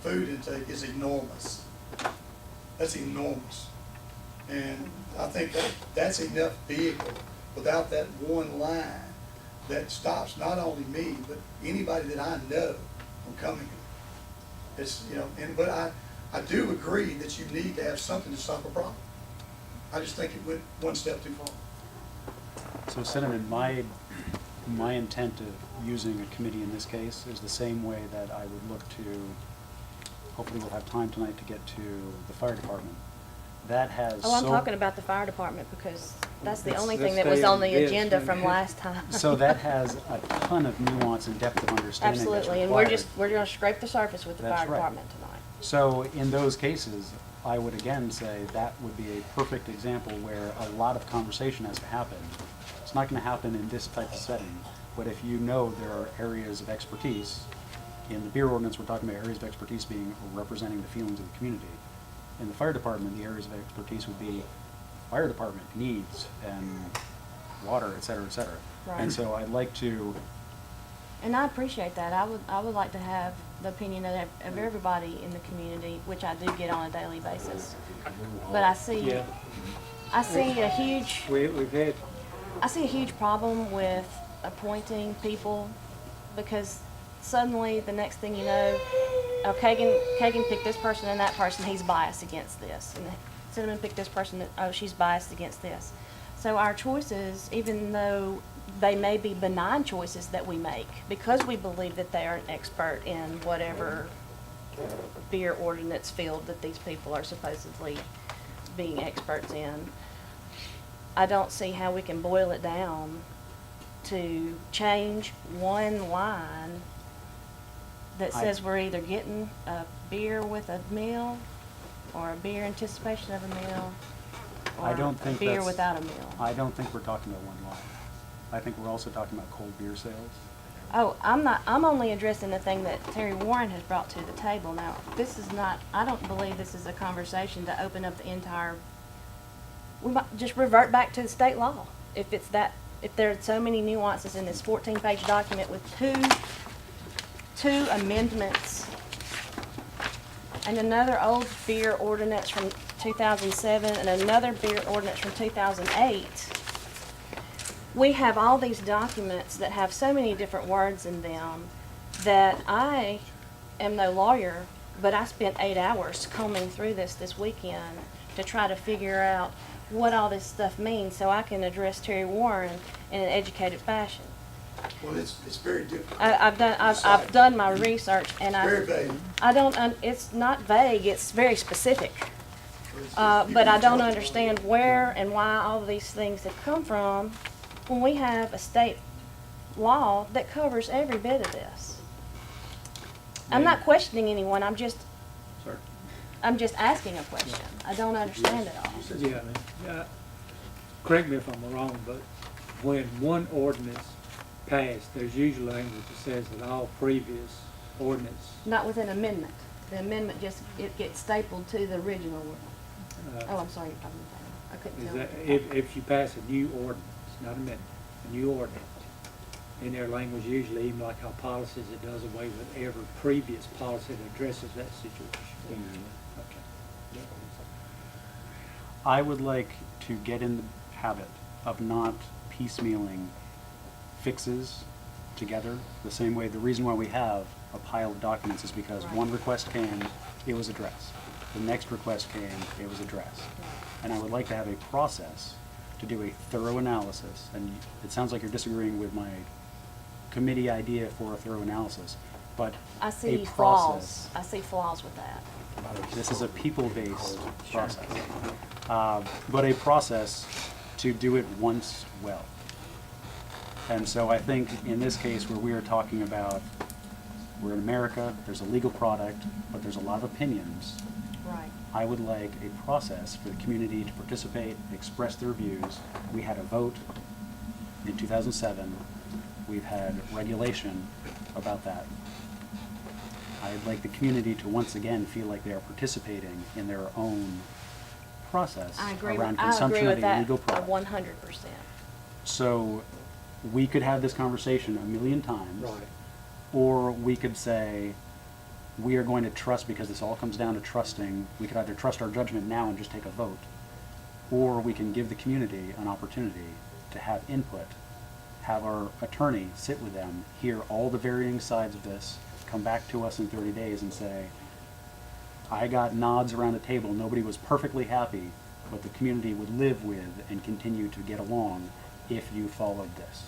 food intake is enormous. That's enormous. And I think that's enough vehicle without that one line that stops not only me, but anybody that I know from coming here. It's, you know, but I do agree that you need to have something to stop a problem. I just think it went one step too far. So Cinnamon, my intent of using a committee in this case is the same way that I would look to, hopefully we'll have time tonight to get to the fire department. That has Oh, I'm so- talking about the fire department because that's the Let's- only let's thing that was stay on on the this agenda one. from last time. So that has a ton of nuance and depth of understanding that's Absolutely, and required. we're gonna scrape the surface with the That's fire right. department tonight. So in those cases, I would again say that would be a perfect example where a lot of conversation has to happen. It's not gonna happen in this type of setting, but if you know there are areas of expertise, in the beer ordinance, we're talking about areas of expertise being representing the feelings of the community. In the fire department, the areas of expertise would be fire department needs and water, et cetera, et cetera. Right. And so I'd like to, And I appreciate that. I would like to have the opinion of everybody in the community, which I do get on a daily basis. But I see Yeah. a huge We've had, I see a huge problem with appointing people because suddenly the next thing you know, oh, Kagan picked this person and that person, he's biased against this. And Cinnamon picked this person, oh, she's biased against this. So our choices, even though they may be benign choices that we make, because we believe that they are an expert in whatever beer ordinance field that these people are supposedly being experts in, I don't see how we can boil it down to change one line that says we're either getting a beer with a meal or a beer in anticipation of a meal I or don't a think beer that's- without a meal. I don't think we're talking about one line. I think we're also talking about cold beer sales. Oh, I'm only addressing the thing that Terry Warren has brought to the table. Now, this is not, I don't believe this is a conversation to open up the entire, we might just revert back to the state law. If there are so many nuances in this 14-page document with two amendments and another old beer ordinance from 2007 and another beer ordinance from 2008. We have all these documents that have so many different words in them that I am no lawyer, but I spent 8 hours combing through this weekend to try to figure out what all this stuff means so I can address Terry Warren in an educated fashion. Well, it's very difficult. I've done my research and Very vague. it's not vague, it's very specific. But I don't understand where and why all of these things have come from when we have a state law that covers every bit of this. I'm not questioning anyone, I'm just asking a question. I don't understand it all. yeah, correct me if I'm wrong, but when one ordinance passed, there's usually language that says that all previous ordinance, Not with an amendment. The amendment it gets stapled to the original one. Oh, I'm sorry, I couldn't is tell. that, if you pass a new ordinance, not amendment, a new ordinance, in their language usually, even like our policies, it does away with every previous policy that addresses that situation. Okay. I would like to get in the habit of not piecemealing fixes together the same way. The reason why we have a pile of documents is because one request came, it was addressed. The next request came, it was addressed. And I would like to have a process to do a thorough analysis, and it sounds like you're disagreeing with my committee idea for a thorough analysis, but I see a flaws. process. I see flaws with that. This is a people-based process. But a process to do it once well. And so I think in this case where we are talking about, we're in America, there's a legal product, but there's a lot of opinions. Right. I would like a process for the community to participate, express their views. We had a vote in 2007. We've had regulation about that. I'd like the community to once again feel like they are participating in their own process I agree around with, I consumption agree of with a that legal product. 100%. So we could have this conversation a million times. Right. Or we could say, we are going to trust, because this all comes down to trusting. We could either trust our judgment now and just take a vote, or we can give the community an opportunity to have input, have our attorney sit with them, hear all the varying sides of this, come back to us in 30 days and say, I got nods around the table, nobody was perfectly happy, but the community would live with and continue to get along if you followed this.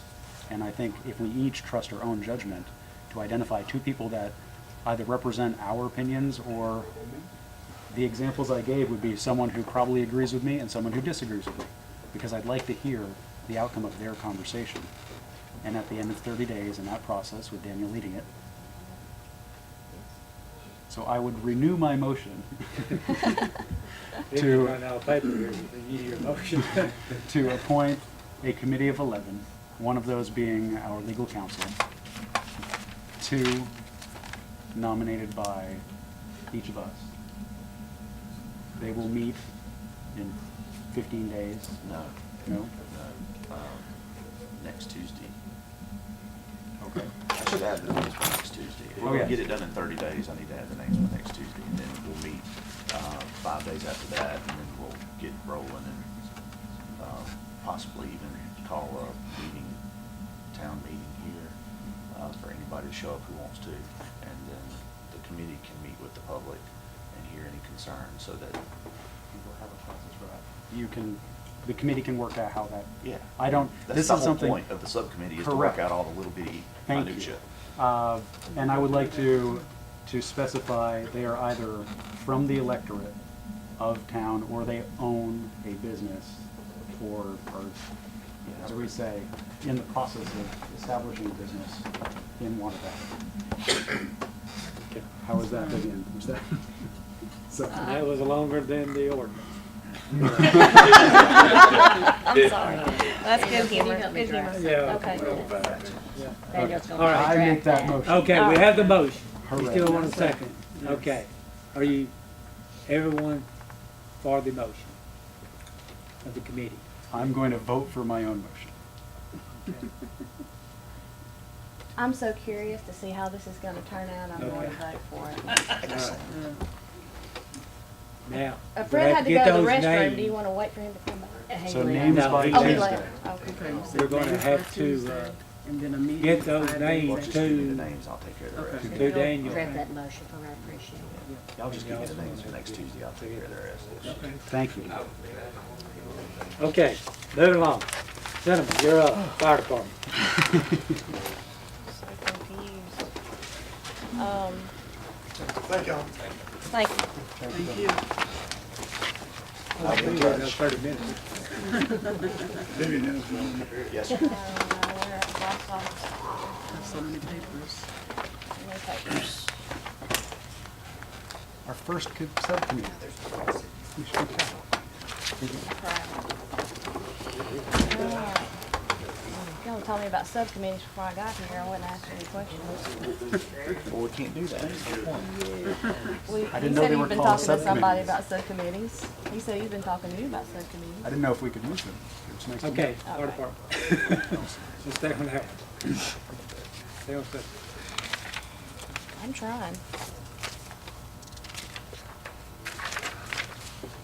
And I think if we each trust our own judgment to identify two people that either represent our opinions, or the examples I gave would be someone who probably agrees with me and someone who disagrees with me, because I'd like to hear the outcome of their conversation. And at the end of 30 days in that process, with Daniel leading it, so I would renew my motion To run out of paper here, you need your motion. to appoint a committee of 11, one of those being our legal counsel, 2 nominated by each of us. They will meet in 15 days. No. No? Next Tuesday. Okay. I should have the names for next Tuesday. If we're Okay. gonna get it done in 30 days, I need to have the names for next Tuesday, and then we'll meet 5 days after that, and then we'll get rolling and possibly even call a meeting, town meeting here for anybody to show up who wants to, and then the committee can meet with the public and hear any concerns, so that people have a process for that. You can, the committee can work out how that. Yeah. I don't, That's this the is whole something. point of the subcommittee, is to Correct. work out all the little bitty Thank you. minutia. And I would like to specify they are either from the electorate of town, or they own a business, or as we say, in the process of establishing a business in Water Valley. How was that again? Was that? So, That was longer than the ordinance. I'm sorry. That's good humor. Good humor. Yeah. Okay. Daniel's gonna All right. I make draft that motion. Okay, we have the motion. You Hooray. still want a second? Okay. Are you, everyone for the motion of the committee? I'm going to vote for my own motion. I'm so curious to see how this is going to turn out. I'm going to vote for it. Now. Fred we had to get go to the those restroom. names. Do you want to wait for him to come back? So names No, by he Oh, he Tuesday. left. Okay. Okay, you We're said gonna names have by to, Tuesday, and then a meeting. get those 5 names days Well, after. just give me the to- names, I'll take care of the Okay. rest. To Daniel. Draft that motion for I appreciate it. Y'all just give me the names for next Tuesday, I'll take care of the rest. Thank you. Okay, moving along. Gentlemen, you're up. Fire department. So confused. Thank y'all. Thank you. Thank you. I'll be here in 30 minutes. Vivian has one. Yes, sir. We're at the box office. Have so many papers. So many papers. Our first subcommittee. We should be proud. Alright. Y'all told me about subcommittees before I got here. I wouldn't ask any questions. Well, we can't do that. That's the point. He I didn't know said they he's were been called talking to somebody subcommittees. about subcommittees. He said he's been talking to you about subcommittees. I didn't know if we could use them. It's nice to Okay, know. fire department. Just stay on that. Stay on that. I'm trying.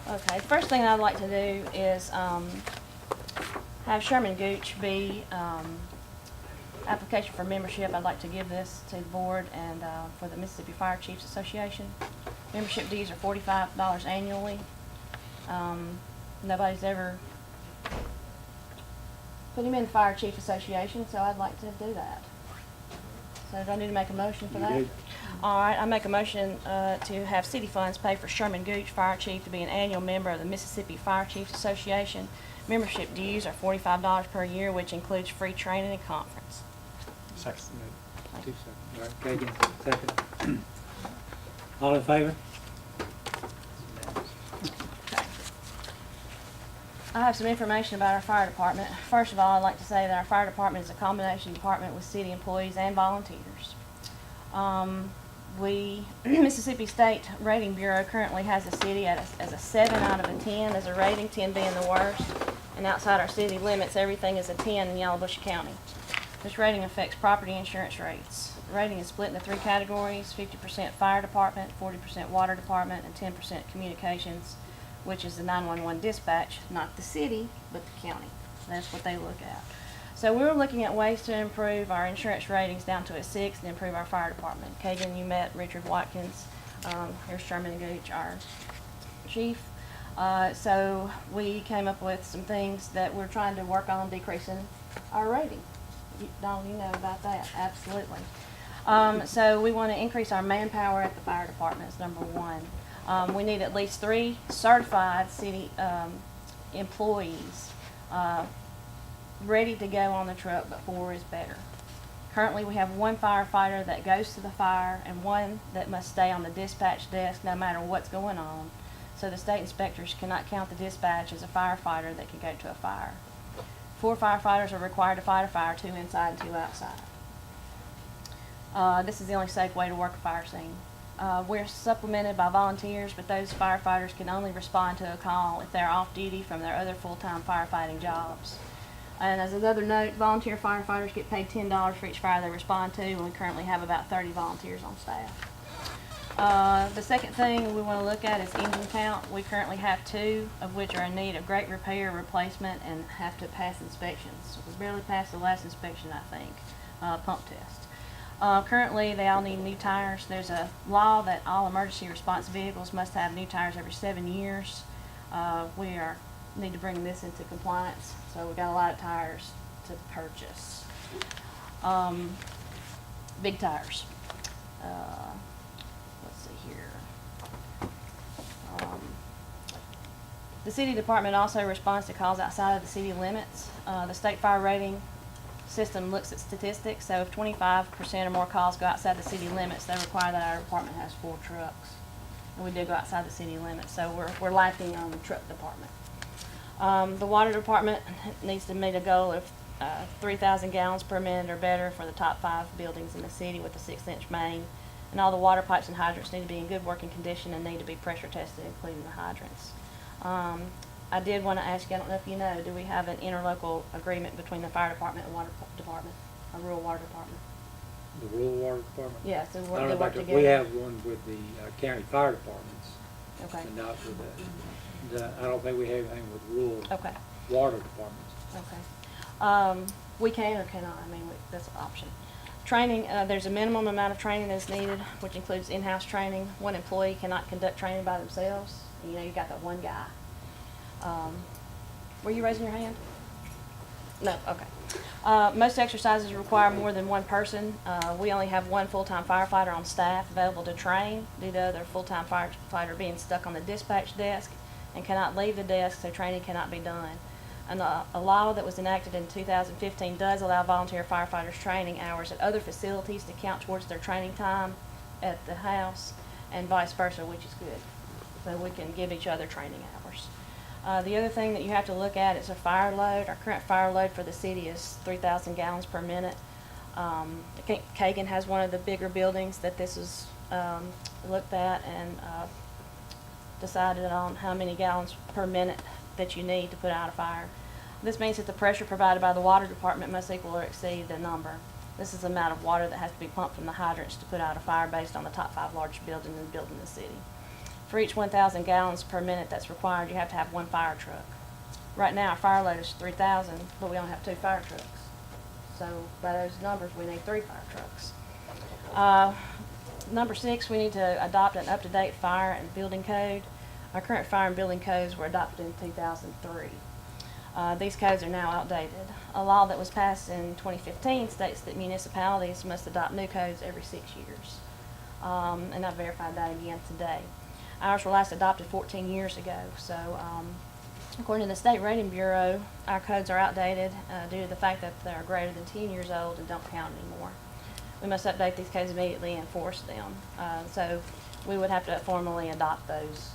Okay, the first thing I'd like to do is have Sherman Gooch be application for membership. I'd like to give this to the board and for the Mississippi Fire Chiefs Association. Membership dues are $45 annually. Nobody's ever put him in the Fire Chief Association, so I'd like to do that. So do I need to make a motion for You that? do. All right, I make a motion to have city funds pay for Sherman Gooch, Fire Chief, to be an annual member of the Mississippi Fire Chiefs Association. Membership dues are $45 per year, which includes free training and conference. Second. 2 seconds. All right, Kagan, second. All in favor? I have some information about our fire department. First of all, I'd like to say that our fire department is a combination department with city employees and volunteers. Mississippi State Rating Bureau currently has the city as a 7 out of a 10 as a rating, 10 being the worst. And outside our city limits, everything is a 10 in Yalobusha County. This rating affects property insurance rates. The rating is split into 3 categories: 50% fire department, 40% water department, and 10% communications, which is the 911 dispatch, not the city, but the county. That's what they look at. So we were looking at ways to improve our insurance ratings down to a 6 and improve our fire department. Kagan, you met Richard Watkins. Here's Sherman Gooch, our chief. So we came up with some things that we're trying to work on decreasing our rating. Donald, you know about that, absolutely. So we want to increase our manpower at the fire department is number 1. We need at least 3 certified city employees ready to go on the truck, but 4 is better. Currently, we have 1 firefighter that goes to the fire and 1 that must stay on the dispatch desk no matter what's going on. So the state inspectors cannot count the dispatch as a firefighter that can go to a fire. 4 firefighters are required to fight a fire, 2 inside and 2 outside. This is the only safe way to work a fire scene. We're supplemented by volunteers, but those firefighters can only respond to a call if they're off duty from their other full-time firefighting jobs. And as another note, volunteer firefighters get paid $10 for each fire they respond to, and we currently have about 30 volunteers on staff. The second thing we want to look at is engine count. We currently have 2, of which are in need of great repair, replacement, and have to pass inspections. We barely passed the last inspection, I think, pump test. Currently, they all need new tires. There's a law that all emergency response vehicles must have new tires every 7 years. We need to bring this into compliance, so we've got a lot of tires to purchase. Big tires. Let's see here. The city department also responds to calls outside of the city limits. The state fire rating system looks at statistics, so if 25% or more calls go outside the city limits, they require that our department has 4 trucks. And we do go outside the city limits, so we're lacking on the truck department. The water department needs to meet a goal of 3,000 gallons per minute or better for the top 5 buildings in the city with a 6-inch main. And all the water pipes and hydrants need to be in good working condition and need to be pressure tested, including the hydrants. I did want to ask you, I don't know if you know, do we have an interlocal agreement between the fire department and water department, a rural water department? The rural water department? Yeah, so I don't they know work about that. together. We have one with the county fire departments, Okay. but not with I don't think we have anything with rural Okay. water departments. Okay. We can or cannot, I mean, that's an option. Training, there's a minimum amount of training that's needed, which includes in-house training. 1 employee cannot conduct training by themselves. You know, you got that 1 guy. Were you raising your hand? No, okay. Most exercises require more than 1 person. We only have 1 full-time firefighter on staff available to train due to other full-time firefighter being stuck on the dispatch desk and cannot leave the desk, so training cannot be done. And a law that was enacted in 2015 does allow volunteer firefighters training hours at other facilities to count towards their training time at the house and vice versa, which is good. So we can give each other training hours. The other thing that you have to look at is a fire load. Our current fire load for the city is 3,000 gallons per minute. Kagan has one of the bigger buildings that this is looked at and decided on how many gallons per minute that you need to put out a fire. This means that the pressure provided by the water department must equal or exceed the number. This is the amount of water that has to be pumped from the hydrants to put out a fire based on the top 5 largest buildings in the city. For each 1,000 gallons per minute that's required, you have to have 1 fire truck. Right now, our fire load is 3,000, but we only have 2 fire trucks. So by those numbers, we need 3 fire trucks. Number 6, we need to adopt an up-to-date fire and building code. Our current fire and building codes were adopted in 2003. These codes are now outdated. A law that was passed in 2015 states that municipalities must adopt new codes every 6 years. And I verified that again today. Ours were last adopted 14 years ago. So according to the State Rating Bureau, our codes are outdated due to the fact that they're greater than 10 years old and don't count anymore. We must update these codes immediately and enforce them. So we would have to formally adopt those,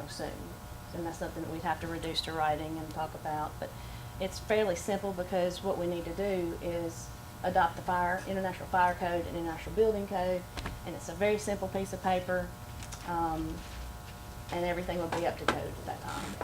soon. And that's something that we'd have to reduce to writing and talk about. But it's fairly simple because what we need to do is adopt the International Fire Code and International Building Code, and it's a very simple piece of paper, and everything will be up to code at that time.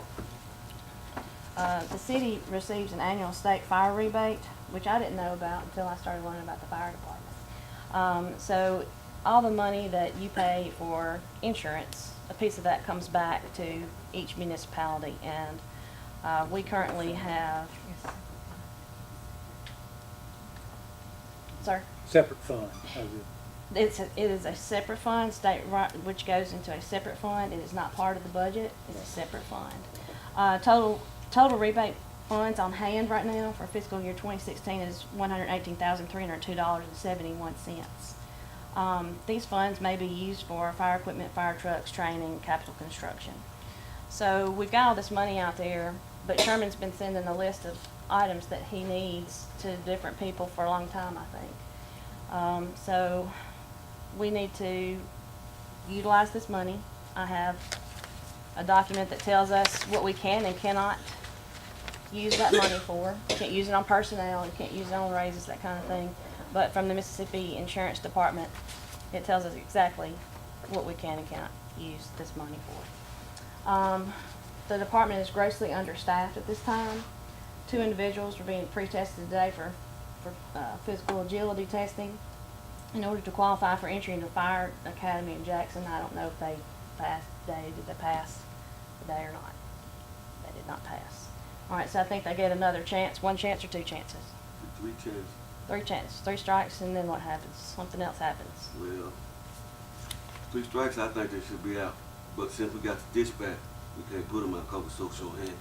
The city receives an annual state fire rebate, which I didn't know about until I started learning about the fire department. So all the money that you pay for insurance, a piece of that comes back to each municipality, and we currently have, sir? Separate fund. It is a separate fund, which goes into a separate fund. It is not part of the budget. It's a separate fund. Total rebate funds on hand right now for fiscal year 2016 is $118,302.71. These funds may be used for fire equipment, fire trucks, training, capital construction. So we've got all this money out there, but Sherman's been sending a list of items that he needs to different people for a long time, I think. So we need to utilize this money. I have a document that tells us what we can and cannot use that money for. You can't use it on personnel, you can't use it on raises, that kind of thing. But from the Mississippi Insurance Department, it tells us exactly what we can and cannot use this money for. The department is grossly understaffed at this time. 2 individuals are being pre-tested today for physical agility testing in order to qualify for entry into Fire Academy in Jackson. I don't know if they passed today. Did they pass today or not? They did not pass. All right, so I think they get another chance, 1 chance or 2 chances? 3 chances. 3 chances, 3 strikes, and then what happens? Something else happens. Well, 3 strikes, I think they should be out. But since we got the dispatch, we can't put them out because we're so short-handed.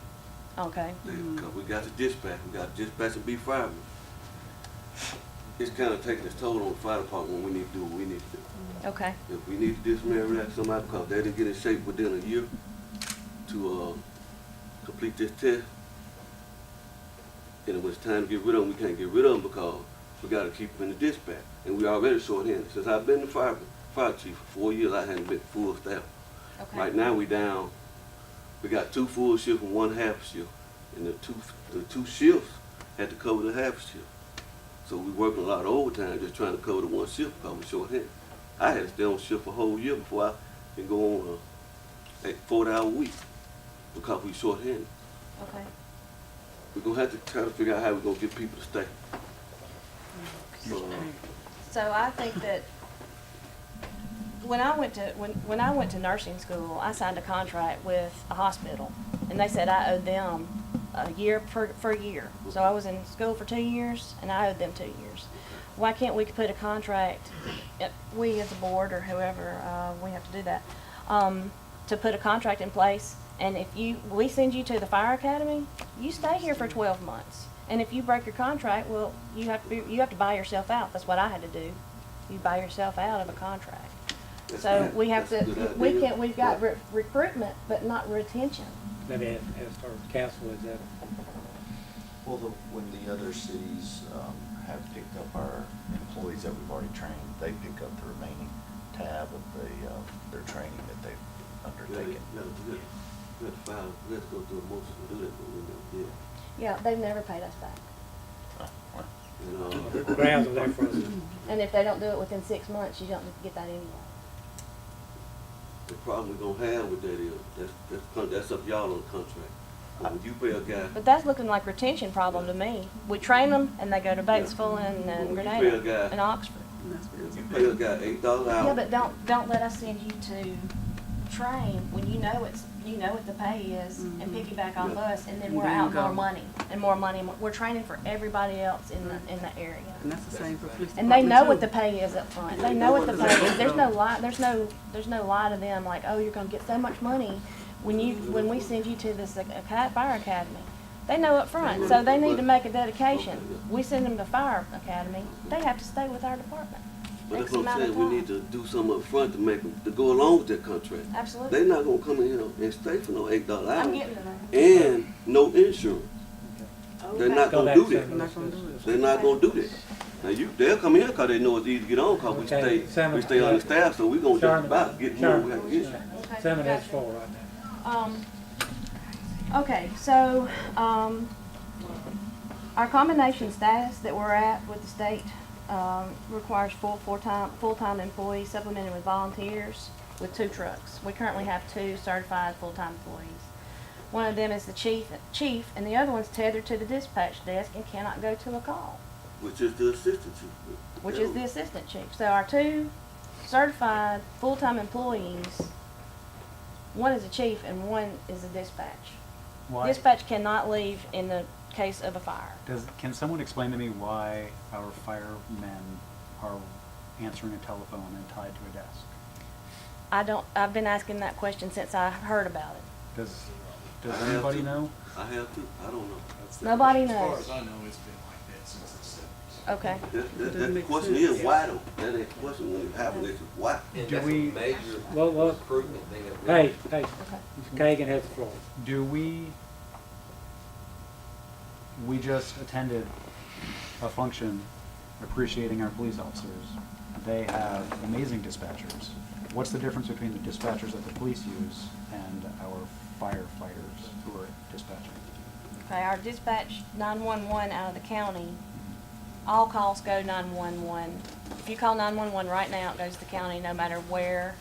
Okay. Because we got the dispatch, we got dispatch and be firemen. It's kind of taking its toll on the fire department when we need to do what we need to do. Okay. If we need to dismantle somebody because they didn't get in shape within a year to complete this test, and when it's time to get rid of them, we can't get rid of them because we got to keep them in the dispatch. And we already short-handed. Since I've been the fire chief for 4 years, I haven't been full staff. Okay. Right now we down, we got 2 full shifts and 1 half shift. And the two shifts had to cover the half shift. So we working a lot of overtime just trying to cover the 1 shift because we're short-handed. I had to stay on shift for a whole year before I can go on a 40-hour week because we short-handed. Okay. We're going to have to try to figure out how we're going to get people to stay. So I think that when I went to nursing school, I signed a contract with a hospital, and they said I owed them a year per year. So I was in school for 2 years, and I owed them 2 years. Why can't we put a contract, we as a board or whoever, we have to do that, to put a contract in place, and if we send you to the fire academy, you stay here for 12 months. And if you break your contract, well, you have to buy yourself out. That's what I had to do. You buy yourself out of a contract. So we have to, we've got recruitment, but not retention. Maybe as far as council is that. Well, when the other cities have picked up our employees that we've already trained, they pick up the remaining tab of their training that they've undertaken. Let's go through a motion to do that, but we never did. Yeah, they've never paid us back. The grounds are there for us. And if they don't do it within 6 months, you don't get that anyway. The problem we're gonna have with that is that's up y'all on the contract. But when you pay a guy, But that's looking like retention problem to me. We train them and they go to Batesville and Grenada and Oxford. you pay a guy $8 an hour. Yeah, but don't let us send you to train when you know you know what the pay is, and Mhm. piggyback off Yeah. us, and then And we're then out go. more money, and more money, and we're training for everybody else in the area. And that's the same for police And they know what department, the pay is up front. They know what the pay is. There's no lie, there's no lie to them, like, oh, you're gonna get so much money when we send you to this fire academy. They know up front, so they need to make a dedication. We send them to fire academy, they have to stay with our department. But X that's what amount I'm of saying, we time. need to do something up front to make them, to go along with that contract. Absolutely. They not gonna come in here and stay for no $8 hour. I'm getting to that. And no insurance. They're not Go gonna back do to that. some of Not gonna do it. They're not gonna do that. Now they'll come in because they know it's easy to get on, cause Okay, we stay understaffed, so we gonna just Sherman, about get more we have to get. Okay, 7 has gotcha. 4 right now. Okay, so, our combination status that we're at with the state, requires full-time employees supplemented with volunteers with 2 trucks. We currently have 2 certified full-time employees. One of them is the chief, and the other one's tethered to the dispatch desk and cannot go to a call, Which is the assistant chief. which is the assistant chief. So our 2 certified full-time employees, one is a chief and one is a dispatch. Why, Dispatch cannot leave in the case of a fire. can someone explain to me why our firemen are answering a telephone and tied to a desk? I've been asking that question since I heard about it. Does I have anybody to. know? I have to, I don't know. Nobody As far knows. as I know, it's been like that since the 70s. Okay. That make question sense. is why though. That ain't the question when it happens, it's why. And Do that's we- a major Well, recruitment thing that we. Hey, Okay. Mr. Kagan has the floor. Do we just attended a function appreciating our police officers. They have amazing dispatchers. What's the difference between the dispatchers that the police use and our firefighters who are dispatching? Okay, our dispatch 911 out of the county, all calls go 911. If you call 911 right now, it goes to the county no matter where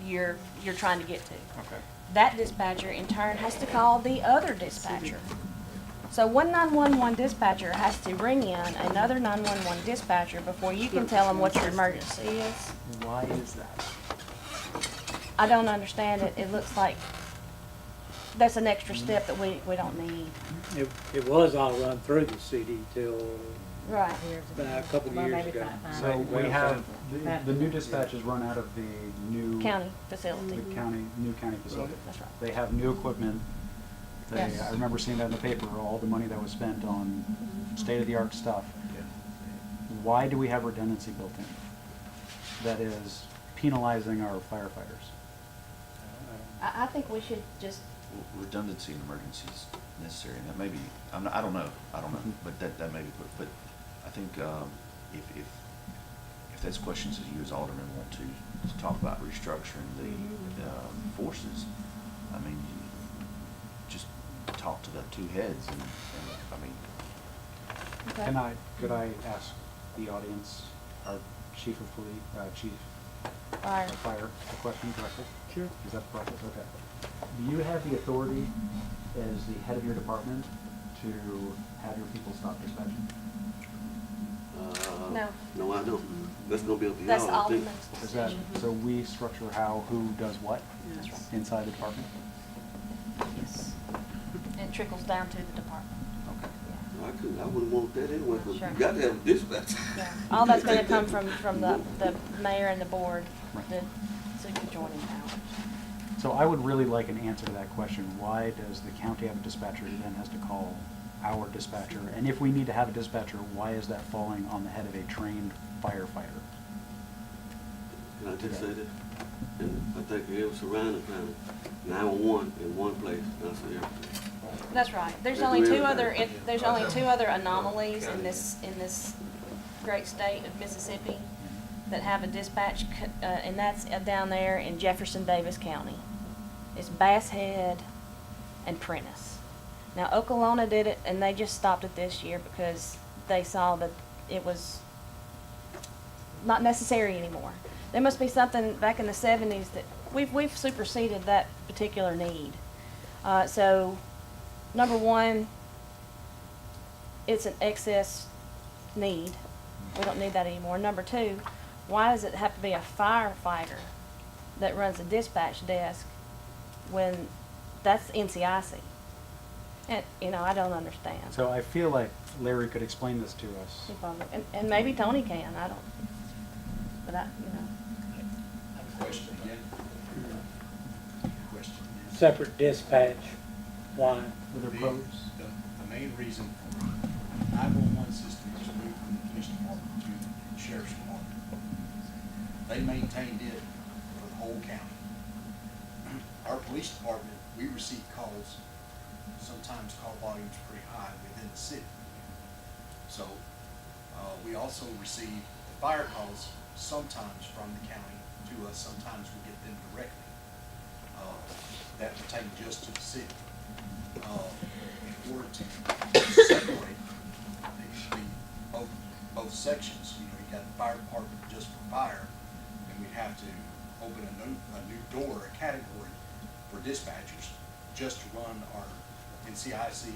you're trying to get to. Okay. That dispatcher in turn has to call the other dispatcher. So one 911 dispatcher has to ring in another 911 dispatcher before you can tell them what your emergency is. Why is that? I don't understand it. It looks like that's an extra step that we don't need. It was all run through the city till Right. about a couple of Well, years maybe ago. 5. So we Well, have, the new dispatches run out of the new. County facility. The new county facility. That's right. They have new equipment. They, Yes. I remember seeing that in the paper, all the money that was spent on state-of-the-art stuff. Why do we have redundancy built in? That is penalizing our firefighters. I think we should just, Redundancy in emergencies necessary, and that may be, I don't know, but that may be, but I think, if that's questions that you as aldermen want to talk about restructuring the, forces, I mean, just talk to the 2 heads and I mean, Could I ask the audience, our chief of police, chief Fire. of fire, a question directly? Sure. Is that the process? Okay. Do you have the authority as the head of your department to have your people stop dispatching? No. No, I don't. That's gonna be up to y'all, That's I think. Alderman's Is that, decision. so we structure how, who does what That's right. inside the department? Yes. And it trickles down to the department. I wouldn't want that anyway, 'cause Sure. you got to have a dispatch. Yeah. All that's gonna Take come that. from the mayor and the board, Right. the super joining powers. So I would really like an answer to that question. Why does the county have a dispatcher who then has to call our dispatcher? And if we need to have a dispatcher, why is that falling on the head of a trained firefighter? Can I just say this? And I think it was surrounding county, 911 in one place, that's everything. That's right. There's They only do two other, everything. there's only 2 other anomalies in this great state of Mississippi that have a dispatch, and that's down there in Jefferson Davis County. It's Bass Head and Prentice. Now, Okolona did it, and they just stopped it this year because they saw that it was not necessary anymore. There must be something back in the 70s that we've superseded that particular need. So, number one, it's an excess need. We don't need that anymore. Number 2, why does it have to be a firefighter that runs the dispatch desk when that's NCIC. And, you know, I don't understand. So I feel like Larry could explain this to us. He probably- And maybe Tony can, I don't, but I, you know. I have a question again. Question again. Separate dispatch, why? With The- their pros. The main reason for 911 system was moved from the police department to the sheriff's department. They maintained it for the whole county. Our police department, we receive calls, sometimes call volumes pretty high within the city. So, we also receive fire calls sometimes from the county to us, sometimes we get them directly. That pertain just to the city. In order to separate both sections, you know, you got the fire department just for fire, and we'd have to open a new door, a category for dispatchers, just to run our NCIC,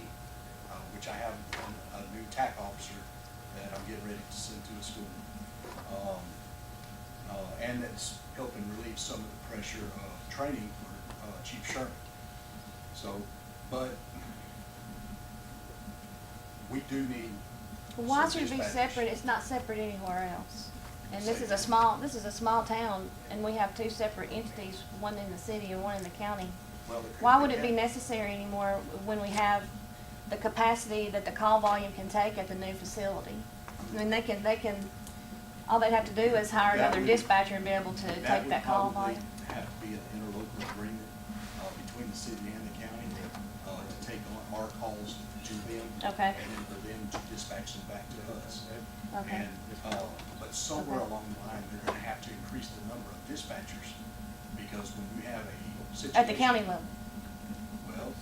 which I have a new TAC officer that I'm getting ready to send to a school. And that's helping relieve some of the pressure of training for Chief Sherman. So, but we do need. Why some should it be dispatchers. separate? It's not separate anywhere else. And this is a small town, and we have two separate entities, one in the city and one in the county. Well, it could Why be would it be that. necessary anymore when we have the capacity that the call volume can take at the new facility? I mean, they can, all they'd have to do is hire That another would- dispatcher and be able to take that call would probably volume. have to be an interlocal agreement, between the city and the county, to take on our calls to them. Okay. And then for them to dispatch them back to us. Okay. And, but somewhere Okay. along the line, they're gonna have to increase the number of dispatchers, because when you have a situation. At the county level, Well.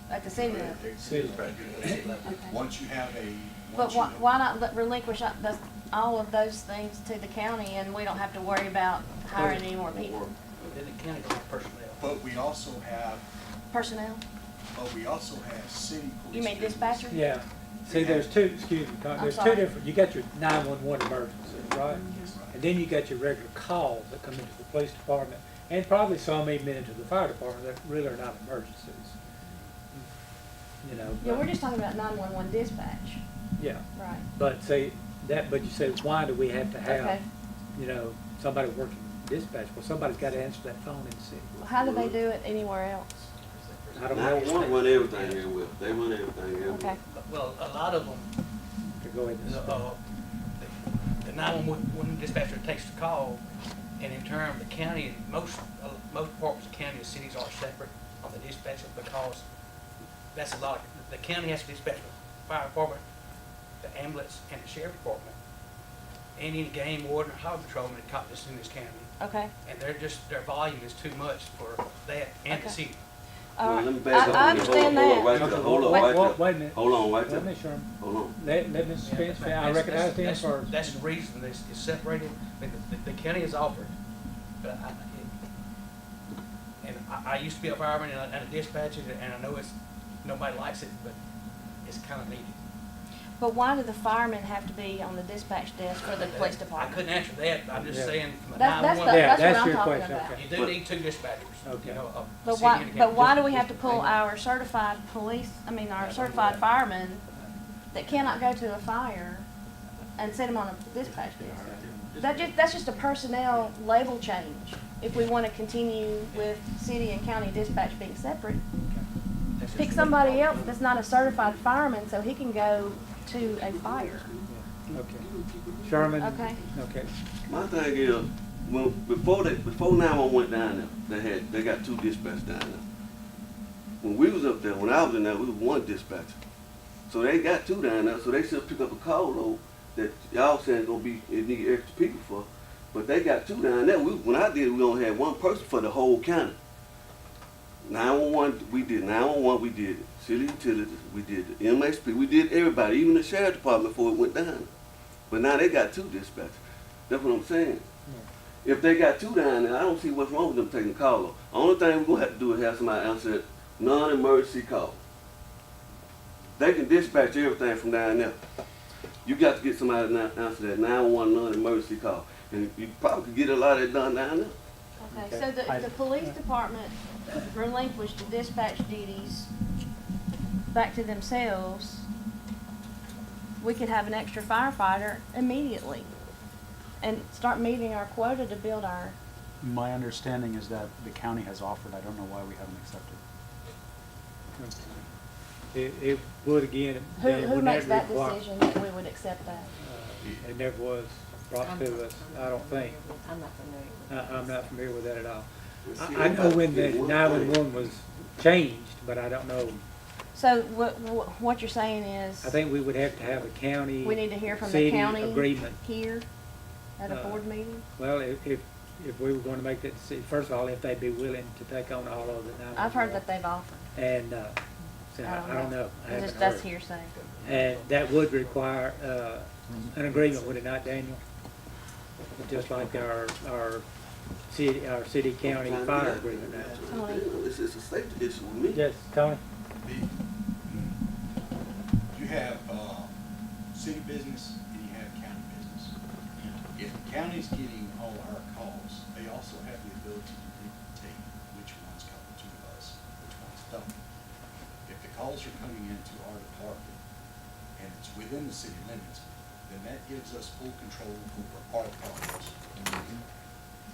at the city level. Once you have a. But once you have- why not relinquish all of those things to the county, and we don't have to worry about hiring any more people? Then the county don't have personnel. But we also have, Personnel? we also have city police. You mean dispatcher? Yeah, see, there's two, excuse me, Todd, I'm there's two sorry. different, you got your 911 emergencies, right? And then you got your regular calls that come into the police department, and probably some even into the fire department that really are not emergencies. You know? Yeah, we're just talking about 911 dispatch. Yeah. Right. But see, but you say, why do we have to Okay. have, you know, somebody working dispatch? Well, somebody's got to answer that phone in the city. How do they do it anywhere else? I don't Now, know. one run everything here with, they run everything here with. Okay. Well, a lot of them, To go ahead and the 911 dispatcher takes the call, and in turn, the county, most departments of county and cities are separate on the dispatcher, because that's a lot. The county has to dispatch the fire department, the ambulance, and the sheriff department, and any game warden or hog patrolman that caught this in this county. Okay. And their volume is too much for that and the Okay. city. All Well, right. let me back up I on you. understand Hold on, that. right there. Hold on, Wait, right there. wait a minute. Hold on, right Let there. me, Sherman. Hold on. Let Ms. Spence, I recognize them first. That's the reason this is separated. I mean, the county is offered, but I used to be a fireman and a dispatcher, and I know nobody likes it, but it's kind of needed. But why do the firemen have to be on the dispatch desk for the police I department? couldn't answer that. I'm just Yeah. saying from a That's 911. Yeah, that's what that's I'm your talking question, about. okay. You do need two dispatchers. Okay. You know, a But city why, and a but county. why do we have to pull our certified our certified firemen that cannot go to a fire and set them on a dispatch desk? That's just a personnel label change. If we want to continue with city and county dispatch being separate, pick somebody else that's not a certified fireman so he can go to a fire. Okay. Sherman? Okay. Okay. My thing is, before 911 went down there, they got two dispatchers down there. When we was up there, when I was in there, we was one dispatcher. So they got two down there, so they should pick up a call load that y'all saying it need extra people for. But they got two down there. When I did it, we only had one person for the whole county. 911, we did 911, we did city utilities, we did the MSP, we did everybody, even the sheriff department before it went down. But now they got two dispatchers. That's what I'm saying. If they got two down there, I don't see what's wrong with them taking the call off. The only thing we're going to have to do is have somebody answer that non-emergency call. They can dispatch everything from down there. You got to get somebody to answer that 911 non-emergency call. And you probably could get a lot of it done down there. Okay, so the police department relinquished the dispatch duties back to themselves, we could have an extra firefighter immediately and start meeting our quota to build our, My understanding is that the county has offered, I don't know why we haven't accepted. It would again. then it who would makes never that require- decision that we would accept that? It never was brought to us, I don't think. I'm not familiar with I'm not familiar with that at all. I know when the 911 was changed, but I don't know. So what you're saying is, I think we would have to have a county. we need to hear from the city county agreement. here at a Uh, board meeting? Well, if we were going to make that decision, first of all, if they'd be willing to take on all of the 911. I've heard that they've offered. And, so I don't know. I haven't Just, that's heard. hearsay. And that would require, an agreement, would it not, Daniel? Just like our city county fire agreement now. Tony? It's a safety issue with me. Yes, Tony? You have, city business and you have county business. If the county's getting all our calls, they also have the ability to dictate which ones come to us, which ones don't. If the calls are coming into our department and it's within the city limits, then that gives us full control over our calls.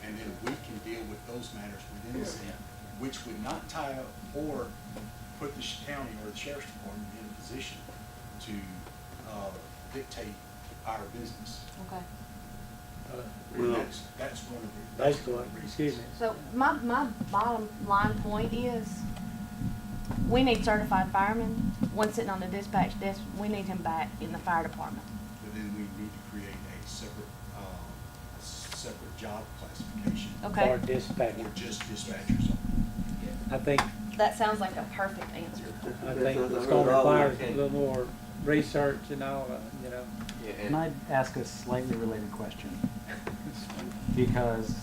And then we can deal with those matters within the city, which would not tie up or put the county or the sheriff's department in a position to dictate our business. Okay. And that's one of the. Basically, excuse me. So my bottom line point is, we need certified firemen. One sitting on the dispatch desk, we need him back in the fire department. But then we need to create a separate job classification. Okay. Or dispatch. Or just dispatchers. I think, That sounds like a perfect answer. I think it's going to require a little more research and all, you know. Can I ask a slightly related question? Because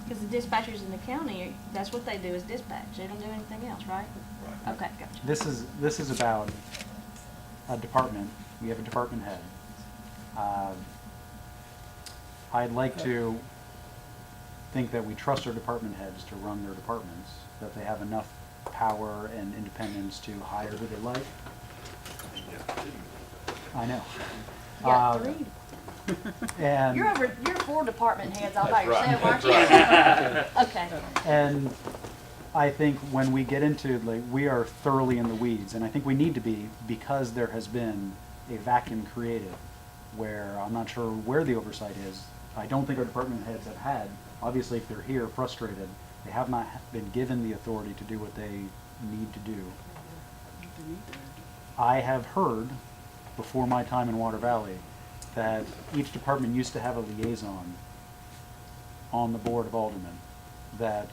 Because the dispatchers in the county, that's what they do is dispatch. They don't do anything else, right? Right. Okay, gotcha. this is about a department. We have a department head. I'd like to think that we trust our department heads to run their departments, that they have enough power and independence to hire who they like. I know. You got three. And You're 4 department heads all by That's right, yourself, aren't you? that's Okay. And I think when we get into, like, we are thoroughly in the weeds, and I think we need to be, because there has been a vacuum created where I'm not sure where the oversight is. I don't think our department heads have had, obviously if they're here frustrated, they have not been given the authority to do what they need to do. I have heard, before my time in Water Valley, that each department used to have a liaison on the board of aldermen, that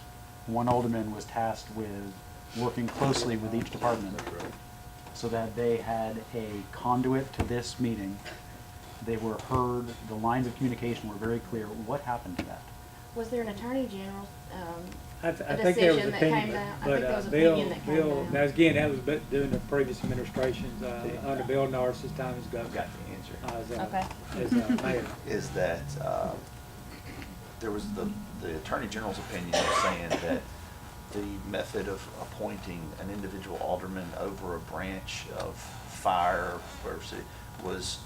one alderman was tasked with working closely with each department so that they had a conduit to this meeting. They were heard, the lines of communication were very clear. What happened to that? Was there an attorney general, I a think there was decision that opinion, came down? I but, think there was Bill, opinion that came Bill, down. now again, that was during the previous administrations, under Bill Norris's time as I've governor. got the answer. As mayor. Is that there was the Attorney General's opinion was saying that the method of appointing an individual alderman over a branch of fire was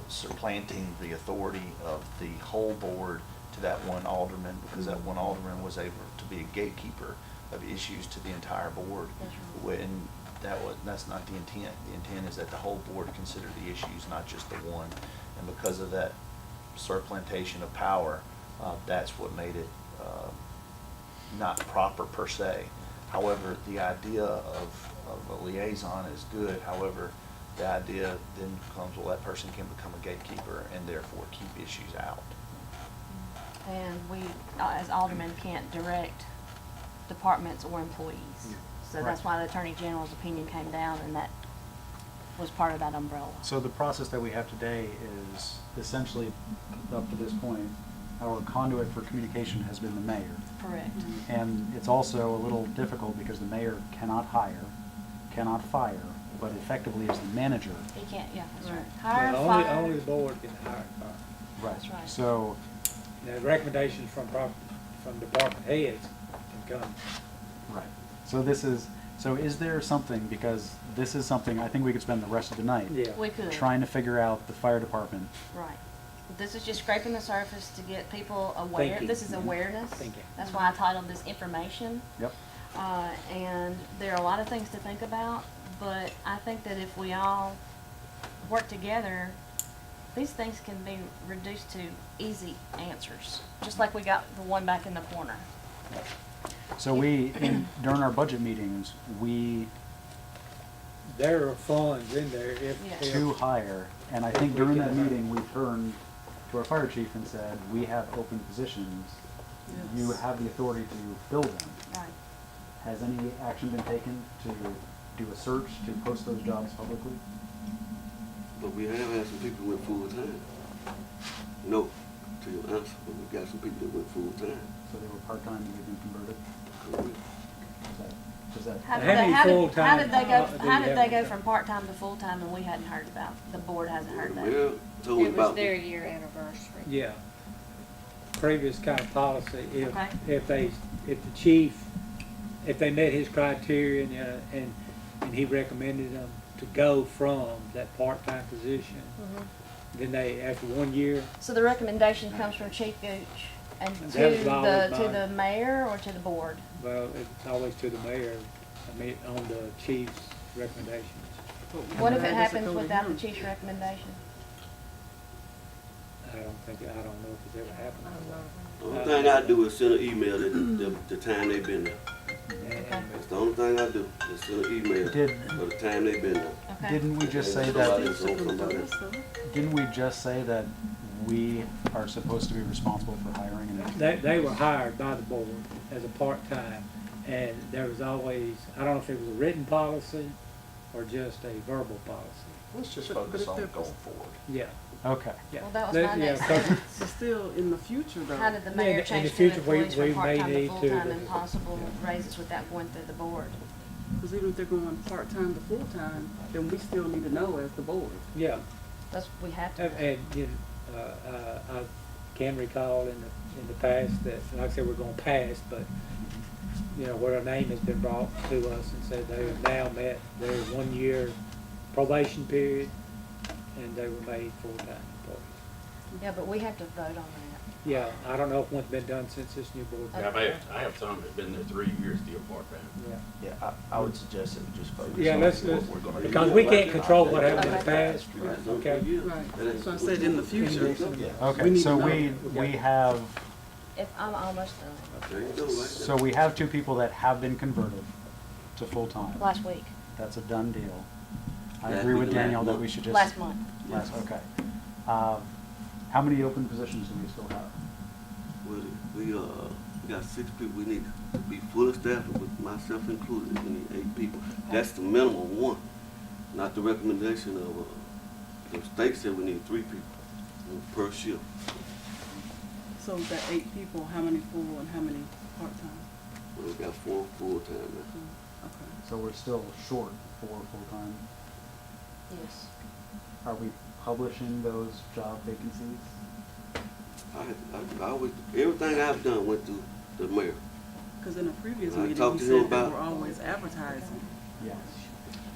supplanting the authority of the whole board to that one alderman, because that one alderman was able to be a gatekeeper of issues to the entire board. When that's not the intent. The intent is that the whole board consider the issues, not just the one. And because of that supplantation of power, that's what made it not proper per se. However, the idea of a liaison is good. However, the idea then comes, well, that person can become a gatekeeper and therefore keep issues out. And we, as aldermen, can't direct departments or employees. So that's why the Attorney General's opinion came down, and that was part of that umbrella. So the process that we have today is essentially, up to this point, our conduit for communication has been the mayor. Correct. And it's also a little difficult because the mayor cannot hire, cannot fire, but effectively is the manager. He can't, yeah, that's right. Hire, Yeah, only fire. the board can hire and fire. Right. That's right. So the recommendations from department heads can come. Right. So is there something, because this is something, I think we could spend the rest of the night. Yeah. We could. Trying to figure out the fire department. Right. This is just scraping the surface to get people aware. Thinking. This is awareness. Thinking. That's why I titled this information. Yep. And there are a lot of things to think about, but I think that if we all work together, these things can be reduced to easy answers, just like we got the one back in the corner. So during our budget meetings, There are funds in there if. Yeah. to hire, and I think during that meeting, we turned to our fire chief and said, we have open positions. You Yes. have the authority to fill them. Right. Has any action been taken to do a search to post those jobs publicly? But we have had some people who went full-time. No, to your answer, but we got some people that went full-time. So they were part-time and they've been converted? Correct. Does that? How did How many full-time, they go? do How you did have they go in from part-time to full-time and we hadn't heard about? The board hasn't heard The that. mayor told me It was about their year anniversary. Yeah. Previous kind of policy, Okay. if the chief, if they met his criteria and he recommended them to go from that part-time position, then they, after 1 year, So the recommendation comes from Chief Gooch and to That was always the mine. mayor or to the board? well, it's always to the mayor, on the chief's recommendations. What if it Does happens go to without the him? chief's recommendation? I don't know if it's ever happened. The only thing I do is send an email the time they been there. That's the only thing I do, is send an email for the time they been there. Okay. Didn't we just say Somebody that, else or somebody else. didn't we just say that we are supposed to be responsible for hiring and? They were hired by the board as a part-time, and there was always, I don't know if it was a written policy or just a verbal policy. Let's just But focus if on they're- going forward. Yeah, Okay. yeah. Well, that was Let- my yeah, next 'cause- sentence. But still, in the future though. How did the Yeah, mayor in the change to future, employees we from may part-time to need to- full-time and possible raises without going through the board? Because even if they're going part-time to full-time, then we still need to know as the board. Yeah, That's, we have to. and, I can recall in the past that, like I said, we're gonna pass, but, where a name has been brought to us and said they have now met their 1 year probation period, and they were made full-time employees. Yeah, but we have to vote on that. Yeah, I don't know if one's been done since this new board. I have some that's been there 3 years, still part-time. Yeah. Yeah, I would suggest that we just focus Yeah, on let's, what we're gonna do. because we can't control what happened in the Okay. past, Right. okay? Right. That's why I said in the future. Yeah. Okay, need so to we know. have, If, I'm almost done. There you go, right there. so we have 2 people that have been converted to full-time. Last week, That's a done deal. I Last agree with week or last Daniel that month? we should just. last month. Okay. How many open positions do we still have? Well, we got 6 people, we need to be fully staffed, with myself included, we need 8 people. That's the minimum one, not the recommendation of, the state said we need 3 people per shift. So that 8 people, how many full and how many part-time? Well, we got 4 full-time now. Okay. So we're still short 4 full-time. Yes. Are we publishing those job vacancies? I always, everything I've done went through the mayor. Because in a previous I meeting, talked he to him said that about- we're always advertising. Yes.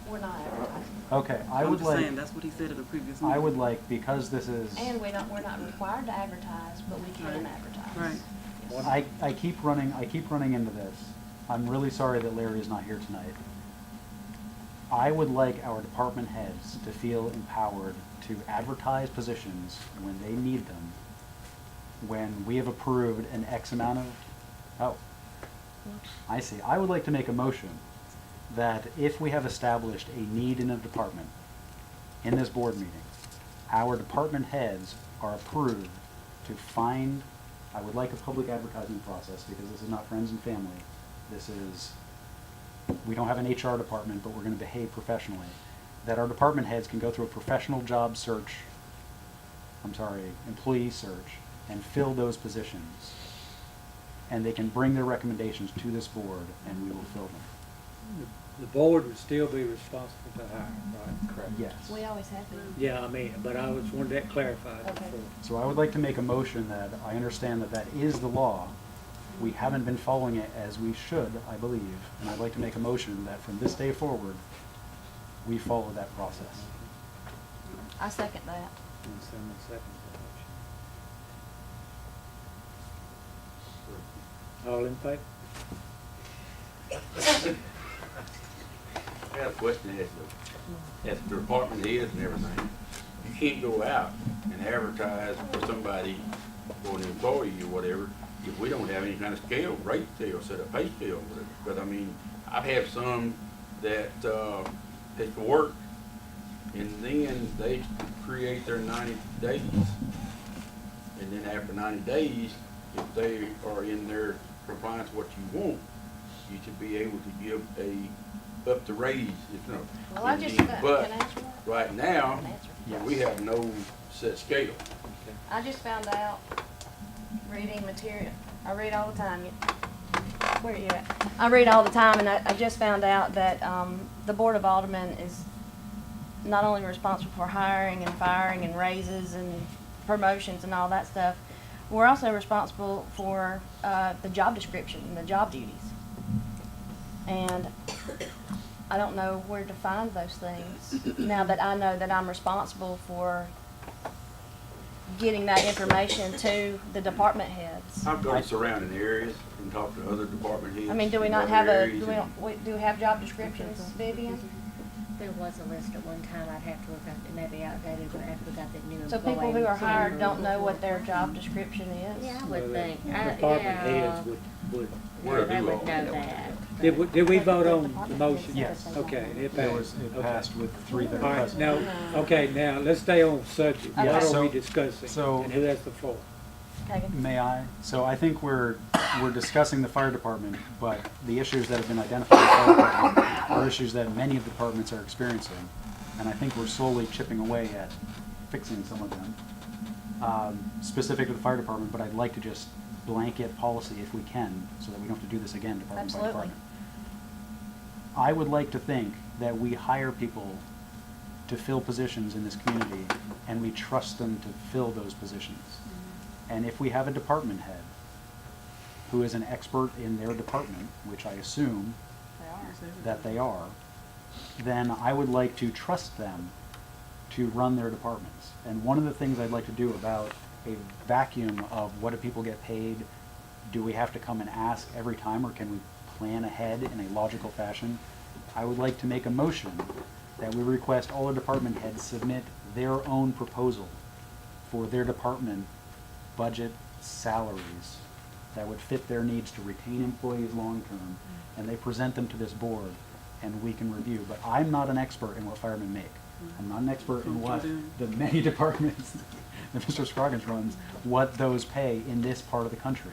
We're not advertising. Okay, I I'm would just saying, like, that's what he said in a previous meeting. I would like, because this is, And we're not required to advertise, but we can Right. advertise. Right. I keep running into this. I'm really sorry that Larry is not here tonight. I would like our department heads to feel empowered to advertise positions when they need them, when we have approved an X amount of, I see. I would like to make a motion that if we have established a need in a department in this board meeting, our department heads are approved to find, I would like a public advertising process because this is not friends and family. This is, we don't have an HR department, but we're going to behave professionally. That our department heads can go through a professional job search, employee search, and fill those positions. And they can bring their recommendations to this board and we will fill them. the board would still be responsible to hire, right? Correct, yes. We always have been. Yeah, I mean, but I was wanted that clarified Okay. before. So I would like to make a motion that I understand that that is the law. We haven't been following it as we should, I believe, and I'd like to make a motion that from this day forward, we follow that process. I second that. And someone seconds that motion. All in favor? I got a question as the department heads and everything. You can't go out and advertise for somebody, for an employee or whatever, if we don't have any kind of scale, rate scale, set up pay scale, whatever. But I mean, I have some that, take the work and then they create their 90 days. And then after 90 days, if they are in their compliance what you want, you should be able to give up the raise, if no. Well, I just, But can I answer that? right now, Can I answer? we have no set scale. I just found out, reading material, I read all the time. Where are you at? I read all the time, and I just found out that the Board of Aldermen is not only responsible for hiring and firing and raises and promotions and all that stuff, we're also responsible for the job description and the job duties. And I don't know where to find those things now that I know that I'm responsible for getting that information to the department heads. I've gone to surrounding areas and talked to other department heads. I mean, do we in not other have areas do we have job descriptions, Vivian? There was a list at one time, I'd have to look at, it may be outdated, but after we got that new employee. So people who are hired don't know what their job description is? Yeah, I would Well, think. Department heads would. Where They do would all know that? that. Did we vote on the motion? Yes. Okay, it It passed. it passed with 3 that All are right, present. now, okay, now, let's stay on subject. What Yeah, are we so- discussing? so- And who has the floor? May I? So I think we're discussing the fire department, but the issues that have been identified in the fire department are issues that many of the departments are experiencing. And I think we're slowly chipping away at fixing some of them, specific to the fire department, but I'd like to just blanket policy if we can, so that we don't have to do this again department by Absolutely. department. I would like to think that we hire people to fill positions in this community, and we trust them to fill those positions. And if we have a department head who is an expert in their department, which I assume that they are, then I would like to trust them to run their departments. And one of the things I'd like to do about a vacuum of what do people get paid, do we have to come and ask every time, or can we plan ahead in a logical fashion? I would like to make a motion that we request all our department heads submit their own proposal for their department budget salaries that would fit their needs to retain employees long-term, and they present them to this board, and we can review. But I'm not an expert in what firemen make. I'm not an expert in what the many departments that Mr. Scroggins runs, what those pay in this part of the country.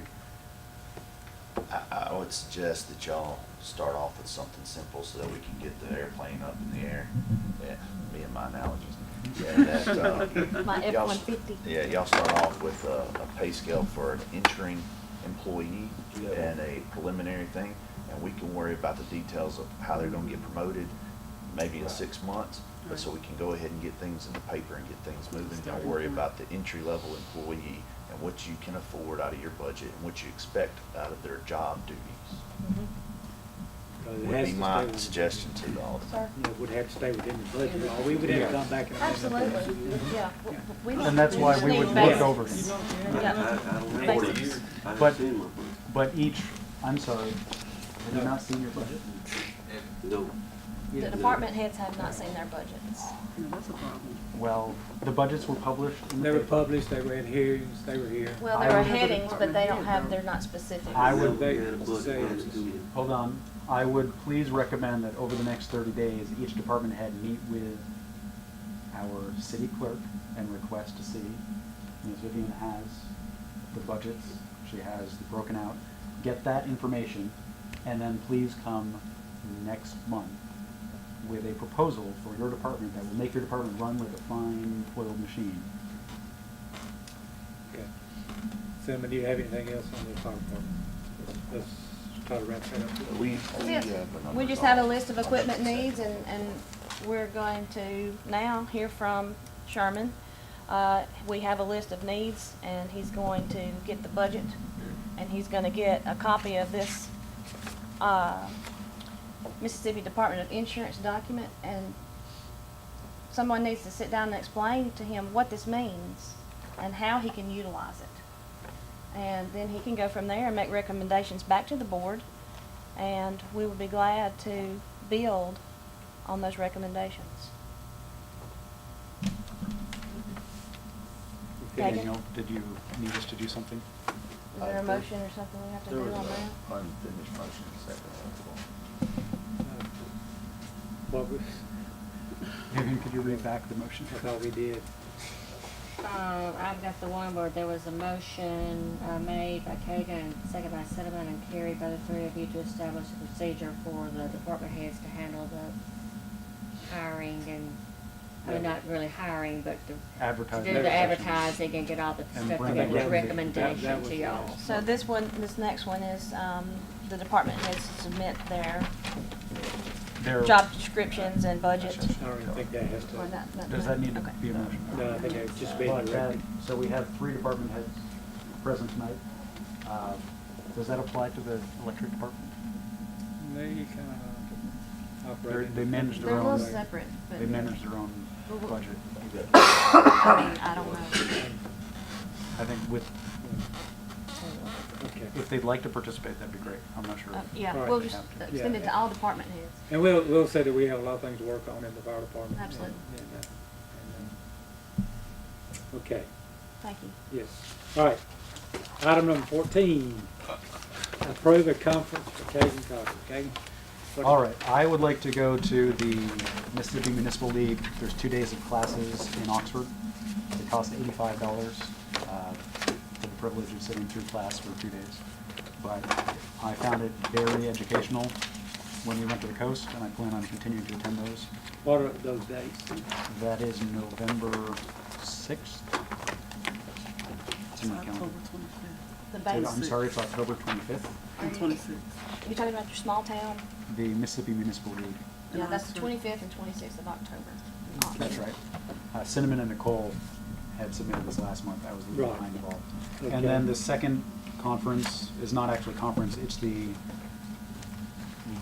I would suggest that y'all start off with something simple so that we can get the airplane up in the air. Yeah, me and my analogies. Yeah, that, My y'all- F-150. Yeah, y'all start off with a pay scale for an entering employee and a preliminary thing, and we can worry about the details of how they're gonna get promoted, maybe in 6 months. But so we can go ahead and get things in the paper and get things moving. Don't worry about the entry-level employee and what you can afford out of your budget and what you expect out of their job duties. Because it Would has be to my stay with- suggestion to all. Sir? You know, would have to stay within the budget, or we would have to come back and. Absolutely, yeah. We don't- And that's why we would Yeah. look over it. Yeah. Basics. But each, I'm sorry, have you not seen your budget? No. The department heads have not seen their budgets. Yeah, that's a problem. Well, the budgets were published. in the They were paper. published, they were in hearings, they were here. Well, I there are would- headings, but they don't have, they're not specific. I would say, hold on, I would please recommend that over the next 30 days, each department head meet with our city clerk and request to see. Ms. Vivian has the budgets, she has it broken out. Get that information, and then please come next month with a proposal for your department that will make your department run like a fine-oiled machine. Okay. Cinema, do you have anything else on the fire department? Let's try to wrap that up. That's it. We just have a list of equipment needs, and we're going to now hear from Sherman. We have a list of needs, and he's going to get the budget, and he's going to get a copy of this Mississippi Department of Insurance document, and someone needs to sit down and explain to him what this means and how he can utilize it. And then he can go from there and make recommendations back to the board, and we would be glad to build on those recommendations. Daniel, did you need us to do something? Is there a motion or something we have to do on that? Unfinished motion, second. What was, Vivian, could you read back the motion? I thought we did. I've got the one where there was a motion made by Kagan and seconded by Cinnamon and carried by the three of you to establish a procedure for the department heads to handle the hiring and, I mean, not really hiring, but to do the advertising and get all the stuff together, recommendation to y'all. So this next one is the department heads to submit their job descriptions and budgets. I don't even think that has to. Well, not- Does that need to okay. be a motion? No, I think it's just being directed. So we have 3 department heads present tonight. Does that apply to the electric department? They kind of operate. They manage their They're a own. little separate, but. They manage their own budget. I mean, I don't know. I think with, Okay. if they'd like to participate, that'd be great. I'm not sure. Yeah, All right. we'll just Yeah. send it to all department heads. And we'll say that we have a lot of things to work on in the fire department. Absolutely. Okay, Thank you. yes. All right. Item number 14, approve a conference for Kagan Coffee. Kagan? what- All right, I would like to go to the Mississippi Municipal League. There's 2 days of classes in Oxford. It costs $85 for the privilege of sitting through class for 2 days. But I found it very educational when we went to the coast, and I plan on continuing to attend those. What are those dates? That is November 6th. It's in my calendar. October 25th. The base. I'm sorry, it's October 25th. And 26th. You talking about your small town? The Mississippi Municipal League. Yeah, that's the 25th and 26th of October. That's right. Cinnamon and Nicole had submitted this last month. I was a little Right. behind involved. Okay. And then the second conference is not actually a conference, it's the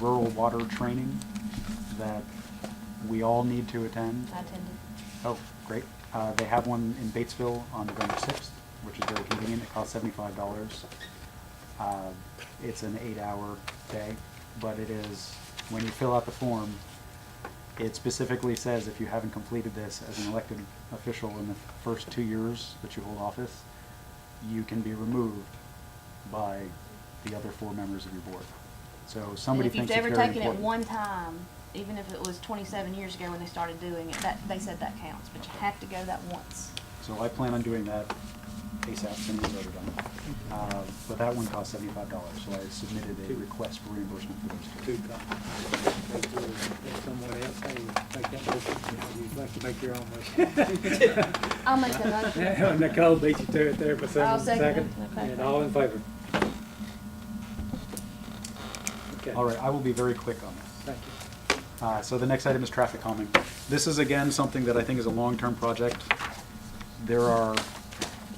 rural water training that we all need to attend. I attended. Oh, great. They have one in Batesville on November 6th, which is very convenient. It costs $75. It's an 8-hour day, but it is, when you fill out the form, it specifically says if you haven't completed this as an elected official in the first 2 years that you hold office, you can be removed by the other 4 members of your board. So somebody And if thinks you've it's ever very taken it important. one time, even if it was 27 years ago when they started doing it, that, they said that counts, but you have to go that once. So I plan on doing that ASAP, as soon as voted on. But that one costs $75, so I submitted a request for reimbursement for those 2. Two copies. Someone else, hey, make that motion. You'd like to make your own motion. I'll make that motion. Nicole beat you to it there, but I'll someone second second. it. Okay. And all in favor? Okay. All right, I will be very quick on this. Thank you. So the next item is traffic calming. This is again something that I think is a long-term project. There are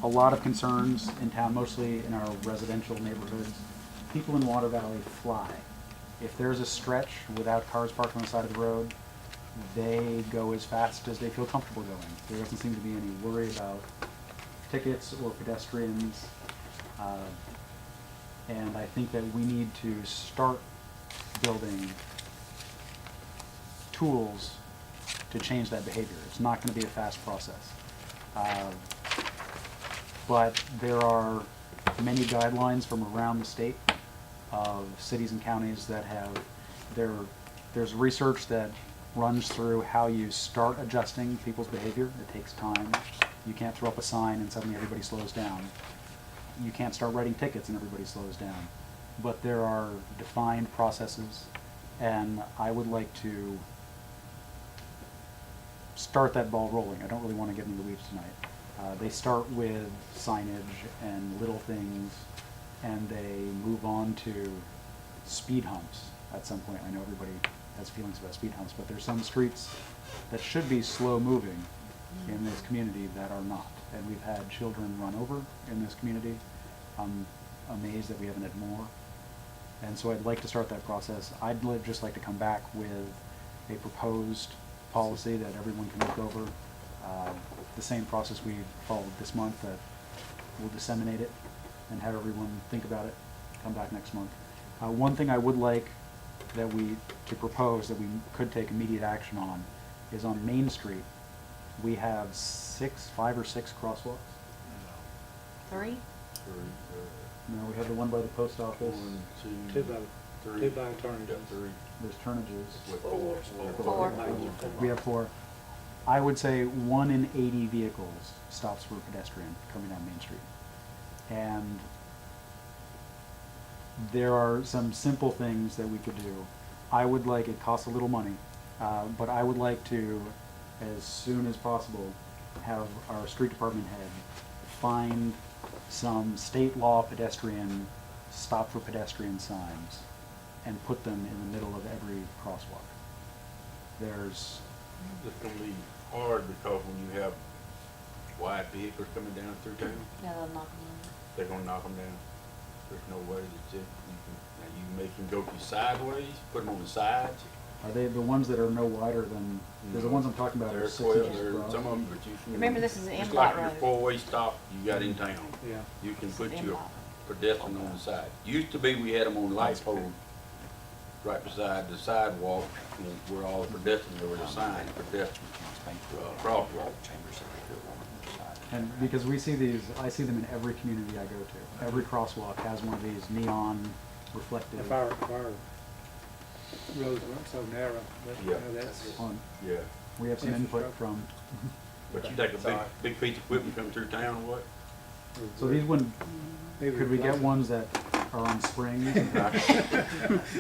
a lot of concerns in town, mostly in our residential neighborhoods. People in Water Valley fly. If there's a stretch without cars parked on the side of the road, they go as fast as they feel comfortable going. There doesn't seem to be any worry about tickets or pedestrians. And I think that we need to start building tools to change that behavior. It's not going to be a fast process. But there are many guidelines from around the state of cities and counties that have, there's research that runs through how you start adjusting people's behavior. It takes time. You can't throw up a sign and suddenly everybody slows down. You can't start writing tickets and everybody slows down. But there are defined processes, and I would like to start that ball rolling. I don't really want to get into the weeds tonight. They start with signage and little things, and they move on to speed humps at some point. I know everybody has feelings about speed humps, but there's some streets that should be slow moving in this community that are not. And we've had children run over in this community. I'm amazed that we haven't had more. And so I'd like to start that process. I'd just like to come back with a proposed policy that everyone can look over. The same process we followed this month, that we'll disseminate it and have everyone think about it, come back next month. One thing I would like to propose that we could take immediate action on is on Main Street. We have 5 or 6 crosswalks. 3? No, we have the one by the post office. 2 by Turnages. There's Turnages. 4. We have 4. I would say 1 in 80 vehicles stops for a pedestrian coming down Main Street. And there are some simple things that we could do. It costs a little money, but I would like to, as soon as possible, have our street department head find some state law pedestrian, stop for pedestrian signs and put them in the middle of every crosswalk. It's gonna be hard because when you have wide vehicles coming down through town, Yeah, they'll knock them they're gonna knock them down. There's no way that you make them go through sideways, put them on the sides. Are they the ones that are no wider than, because the ones I'm talking about are They're 6 12, inches broad? some of them, but you can. Remember, this is an Just MDOT like your road. 4-way stop you got in town. Yeah. You can put It's your MDOT. pedestrian on the side. Used to be, we had them on light poles right beside the sidewalk where all the pedestrians, there was a sign, pedestrian, crosswalk. And because I see them in every community I go to. Every crosswalk has one of these neon reflective. If our roads weren't so narrow, but Yeah. that's. On. Yeah. We have some input from. But you take a big piece of equipment come through town or what? So these wouldn't, could we get ones that are on springs?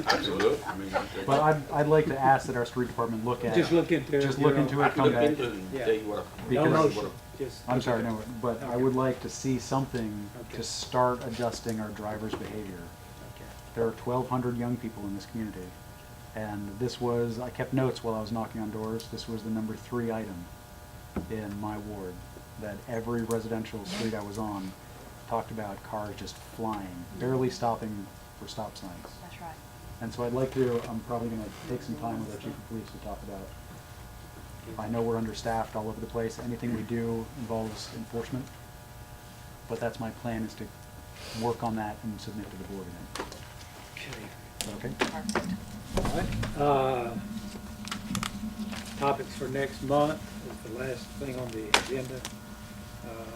Absolutely. I mean, But I'd like to ask that our street department look at. Just look into it, Just you look know. into I it, can come look back. into it and Yeah. tell you what. No Because- motion, just. I'm look sorry, at it. no, but I Okay. would like to see something Okay. to start adjusting our drivers' behavior. Okay. There are 1,200 young people in this community, and I kept notes while I was knocking on doors. This was the number 3 item in my ward, that every residential street I was on talked about cars just flying, barely stopping for stop signs. That's right. And so I'm probably gonna take some time with our chief of police to talk about it. I know we're understaffed all over the place. Anything we do involves enforcement. But that's my plan, is to work on that and submit to the board again. Okay. Okay? All right. Topics for next month is the last thing on the agenda.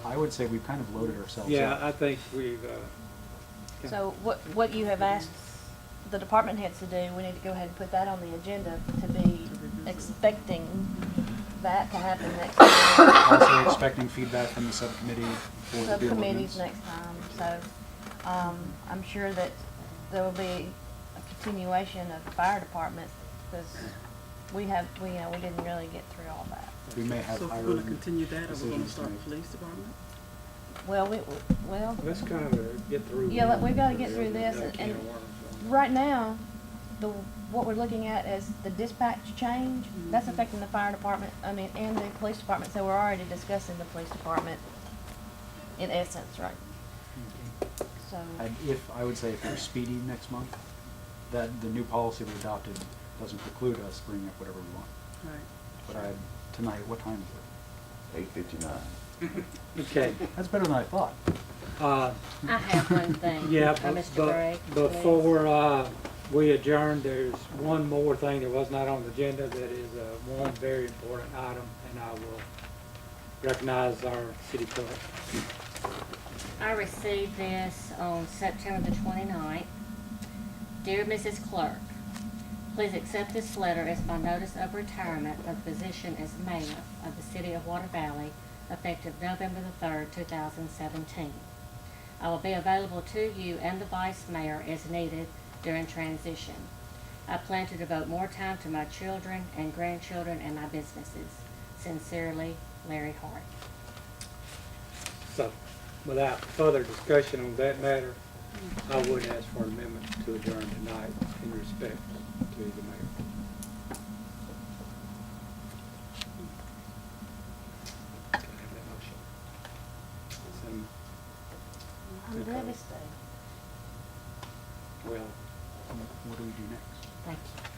I would say we've kind of loaded ourselves Yeah, up. I think we've, So what you have asked the department heads to do, we need to go ahead and put that on the agenda to be expecting that to happen next time. Also expecting feedback from the subcommittee for the beer Subcommittees ordinance. next time, so, I'm sure that there will be a continuation of the fire department, because we didn't really get through all that. We may have So if higher we're gonna continue that, are we gonna decisions to start the make. police department? Well, let's kind of get through. yeah, we've gotta get through this, That can and of worms on. right now, what we're looking at is the dispatch change, that's Mm-hmm. affecting the fire department, and the police department, so we're already discussing the police department in essence, right? So, I would say if we're speedy next month, that the new policy we adopted doesn't preclude us bringing up whatever we want. Right. But tonight, what time is 8:59. Okay. it? That's better than I thought. I have one thing. Yeah, Mr. but Gregg, before we adjourn, there's one more thing that was not on the agenda that is one very important item, and I will recognize our city clerk. I received this on September the 29th. Dear Mrs. Clerk, please accept this letter as my notice of retirement of the position as mayor of the city of Water Valley, effective November the 3rd, 2017. I will be available to you and the vice mayor as needed during transition. I plan to devote more time to my children and grandchildren and my businesses. Sincerely, Larry Hart. So, without further discussion on that matter, I would ask for an amendment to adjourn tonight in respect to the mayor. Can I have that motion? I'm devastated. Well, What do we do next? Thank you.